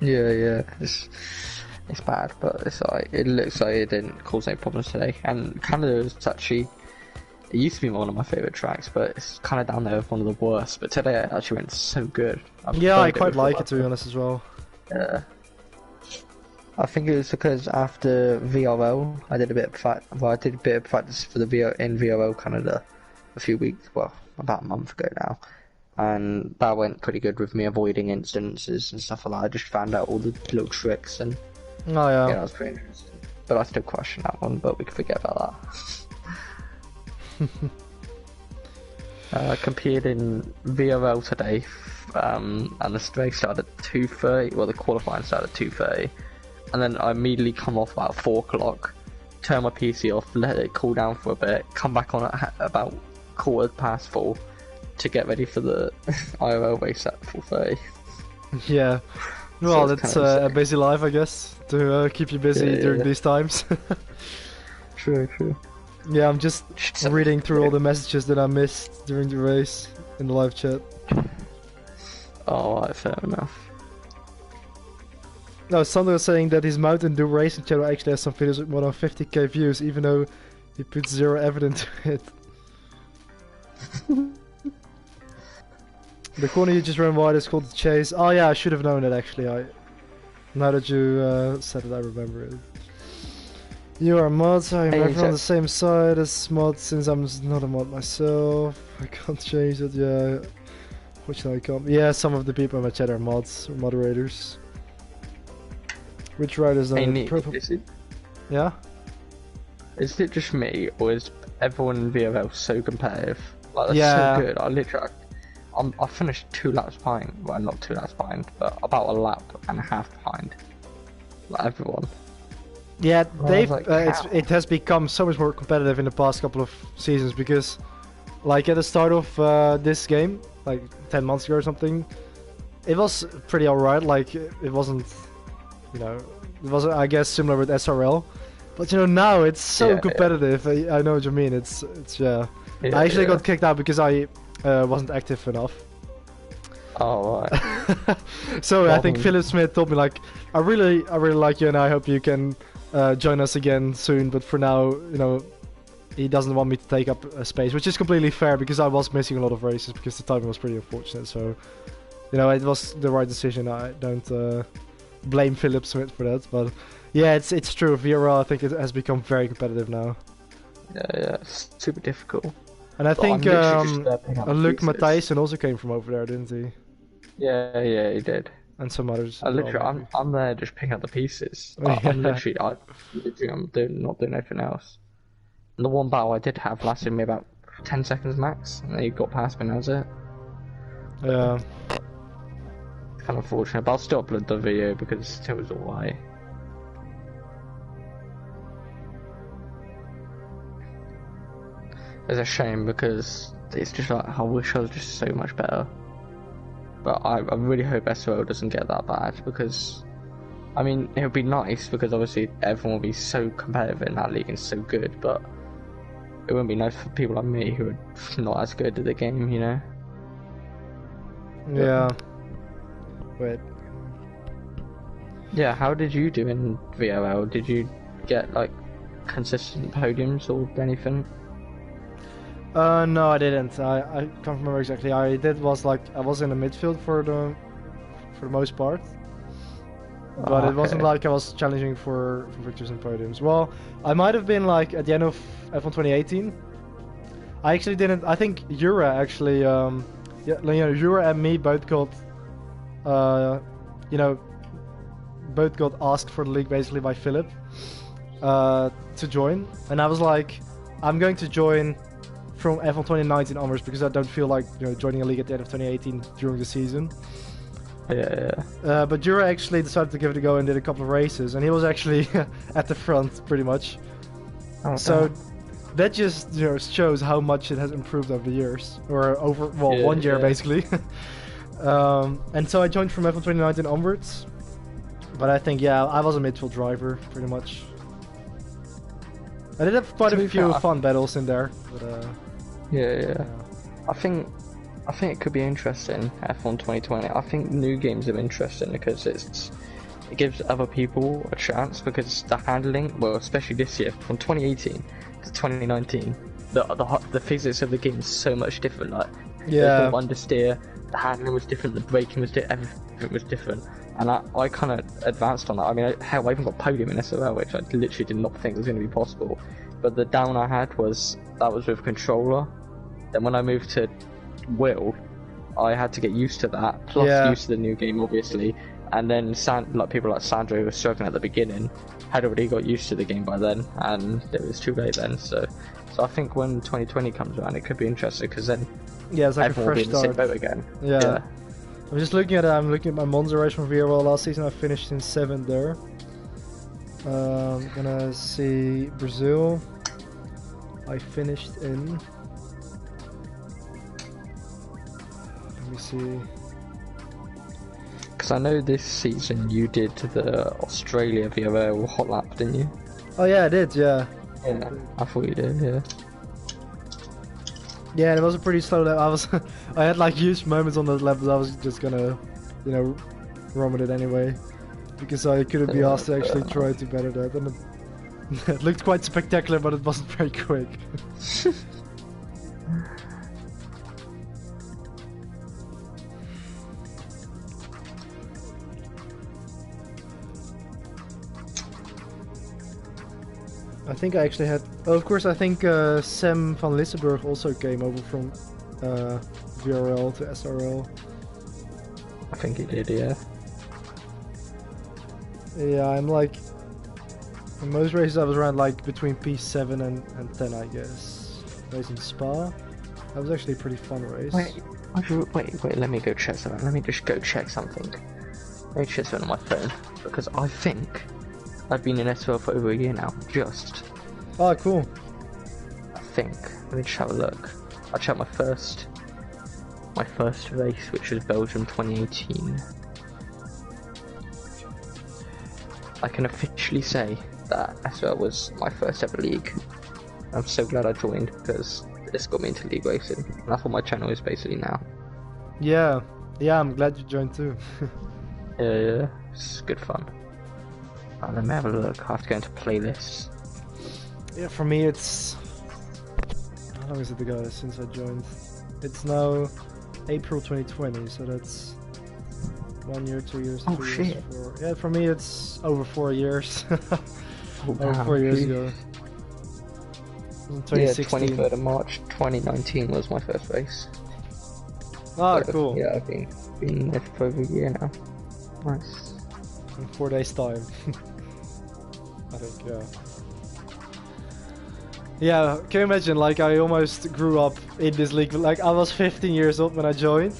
Yeah, it's bad, but it's like, it looks like it didn't cause any problems today. And Canada is actually, it used to be one of my favourite tracks, but it's kind of down there with one of the worst. But today it actually went so good. I quite like it, to be honest, as well. Yeah. I think it was because after VRL, I did a bit of practice for the in VRL Canada a few weeks, well, about a month ago now, and that went pretty good with me avoiding incidences and stuff like that. I just found out all the little tricks, and yeah, that was pretty interesting. But I still question that one, but we can forget about that. I competed in VRL today, and the race started at 2:30. Well, the qualifying started at 2:30. And then I immediately come off about 4 o'clock, turn my PC off, let it cool down for a bit, come back on at about 4:15 to get ready for the IRL race at 4:30. Yeah, well, so that's a busy life, I guess, to keep you busy during these times. True. Yeah, I'm just reading through all the messages that I missed during the race in the live chat. Alright, fair enough. No, Sander was saying that his Mountain Dew racing channel actually has some videos with more than 50k views, even though he puts zero evidence to it. The corner you just ran wide is called the Chase. Oh yeah, I should have known it actually. Now that you said it, I remember it. You are a mod, so I'm never on the same side as mod since I'm not a mod myself. I can't change it, yeah. What should I come? Yeah, some of the people in my chat are mods, or moderators. Which riders are is it? Yeah? Is it just me, or is everyone in VRL so competitive? Like, that's Yeah. so good. I finished 2 laps behind. Well, not 2 laps behind, but about a lap and a half behind. Like everyone. Yeah, they've like, it has become so much more competitive in the past couple of seasons because, like at the start of this game, like 10 months ago or something, it was pretty alright. Like it wasn't, you know, it was I guess similar with SRL, but you know now it's so competitive. Yeah. I know what you mean. It's yeah. I actually got kicked out because I wasn't active enough. Oh right. So I think Philip Smith told me like, I really like you and I hope you can join us again soon. But for now, you know, he doesn't want me to take up a space, which is completely fair because I was missing a lot of races because the timing was pretty unfortunate. So, you know, it was the right decision. I don't blame Philip Smith for that. But yeah, it's true. VRL I think it has become very competitive now. Yeah, it's super difficult. And I think Luc Matthijssen also came from over there, didn't he? Yeah, he did. And some others. I'm there just picking up the pieces. I'm not doing anything else. And the one battle I did have lasted me about 10 seconds max, and then he got past me and that was it. Yeah. It's kind of unfortunate, but I'll still upload the video because it was alright. It's a shame because it's just like, I wish I was just so much better. But I really hope SRL doesn't get that bad because, I mean, it would be nice because obviously everyone will be so competitive in that league and so good, but it wouldn't be nice for people like me who are not as good at the game, you know? Yeah. Wait. Yeah, how did you do in VRL? Did you get like consistent podiums or anything? No, I didn't. I can't remember exactly. I did was like I was in the midfield for the most part, but it wasn't like I was challenging for victories and podiums. Well, I might have been like at the end of F1 2018. I actually didn't. I think Jura actually, yeah, you know, Jura and me both got, you know, both got asked for the league basically by Philip, to join, and I was like, I'm going to join from F1 2019 onwards because I don't feel like, you know, joining a league at the end of 2018 during the season. Yeah. But Jura actually decided to give it a go and did a couple of races, and he was actually at the front pretty much. Oh, so that just, you know, shows how much it has improved over the years, or over 1 year basically. And so I joined from F1 2019 onwards. But I think I was a midfield driver pretty much. I did have quite a few fun battles in there, but yeah. I think it could be interesting, F1 2020. I think new games are interesting because it gives other people a chance because the handling, well, especially this year, from 2018 to 2019, the physics of the game is so much different. Like, there's no understeer, the handling was different, the braking was different, everything was different. And I kind of advanced on that. I mean, hell, I even got podium in SRL, which I literally did not think was going to be possible. But the down I had was with controller. Then when I moved to Wheel, I had to get used to that, plus used to the new game, obviously. And then people like Sandro who were struggling at the beginning had already got used to the game by then, and it was too late then. So I think when 2020 comes around, it could be interesting because then it's like everyone will be in the same boat again. Yeah. I'm just looking at it. I'm looking at my Monza race from VRL last season. I finished in 7th there. I'm gonna see Brazil. I finished in. Let me see. Because I know this season you did the Australia VRL hot lap, didn't you? Oh yeah, I did. Yeah. Yeah, I thought you did. Yeah. Yeah, it was a pretty slow lap. I had like huge moments on those laps. I was just gonna, you know, run with it anyway, because I couldn't be asked to actually try to better that. And it looked quite spectacular, but it wasn't very quick. I think I actually had. Oh, of course, I think Sam van Lissenburg also came over from VRL to SRL. I think he did, yeah. Yeah, I'm like, in most races I was around like between P7 and 10, I guess. Racing Spa. That was actually a pretty fun race. Wait, let me go check something. Let me just go check something. Let me check something on my phone, because I think I've been in SRL for over a year now, just. Oh, cool. I think. Let me just have a look. I checked my first race, which was Belgium 2018. I can officially say that SRL was my first ever league. I'm so glad I joined, because this got me into league racing, and that's what my channel is basically now. Yeah, I'm glad you joined too. Yeah, it's good fun. Let me have a look. I have to go into playlists. Yeah, for me it's... How long is it ago since I joined? It's now April 2020, so that's 1 year, 2 years, 3 years, shit. 4... Yeah, for me it's over 4 years. Over Wow, 4 years geez. ago. Yeah, 2016. 23rd of March 2019 was my first race. Ah, So, cool. Yeah, I've been there for over a year now. Nice. In 4 days time. I think, yeah. Yeah, can you imagine, like I almost grew up in this league, like I was 15 years old when I joined,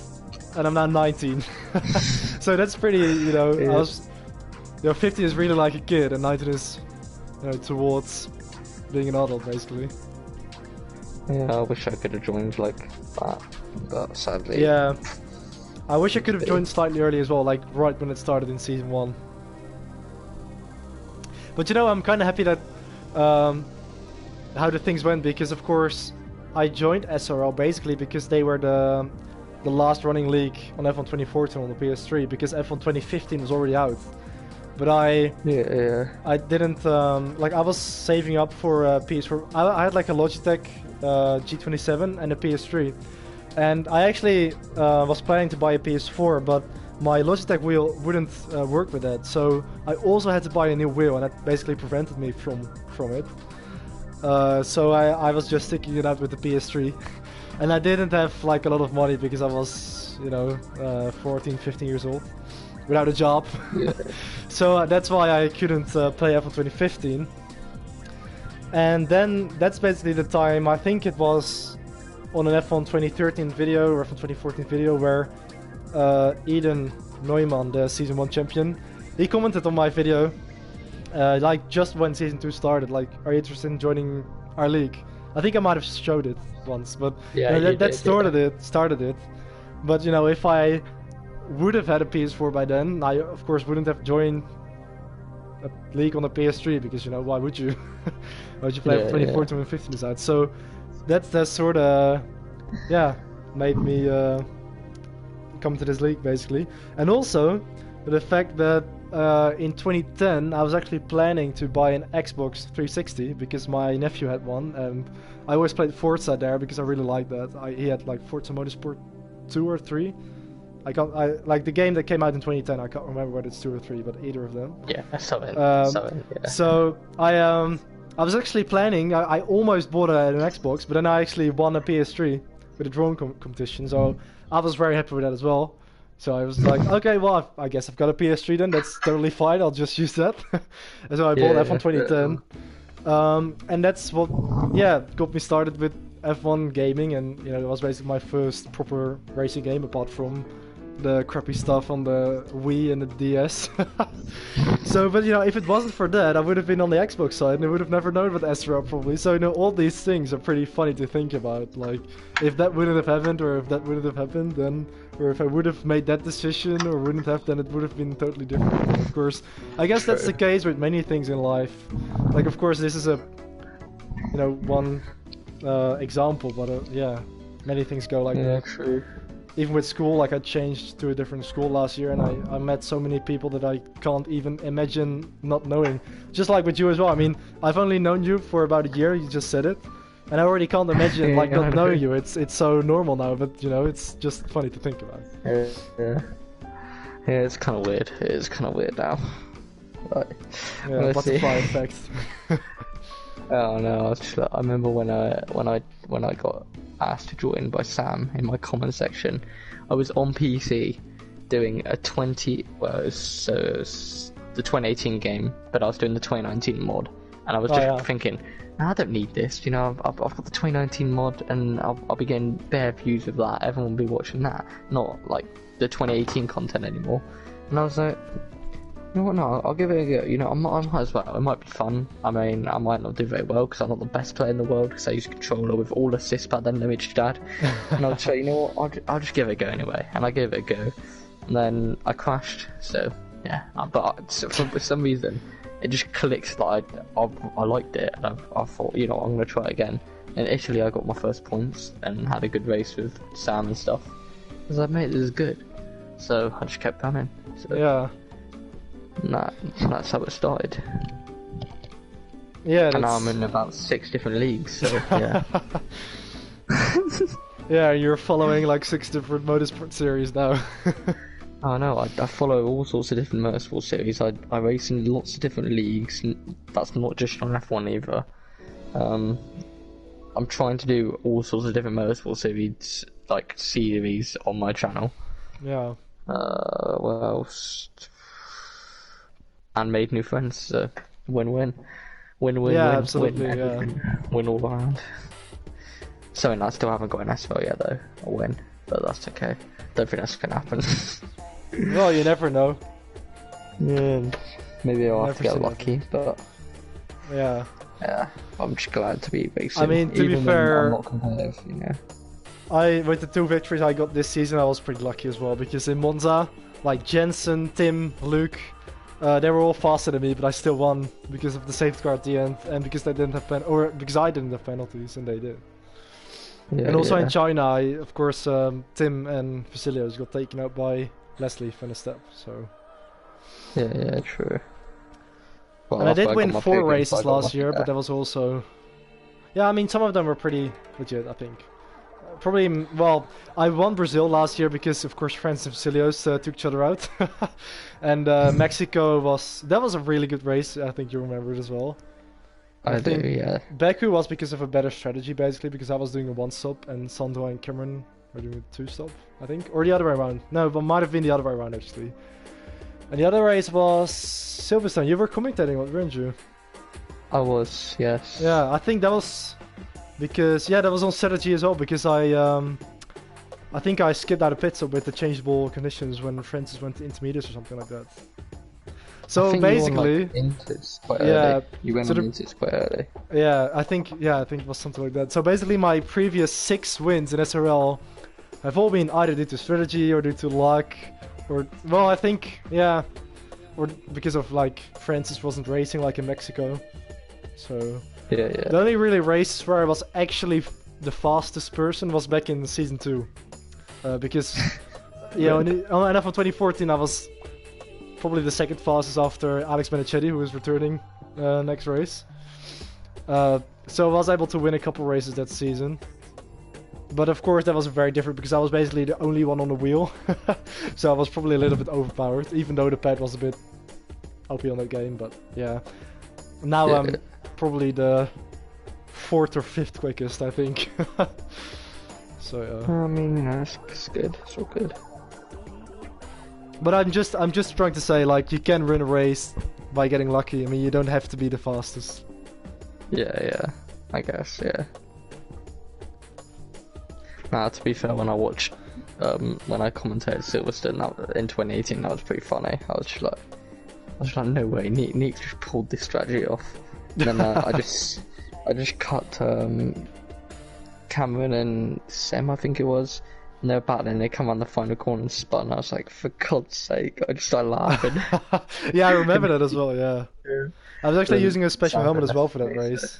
and I'm now 19. So that's pretty, you know, Yeah. I was, you know, 15 is really like a kid, and 19 is, you know, towards being an adult, basically. Yeah, I wish I could have joined like that, but sadly. Yeah. I wish I could have joined slightly early as well, like right when it started in season 1. But you know, I'm kind of happy that how the things went, because of course I joined SRL basically because they were the last running league on F1 2014 on the PS3, because F1 2015 was already out. But I didn't like, I was saving up for PS4. I had like a Logitech G27 and a PS3, and I actually was planning to buy a PS4, but my Logitech wheel wouldn't work with that, so I also had to buy a new wheel, and that basically prevented me from it. So I was just sticking it out with the PS3, and I didn't have like a lot of money because I was, you know, 14, 15 years old without a job. Yeah. So that's why I couldn't play F1 2015. And then that's basically the time, I think it was on an F1 2013 video or F1 2014 video, where Eden Neumann, the season 1 champion, he commented on my video like just when season 2 started, like, are you interested in joining our league? I think I might have showed it once, but Yeah, you know, that did, started it. But you know, if I would have had a PS4 by then, I of course wouldn't have joined a league on a PS3, because you know, why would you? Why would you play 2014 when 15 is out? So that sort of made me come to this league basically. And also the fact that in 2010 I was actually planning to buy an Xbox 360 because my nephew had one, and I always played Forza there because I really liked that. He had like Forza Motorsport 2 or 3. I like the game that came out in 2010. I can't remember whether it's 2 or 3, but either of them. Yeah, something. So I was actually planning. I almost bought an Xbox, but then I actually won a PS3 with a drone competition. So I was very happy with that as well. So I was like, okay, well, I guess I've got a PS3 then. That's totally fine. I'll just use that. And so I bought F1 2010. And that's what, got me started with F1 gaming, and you know, it was basically my first proper racing game apart from the crappy stuff on the Wii and the DS. So, but you know, if it wasn't for that, I would have been on the Xbox side and I would have never known about SRL probably. So, you know, all these things are pretty funny to think about. Like, if that wouldn't have happened, or if that wouldn't have happened, then, or if I would have made that decision or wouldn't have, then it would have been totally different. Of course, I guess that's the case with many things in life. Like, of course, this is a, you know, one example, but many things go like that. True. Even with school, like I changed to a different school last year, and I met so many people that I can't even imagine not knowing. Just like with you as well. I mean, I've only known you for about a year, you just said it, and I already can't imagine like not knowing you. It's so normal now, but you know, it's just funny to think about. Yeah, it's kind of weird. It is kind of weird now. Right. Yeah, butterfly effect. Oh no, I remember when I got asked to join by Sam in my comment section. I was on PC doing a the 2018 game, but I was doing the 2019 mod, and I was just thinking, no, I don't need this. You know, I've got the 2019 mod, and I'll be getting bare views of that. Everyone will be watching that, not like the 2018 content anymore. And I was like, you know what? No, I'll give it a go. You know, I might as well. It might be fun. I mean, I might not do very well because I'm not the best player in the world because I use a controller with all assists, but then no HDAD. And I was like, you know what? I'll just give it a go anyway. And I gave it a go, and then I crashed. So yeah, but for some reason, it just clicked that I liked it. And I thought, you know, I'm gonna try it again. And Italy, I got my first points and had a good race with Sam and stuff. I was like, mate, this is good. So I just kept coming. So. Yeah. That's how it started. Yeah, and now I'm in about 6 different leagues, so yeah. Yeah, you're following like 6 different motorsport series now. Oh no, I follow all sorts of different motorsport series. I race in lots of different leagues. That's not just on F1 either. I'm trying to do all sorts of different motorsport series, like series on my channel. Yeah. What else? And made new friends, so win-win. Win-win, yeah, win, absolutely, win, yeah. Win all around. Something I still haven't got an SRL yet though, a win, but that's okay. Don't think that's gonna happen. Well, you never know. Yeah, maybe I'll have to get lucky, but... Yeah. Yeah, I'm just glad to be racing. I mean, to even be fair... I'm not competitive, you know. With the 2 victories I got this season, I was pretty lucky as well, because in Monza, like Jensen, Tim, Luke, they were all faster than me, but I still won because of the safety car at the end, and because they didn't have because I didn't have penalties and they did. Yeah, and also in China, of course, Tim and Vasilios got taken out by Leslie for a step. So. Yeah, true. Well, and I did win 4 races last year, but that was also. Yeah, I mean some of them were pretty legit, I think. Probably, well, I won Brazil last year because, of course, France and Vasilios took each other out. And Mexico was a really good race, I think you remember it as well. I do, yeah. Baku was because of a better strategy, basically, because I was doing a 1-stop and Sandro and Cameron were doing a 2-stop, I think. Or the other way around. No, but might have been the other way around, actually. And the other race was Silverstone. You were commentating, weren't you? I was, yes. Yeah, I think that was... Because, yeah, that was on strategy as well, because I think I skipped out a pit stop with the changeable conditions when Francis went to intermediates or something like that. So basically... You went quite early. You went on intermediates quite early. Yeah, I think it was something like that. So basically my previous 6 wins in SRL have all been either due to strategy or due to luck, or, well, I think, yeah, or because of, like, Francis wasn't racing like in Mexico, so... Yeah. The only really races where I was actually the fastest person was back in season 2, because yeah, on F1 2014 I was probably the 2nd fastest after Alex Benechetti, who was returning next race. So I was able to win a couple races that season, but of course that was very different because I was basically the only one on the wheel, so I was probably a little bit overpowered, even though the pad was a bit OP on that game. But yeah, now I'm probably the 4th or 5th quickest, I think. So yeah. I mean, you know, it's good. It's all good. But I'm just trying to say, like, you can win a race by getting lucky. I mean, you don't have to be the fastest. Yeah. I guess, yeah. Nah, to be fair, when I watched, when I commentated Silverstone in 2018, that was pretty funny. I was just like, no way, Nick just pulled this strategy off. And then I just cut Cameron and Sam, I think it was, and they were battling. They come around the final corner and spun. I was like, for God's sake! I just started laughing. Yeah, I remember that as well. Yeah. I was actually using a special helmet as well for that race.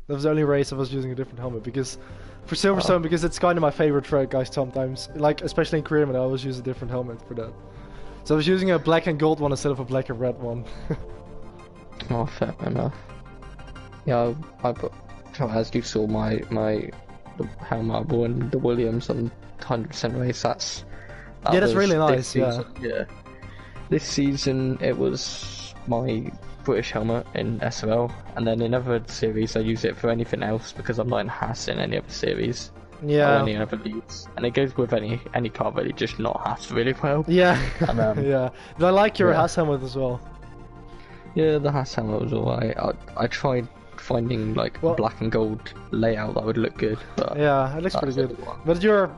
That was the only race I was using a different helmet because for Silverstone, because it's kind of my favorite track, guys. Sometimes, like especially in Korea, I always use a different helmet for that. So I was using a black and gold one instead of a black and red one. Oh, fair enough. Yeah, I put, as you saw, my helmet I won the Williams on 100% race. That's really nice. Yeah. This season it was my British helmet in SRL, and then in other series I use it for anything else because I'm not in Haas in any other series. Yeah. Or any other leads. And it goes with any car really, just not Haas really well. Yeah. And, yeah. But I like your Haas helmet as well. Yeah, the Haas helmet was alright. I tried finding like a black and gold layout that would look good. But yeah, it looks pretty good. But your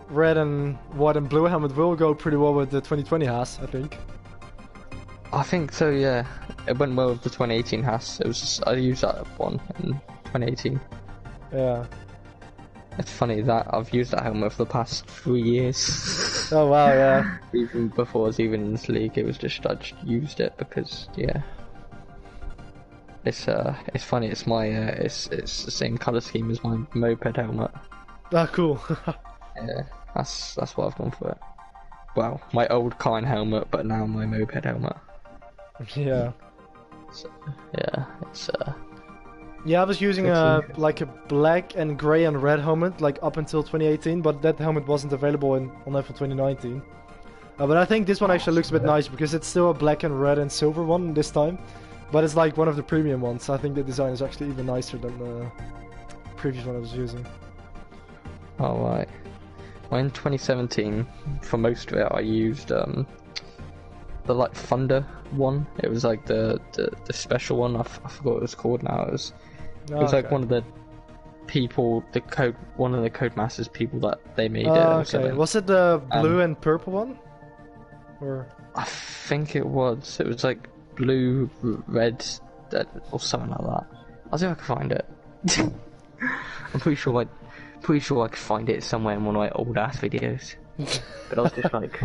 red and white and blue helmet will go pretty well with the 2020 Haas, I think. I think so, yeah. It went well with the 2018 Haas. It was just, I used that one in 2018. Yeah. It's funny that I've used that helmet for the past 3 years. Oh wow, yeah. Even before I was even in this league, it was just I just used it because yeah. It's funny. It's my it's the same color scheme as my moped helmet. Ah, cool. Yeah, that's why I've gone for it. Well, my old kind helmet, but now my moped helmet. Yeah. So, yeah, it's Yeah, I was using like a black and grey and red helmet like up until 2018, but that helmet wasn't available on F1 2019. But I think this one actually looks a bit nice because it's still a black and red and silver one this time, but it's like one of the premium ones. So I think the design is actually even nicer than the previous one I was using. Alright. Well, in 2017, for most of it, I used the like Thunder one. It was like the special one. I forgot what it was called now. It was like one of the people, one of the Codemasters people that they made it. Okay. Was it the blue and purple one? Or I think it was. It was like blue, red, or something like that. I'll see if I can find it. I'm pretty sure I could find it somewhere in one of my old ass videos. But I was just like,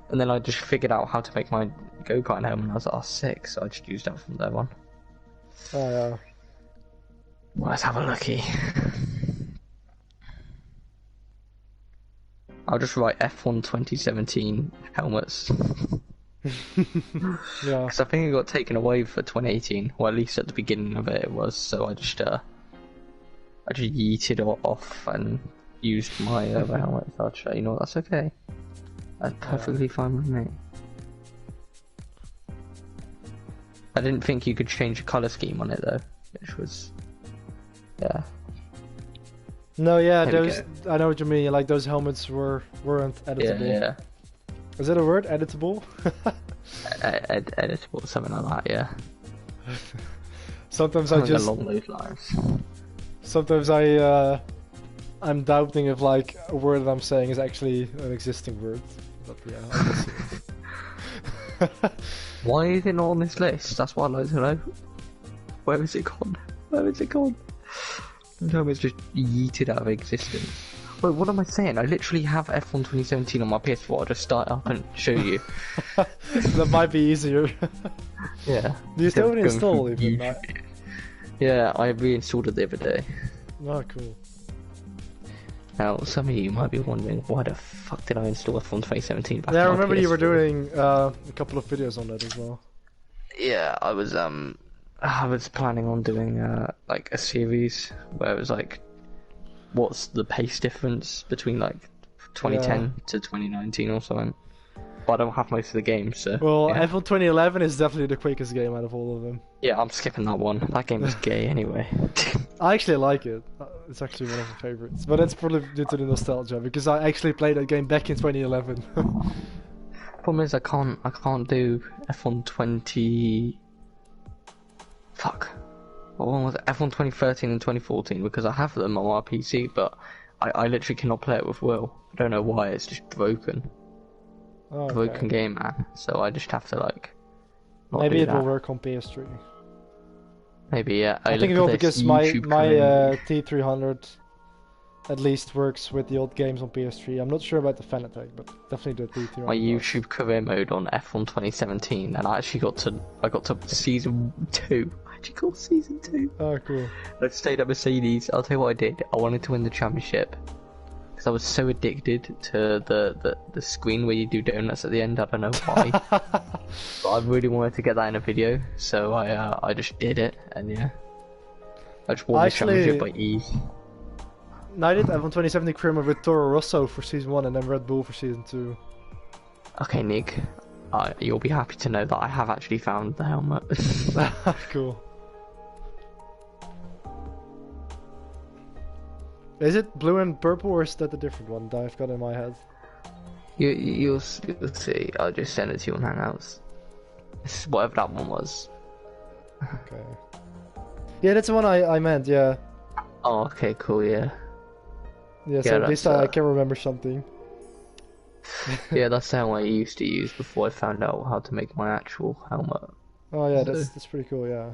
and then I just figured out how to make my go-kart helmet, and I was like, oh, sick, so I just used that from there on. Oh yeah. Well, let's have a looky. I'll just write F1 2017 helmets. Yeah. Because I think it got taken away for 2018, or at least at the beginning of it was, so I just yeeted it off and used my other helmet. So I'll show you know that's okay. That's perfectly fine with me. I didn't think you could change the colour scheme on it though, which was, yeah. No, yeah, those I know what you mean. Like those helmets weren't editable. Yeah. Is that a word? Editable? Editable, something like that. Yeah. Sometimes something I just along those lines. Sometimes I'm doubting if like a word that I'm saying is actually an existing word. But yeah, I guess it is. Why is it not on this list? That's what I'd like to know. Where is it gone? Where is it gone? Sometimes it's just yeeted out of existence. Wait, what am I saying? I literally have F1 2017 on my PS4. I'll just start up and show you. That might be easier. Yeah. Do you still install even? Yeah, I reinstalled it the other day. Oh, cool. Now, some of you might be wondering, why the fuck did I install F1 2017 back Yeah, I on my remember PS4? you were doing a couple of videos on that as well. Yeah, I was planning on doing like a series where it was like, what's the pace difference between like 2010 to 2019 or something. But I don't have most of the games, so... Well, yeah. F1 2011 is definitely the quickest game out of all of them. Yeah, I'm skipping that one. That game is gay anyway. I actually like it. It's actually one of my favorites. But that's probably due to the nostalgia, because I actually played that game back in 2011. Problem is, I can't do F1 20... Fuck. What one was it? F1 2013 and 2014, because I have them on my PC, but I literally cannot play it with Will. I don't know why, it's just broken. Oh, okay. Broken game, man. So I just have to like. Maybe it will work on PS3. Maybe, yeah. I think it will, because my T300 at least works with the old games on PS3. I'm not sure about the Fanatec, but definitely the T300. My YouTube career mode on F1 2017, and I actually got to season 2. I actually got season 2. Oh, cool. I stayed at Mercedes. I'll tell you what I did. I wanted to win the championship. Because I was so addicted to the screen where you do donuts at the end. I don't know why. But I really wanted to get that in a video, so I just did it, and yeah. I just won the championship by ease. I did F1 2017 career mode with Toro Rosso for season 1 and then Red Bull for season 2. Okay, Nick. You'll be happy to know that I have actually found the helmet. Cool. Is it blue and purple, or is that a different one that I've got in my head? You'll see. I'll just send it to you on Hangouts. It's whatever that one was. Okay. Yeah, that's the one I meant. Yeah. Oh, okay, cool. Yeah. Yeah. So at least I can remember something. Yeah, that's the helmet I used to use before I found out how to make my actual helmet. Oh yeah, that's pretty cool. Yeah.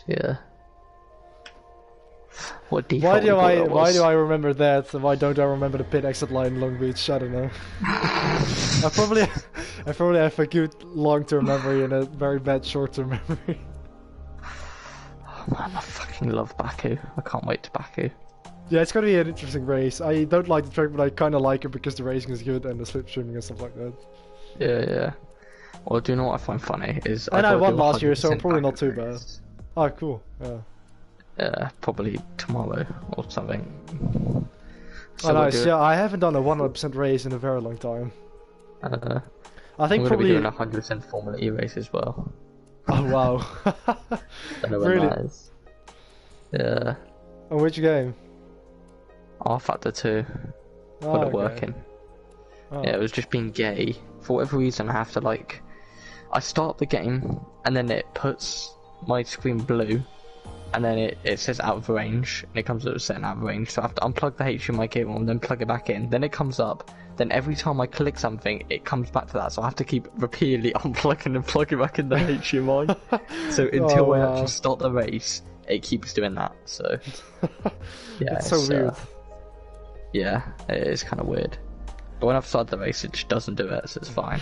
Yeah. What why do I remember that? And why don't I remember the pit exit line in Long Beach? I don't know. I probably have a good long-term memory and a very bad short-term memory. Oh man, I fucking love Baku. I can't wait to Baku. Yeah, it's gonna be an interesting race. I don't like the track, but I kind of like it because the racing is good and the slipstreaming and stuff like that. Yeah. Well, do you know what I find funny is I won last year, so I'm probably not too bad. Oh, cool. Yeah. Probably tomorrow or something. So nice. Yeah, I haven't done a 100% race in a very long time. I think I'm probably doing a 100% Formula E race as well. Oh wow. Don't know when really? that is. Yeah. On which game? Factor 2. Got it working. Oh. Yeah, it was just being gay. For whatever reason, I have to I start the game and then it puts my screen blue. And then it says out of range, and it comes up with setting out of range, so I have to unplug the HDMI cable and then plug it back in. Then it comes up, then every time I click something, it comes back to that, so I have to keep repeatedly unplugging and plugging back in the HDMI. So until I actually start the race, it keeps doing that, so... Yeah, it's so weird. Yeah, it is kind of weird. But when I've started the race, it just doesn't do it, so it's fine.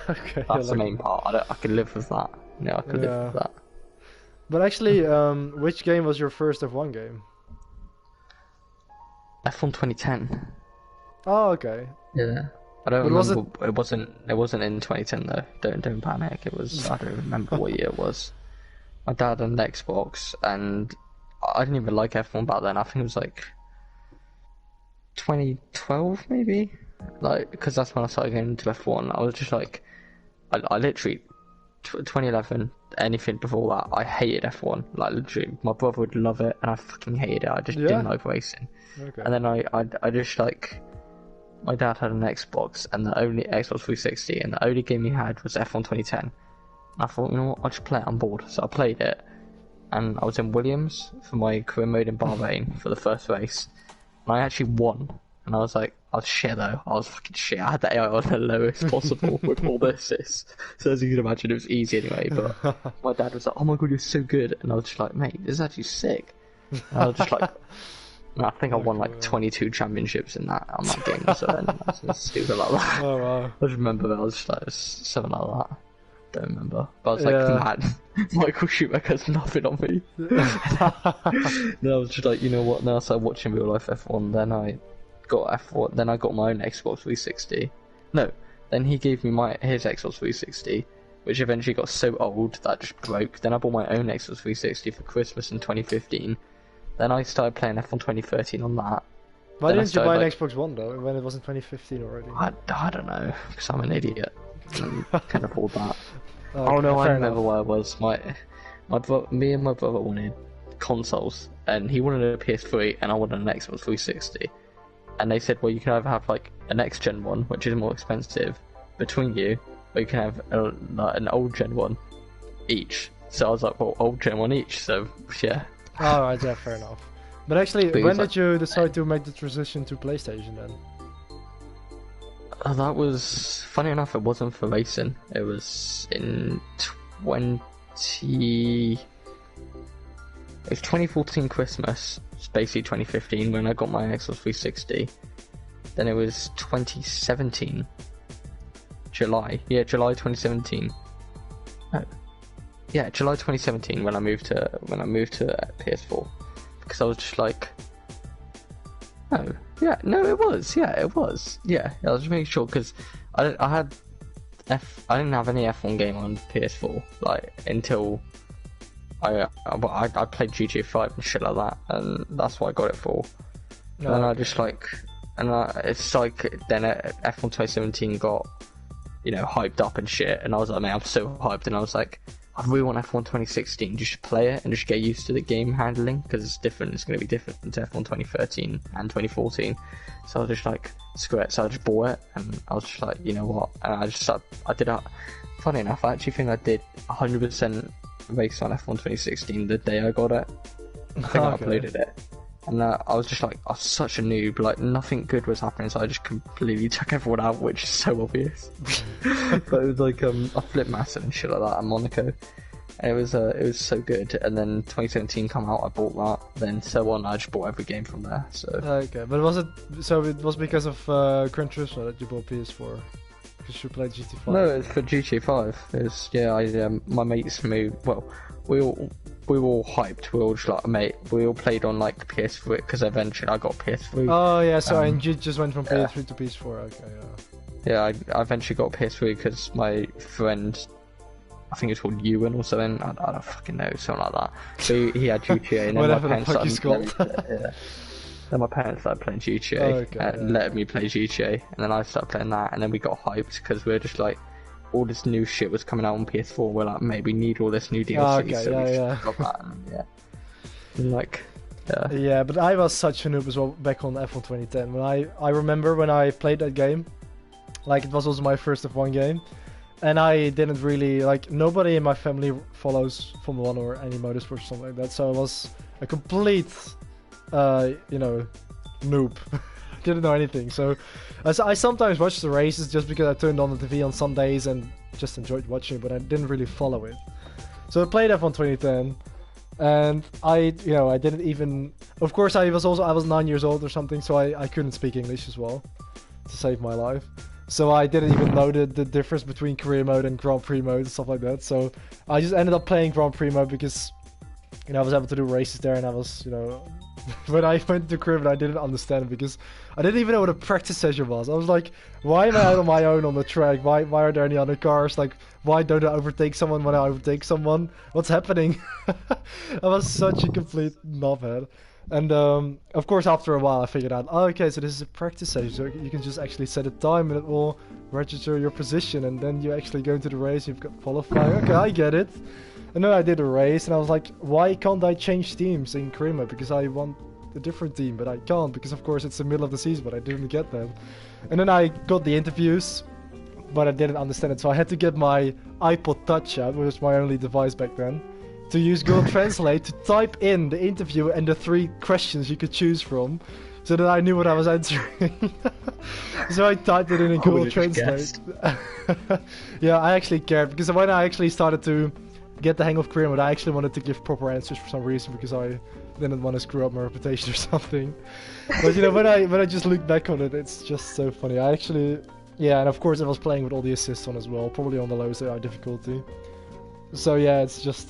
Okay, that's the main part. I can live with that. Yeah, I could live with that. But actually, which game was your first F1 game? F1 2010. Oh, okay. Yeah. I don't remember. It wasn't in 2010 though. Don't panic. It was. I don't remember what year it was. My dad had an Xbox, and I didn't even like F1 back then. I think it was 2012 maybe. Because that's when I started getting into F1. I was just I literally 2011. Anything before that, I hated F1. Literally, my brother would love it, and I fucking hated it. I just didn't like racing. Okay. And then I just my dad had an Xbox, and the only Xbox 360, and the only game he had was F1 2010. And I thought, you know what, I'll just play it on board. So I played it, and I was in Williams for my career mode in Bahrain for the first race, and I actually won. And I was shit though. I was fucking shit. I had the AI on the lowest possible with all the assists. So as you can imagine, it was easy anyway. But my dad was like, "Oh my god, you're so good!" And I was just like, "Mate, this is actually sick." And I was just I think I won 22 championships on that game. So then stupid like that. Oh wow. I just remember that I was just something like that. Don't remember. But I was man, Michael Schumacher's nothing on me. Then I was just you know what? Then I started watching real life F1. Then I got F1. Then I got my own Xbox 360. No, then he gave me his Xbox 360, which eventually got so old that just broke. Then I bought my own Xbox 360 for Christmas in 2015. Then I started playing F1 2013 on that. Why didn't you buy an Xbox One though, when it was in 2015 already? I don't know, because I'm an idiot. I can't afford that. Okay, oh no, I remember where I was. Me and my brother wanted consoles, and he wanted a PS3, and I wanted an Xbox 360. And they said, well, you can either have a next gen one, which is more expensive, between you, or you can have an old gen one each. So I was like, well, old gen one each. So yeah. Alright, yeah, fair enough. But actually, when did you decide to make the transition to PlayStation then? That was, funny enough, it wasn't for racing. It was in 2014 Christmas. It's basically 2015 when I got my Xbox 360. Then it was 2017 July. Yeah, July 2017. No. Yeah, July 2017 when I moved to PS4, because I was just it was. Yeah, I was just making sure because I didn't have any F1 game on PS4 until I played GTA 5 and shit like that, and that's what I got it for. And then I just then F1 2017 got hyped up and shit, and I was like, man, I'm so hyped, and I was like, I really want F1 2016 just to play it and just get used to the game handling, because it's different. It's going to be different to F1 2013 and 2014. So I was just like, screw it. So I just bought it, and I was just like, you know what? And I did a. Funny enough, I actually think I did 100% race on F1 2016 the day I got it. I think I uploaded it. And I was just like, I was such a noob, like nothing good was happening, so I just completely took everyone out, which is so obvious. But it was like, I flipped massive and shit like that at Monaco. And it was so good. And then 2017 come out, I bought that. Then so on, I just bought every game from there. So. Okay, but it was because of Gran Turismo that you bought PS4? Because you played GT5? No, it's for GT5. My mates moved, well, we were all hyped. We all just like, mate, we all played on like PS3, because eventually I got PS3. Oh yeah, so and you just went from PS3 to PS4. Okay, yeah. Yeah, I eventually got PS3 because my friend, I think it's called Ewan or something. I don't fucking know, something like that. So he had GTA, and then whatever the fuck he's called. Then my parents started playing GTA and letting me play GTA, and then I started playing that, and then we got hyped because we were just like, all this new shit was coming out on PS4. We're like, mate, we need all this new DLC. Got that, and like, yeah, but I was such a noob as well back on F1 2010. When I remember when I played that game, like it was also my first F1 game, and I didn't really like. Nobody in my family follows Formula 1 or any motorsport or something like that, so I was a complete, noob. Didn't know anything, so I sometimes watched the races just because I turned on the TV on some days and just enjoyed watching it, but I didn't really follow it. So I played F1 2010, and I didn't even. Of course, I was 9 years old or something, so I couldn't speak English as well to save my life. So I didn't even know the difference between career mode and Grand Prix mode and stuff like that. So I just ended up playing Grand Prix mode because I was able to do races there, and I was when I went to career mode, I didn't understand it because I didn't even know what a practice session was. I was like, why am I out on my own on the track? Why are there any other cars? Like, why don't I overtake someone when I overtake someone? What's happening? I was such a complete knobhead. And of course, after a while, I figured out, oh, okay, so this is a practice session. So you can just actually set a time and it will register your position. And then you actually go into the race, you've got qualifying. Okay, I get it. And then I did a race, and I was like, why can't I change teams in career mode? Because I want a different team, but I can't, because of course it's the middle of the season, but I didn't get them. And then I got the interviews, but I didn't understand it, so I had to get my iPod Touch out, which was my only device back then, to use Google Translate to type in the interview and the 3 questions you could choose from, so that I knew what I was answering. So I typed it in Google Translate. Yeah, I actually cared, because when I actually started to get the hang of career mode, I actually wanted to give proper answers for some reason, because I didn't want to screw up my reputation or something. But when I just look back on it, it's just so funny. I actually, and of course I was playing with all the assists on as well, probably on the lowest difficulty. So yeah, it's just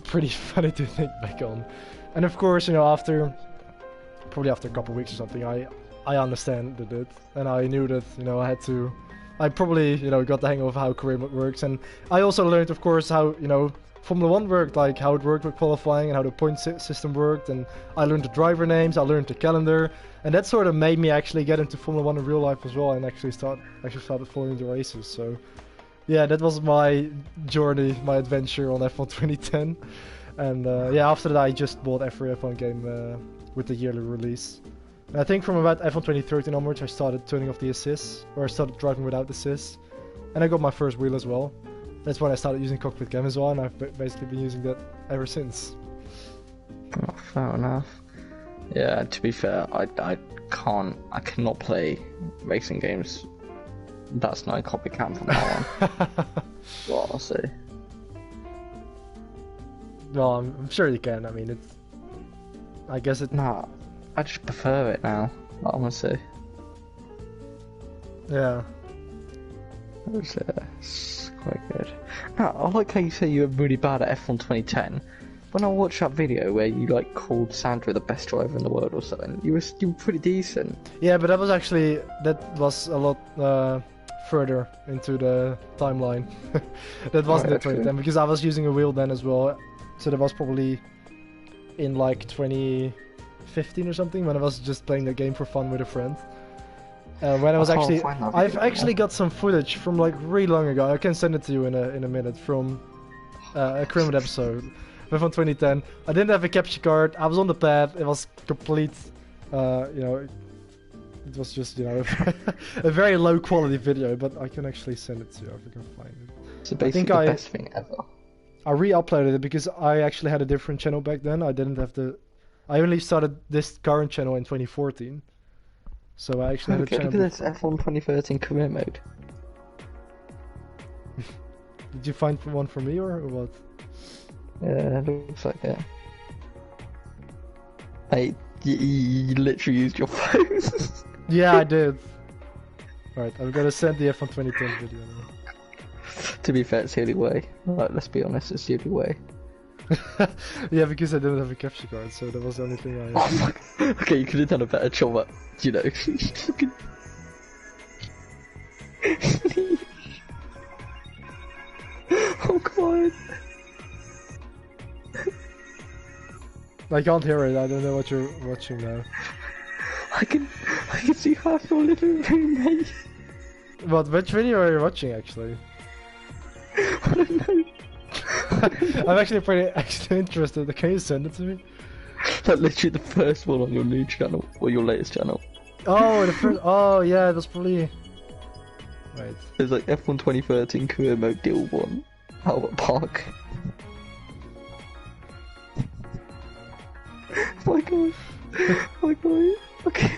pretty funny to think back on. And of course, probably after a couple of weeks or something, I understand it, and I knew that I probably got the hang of how career mode works, and I also learned, of course, how Formula 1 worked, like how it worked with qualifying and how the point system worked, and I learned the driver names, I learned the calendar, and that sort of made me actually get into Formula 1 in real life as well, and actually started following the races. So yeah, that was my journey, my adventure on F1 2010, and after that I just bought every F1 game with the yearly release. And I think from about F1 2013 onwards I started turning off the assists, or I started driving without assists, and I got my first wheel as well. That's when I started using cockpit cam as well, and I've basically been using that ever since. Oh, fair enough. Yeah, to be fair, I cannot play racing games. That's not a cockpit cam from now on. Well, I'll see. Well, I'm sure you can. I mean, I guess it. Nah, I just prefer it now. Honestly. Yeah. It's quite good. No, I like how you say you were really bad at F1 2010. When I watched that video where you called Sandra the best driver in the world or something, you were pretty decent. Yeah, but that was a lot further into the timeline. That wasn't in 2010 because I was using a wheel then as well. So that was probably in 2015 or something, when I was just playing the game for fun with a friend. When I was I've actually got some footage from really long ago. I can send it to you in a minute from a Kermit episode. From 2010. I didn't have a capture card. I was on the pad. It was complete. You know, it was just, you know, a very low quality video. But I can actually send it to you if I can find it. So basically, the best thing ever. I re-uploaded it because I actually had a different channel back then. I didn't have the. I only started this current channel in 2014. So I actually had a channel. Look at this F1 2013 career mode. Did you find one for me or what? Yeah, it looks like it. Hey, you literally used your phone. Yeah, I did. Right, I'm gonna send the F1 2010 video now. To be fair, it's the only way. Like, let's be honest, it's the only way. Yeah, because I didn't have a capture card, so that was the only thing I had. Okay, you could have done a better job at, you know. Oh god. I can't hear it, I don't know what you're watching now. I can see half your living room, mate. What, which video are you watching actually? I don't know. I'm actually pretty interested, can you send it to me? Like literally the first one on your new channel, or your latest channel. Oh, the first, oh yeah, that's probably... Right. There's like F1 2013 career mode deal 1, Albert Park. Oh my god. Oh my god. Okay.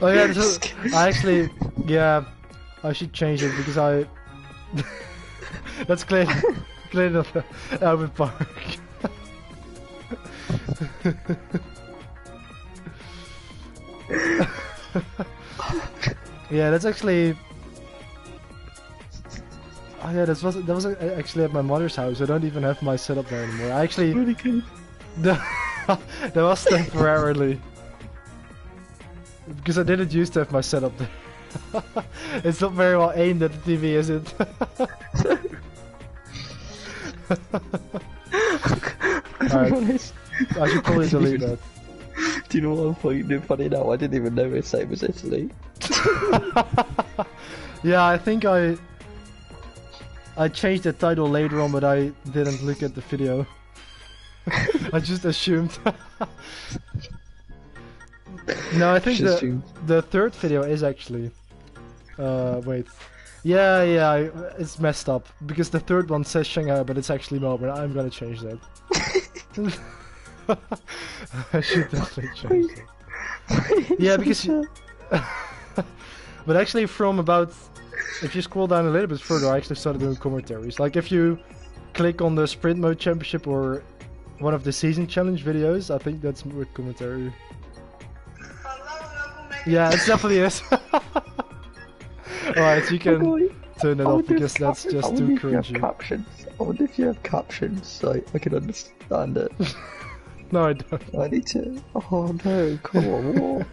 Oh yeah, this is, I actually, yeah, I should change it because I... That's clearly not Albert Park. Yeah, that's actually... Oh yeah, that was actually at my mother's house. I don't even have my setup there anymore. I actually... Really good. That was temporarily. Because I didn't used to have my setup there. It's not very well aimed at the TV, is it? Alright, I should probably delete that. Do you know what I'm finding funny now? I didn't even know his name was Italy. Yeah, I think I changed the title later on, but I didn't look at the video. I just assumed. No, I think the third video is actually... wait. Yeah, it's messed up. Because the third one says Shanghai, but it's actually Melbourne. I'm gonna change that. I should definitely change that. Yeah, because... But actually from about... If you scroll down a little bit further, I actually started doing commentaries. Like if you click on the Sprint Mode Championship or one of the Season Challenge videos, I think that's with commentary. Yeah, it definitely is. Alright, so you can turn it off because that's just too cringy. I wonder if you have captions so I can understand it. No, I don't. I need to... Oh no, come on, what?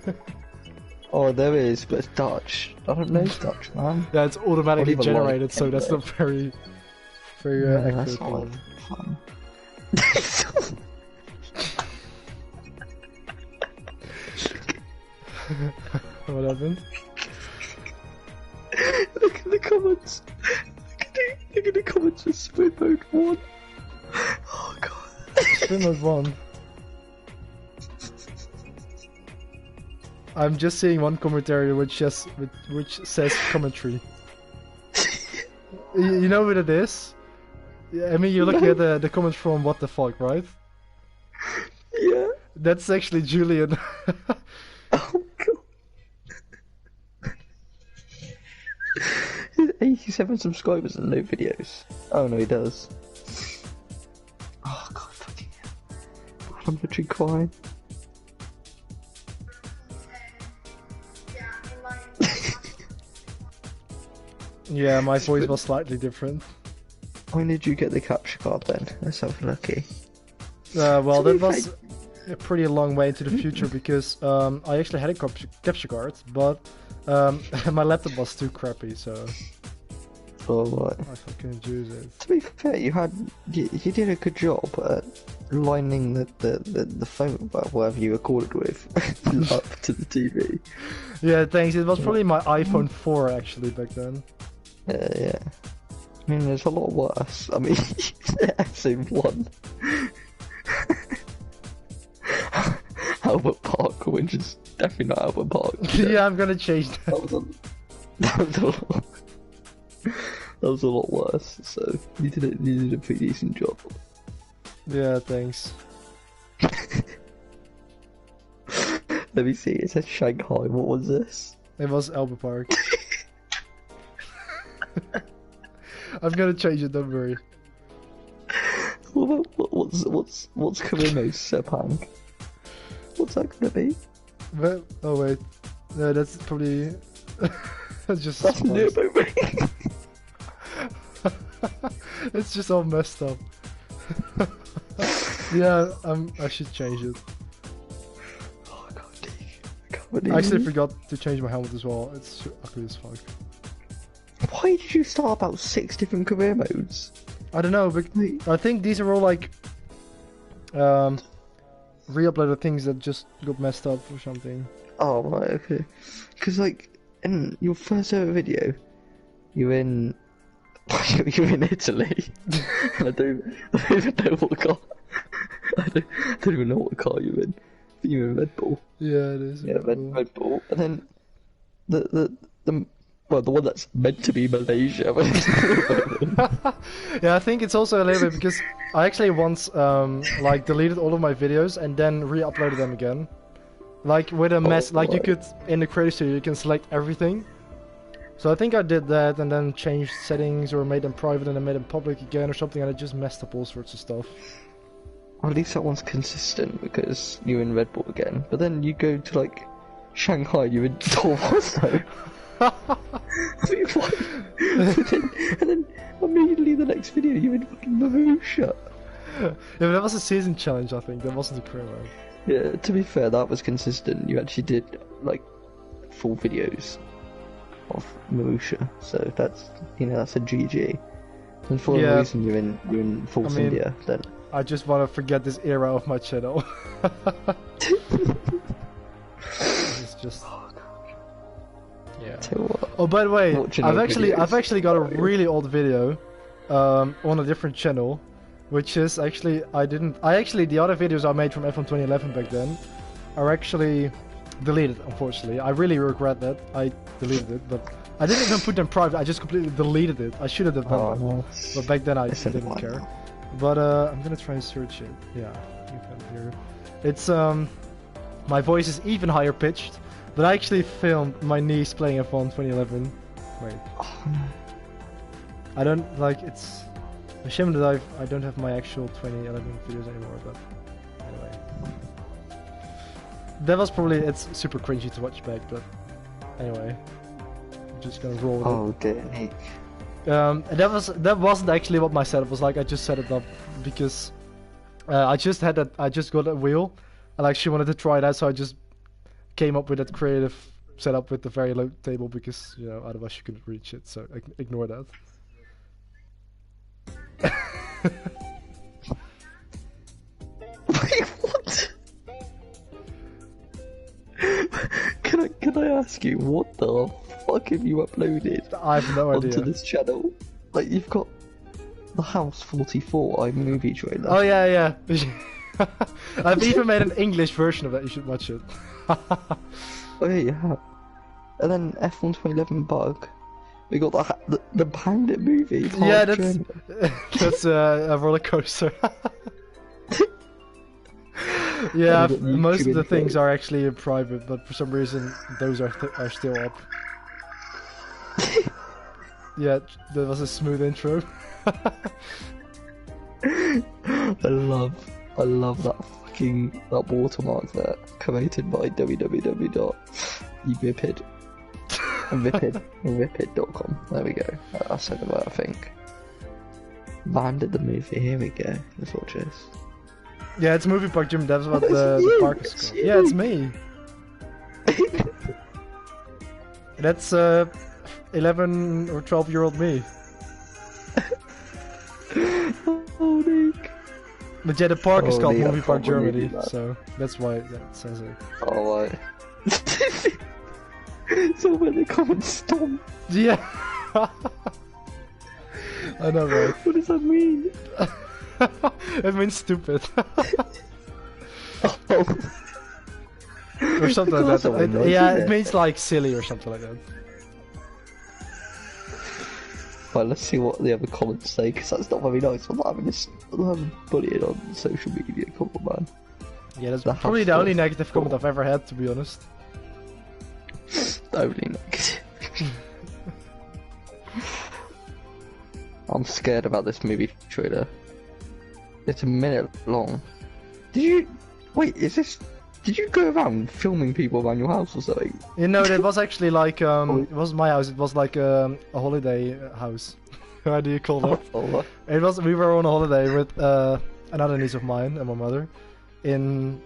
Oh, there is, but it's Dutch. I don't know Dutch, man. Yeah, it's automatically generated, so that's not very accurate. That's not fun. What happened? Look at the comments. Look at the comments for Sprint Mode 1. Oh god. Sprint Mode 1. I'm just seeing one commentary which says commentary. You know what it is? I mean, you're looking at the comments from What the Fuck, right? Yeah. That's actually Julian. Oh god. 87 subscribers and no videos. Oh no, he does. Oh god, fucking hell. I'm literally crying. Yeah, my voice was slightly different. When did you get the capture card then? Let's have a lucky. Well, that was a pretty long way into the future because I actually had a capture card, but my laptop was too crappy, so Oh, right. I fucking use it. To be fair, you did a good job at lining the phone, whatever you recorded with, up to the TV. Yeah, thanks. It was probably my iPhone 4 actually back then. Yeah. mean, there's a lot worse. I mean, SM1. Albert Park, which is definitely not Albert Park. Yeah, I'm gonna change that. That was a lot worse, so you did a pretty decent job. Yeah, thanks. Let me see, it said Shanghai, what was this? It was Albert Park. I'm gonna change it, don't worry. What's Karimo's Sepang? What's that gonna be? Well, oh wait, no, that's probably that's just. That's Nürburgring. It's just all messed up. Yeah, I should change it. Oh god, I actually forgot to change my helmet as well. It's ugly as fuck. Why did you start about 6 different career modes? I don't know, but I think these are all like re-uploaded things that just got messed up or something. Oh right, okay. Because like in your first ever video, you're in Italy, and I don't even know what car. I don't even know what car you're in. But you're in Red Bull. Yeah, it is. Yeah, Red Bull, and then the one that's meant to be Malaysia. Yeah, I think it's also a little bit because I actually once like deleted all of my videos and then re-uploaded them again. Like with a mess, like you could in the creator studio you can select everything. So I think I did that and then changed settings or made them private and then made them public again or something, and it just messed up all sorts of stuff. Well, at least that one's consistent because you're in Red Bull again. But then you go to like Shanghai, you're in Torso. I mean, what? and then immediately the next video you're in fucking Marussia. Yeah, but that was a season challenge, I think. That wasn't a career mode. Yeah, to be fair, that was consistent. You actually did like full videos of Marussia, so that's that's a GG. And for a reason you're in Force India, then I just want to forget this era of my channel. It's just. Yeah. Oh, by the way, I've actually got a really old video on a different channel, which is actually the other videos I made from F1 2011 back then are actually deleted, unfortunately. I really regret that. I deleted it, but I didn't even put them private. I just completely deleted it. I should have done that, but back then I didn't care. But I'm gonna try and search it. Yeah, you can hear. It's my voice is even higher pitched. But I actually filmed my niece playing F1 2011. Wait. Oh, no. I don't like it's a shame that I don't have my actual 2011 videos anymore, but anyway. That was probably it's super cringy to watch back, but anyway. I'm just gonna roll with it. Oh dear, Nick. And that wasn't actually what my setup was like. I just set it up because I just got a wheel and like she wanted to try that, so I just came up with that creative setup with the very low table because otherwise you couldn't reach it, so ignore that. Wait, what? Can I ask you what the fuck have you uploaded? I have no idea. Onto this channel? Like you've got the House 44 iMovie trailer. Oh yeah. I've even made an English version of that. You should watch it. Oh yeah, you have. And then F1 2011 bug. We got the Bandit movie. Yeah, that's a roller coaster. Yeah, most of the things are actually in private, but for some reason those are still up. Yeah, that was a smooth intro. I love that watermark there, created by www.vipid.com. There we go. I said it right, I think. Bandit the movie. Here we go. Let's watch this. Yeah, it's Movie Park Jim. That's what the park is called. Yeah, it's me. That's 11 or 12-year-old me. Oh, Nick. But yeah, the park is called Movie Park Germany, so that's why that says it. Oh, right. So when they come and stomp. Yeah. I know, right? What does that mean? It means stupid. Oh. Or something like that. Nice, Yeah, it means like silly or something like that. Right, let's see what the other comments say, because that's not very nice. I'm not having this. I'm not having bullying on social media. Come on, man. Yeah, that's probably the only negative comment I've ever had, to be honest. Only negative. I'm scared about this movie trailer. It's a minute long. Did you... Wait, is this... Did you go around filming people around your house or something? You know, it was actually like, it wasn't my house, it was like a holiday house. How do you call that? Oh, It was, we were on a holiday with another niece of mine and my mother in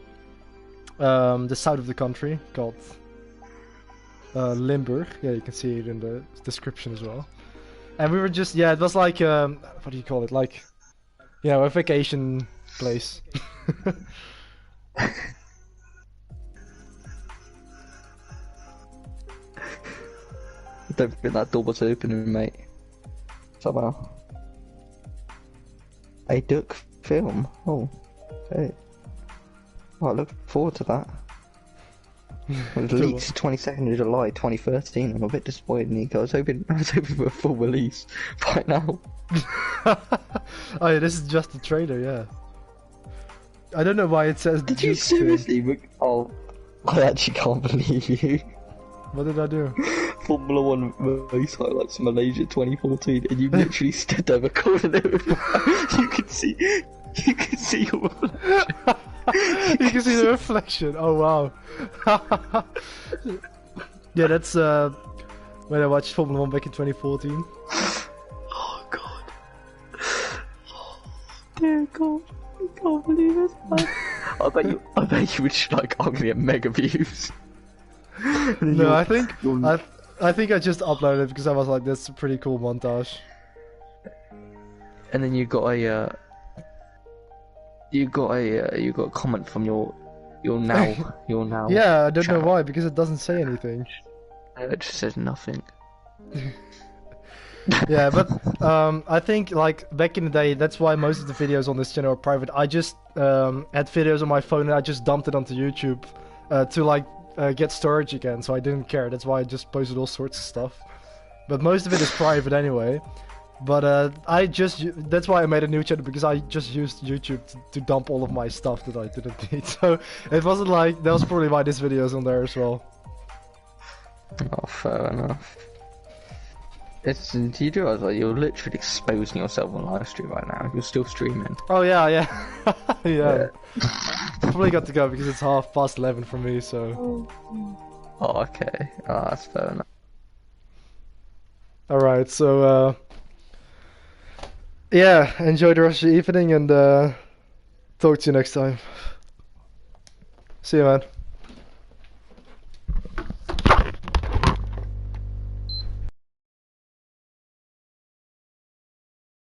the south of the country called Limburg. Yeah, you can see it in the description as well. And we were just, yeah, it was like, what do you call it? Like, you know, a vacation place. I don't think that door was opening, mate. Somehow. A duck film. Oh, okay. Well, I look forward to that. It was leaked 22nd of July 2013. I'm a bit disappointed, Nico. I was hoping for a full release by now. Oh yeah, this is just a trailer, yeah. I don't know why it says. Did you seriously? Oh, I actually can't believe you. What did I do? Formula 1 race highlights Malaysia 2014, and you literally stood there recording it with you can see your reflection. You can see the reflection. Oh wow. Yeah, that's when I watched Formula 1 back in 2014. Oh god. Oh, dear god. I can't believe it. I bet you would just like, I'm gonna get mega views. No, I think I just uploaded it because I was like, that's a pretty cool montage. And then you got a comment from your now. Yeah, I don't channel. know why, because it doesn't say anything. It just says nothing. Yeah, but I think like back in the day, that's why most of the videos on this channel are private. I just had videos on my phone and I just dumped it onto YouTube to like get storage again, so I didn't care. That's why I just posted all sorts of stuff. But most of it is private anyway. But that's why I made a new channel, because I just used YouTube to dump all of my stuff that I didn't need. So it wasn't like, that was probably why this video is on there as well. Oh, fair enough. Do you realise like you're literally exposing yourself on live stream right now? You're still streaming. Oh yeah. Yeah. Probably got to go because it's 11:30 for me, so. Oh, okay. Oh, that's fair enough. Alright, so yeah, enjoy the rest of your evening and talk to you next time. See you, man.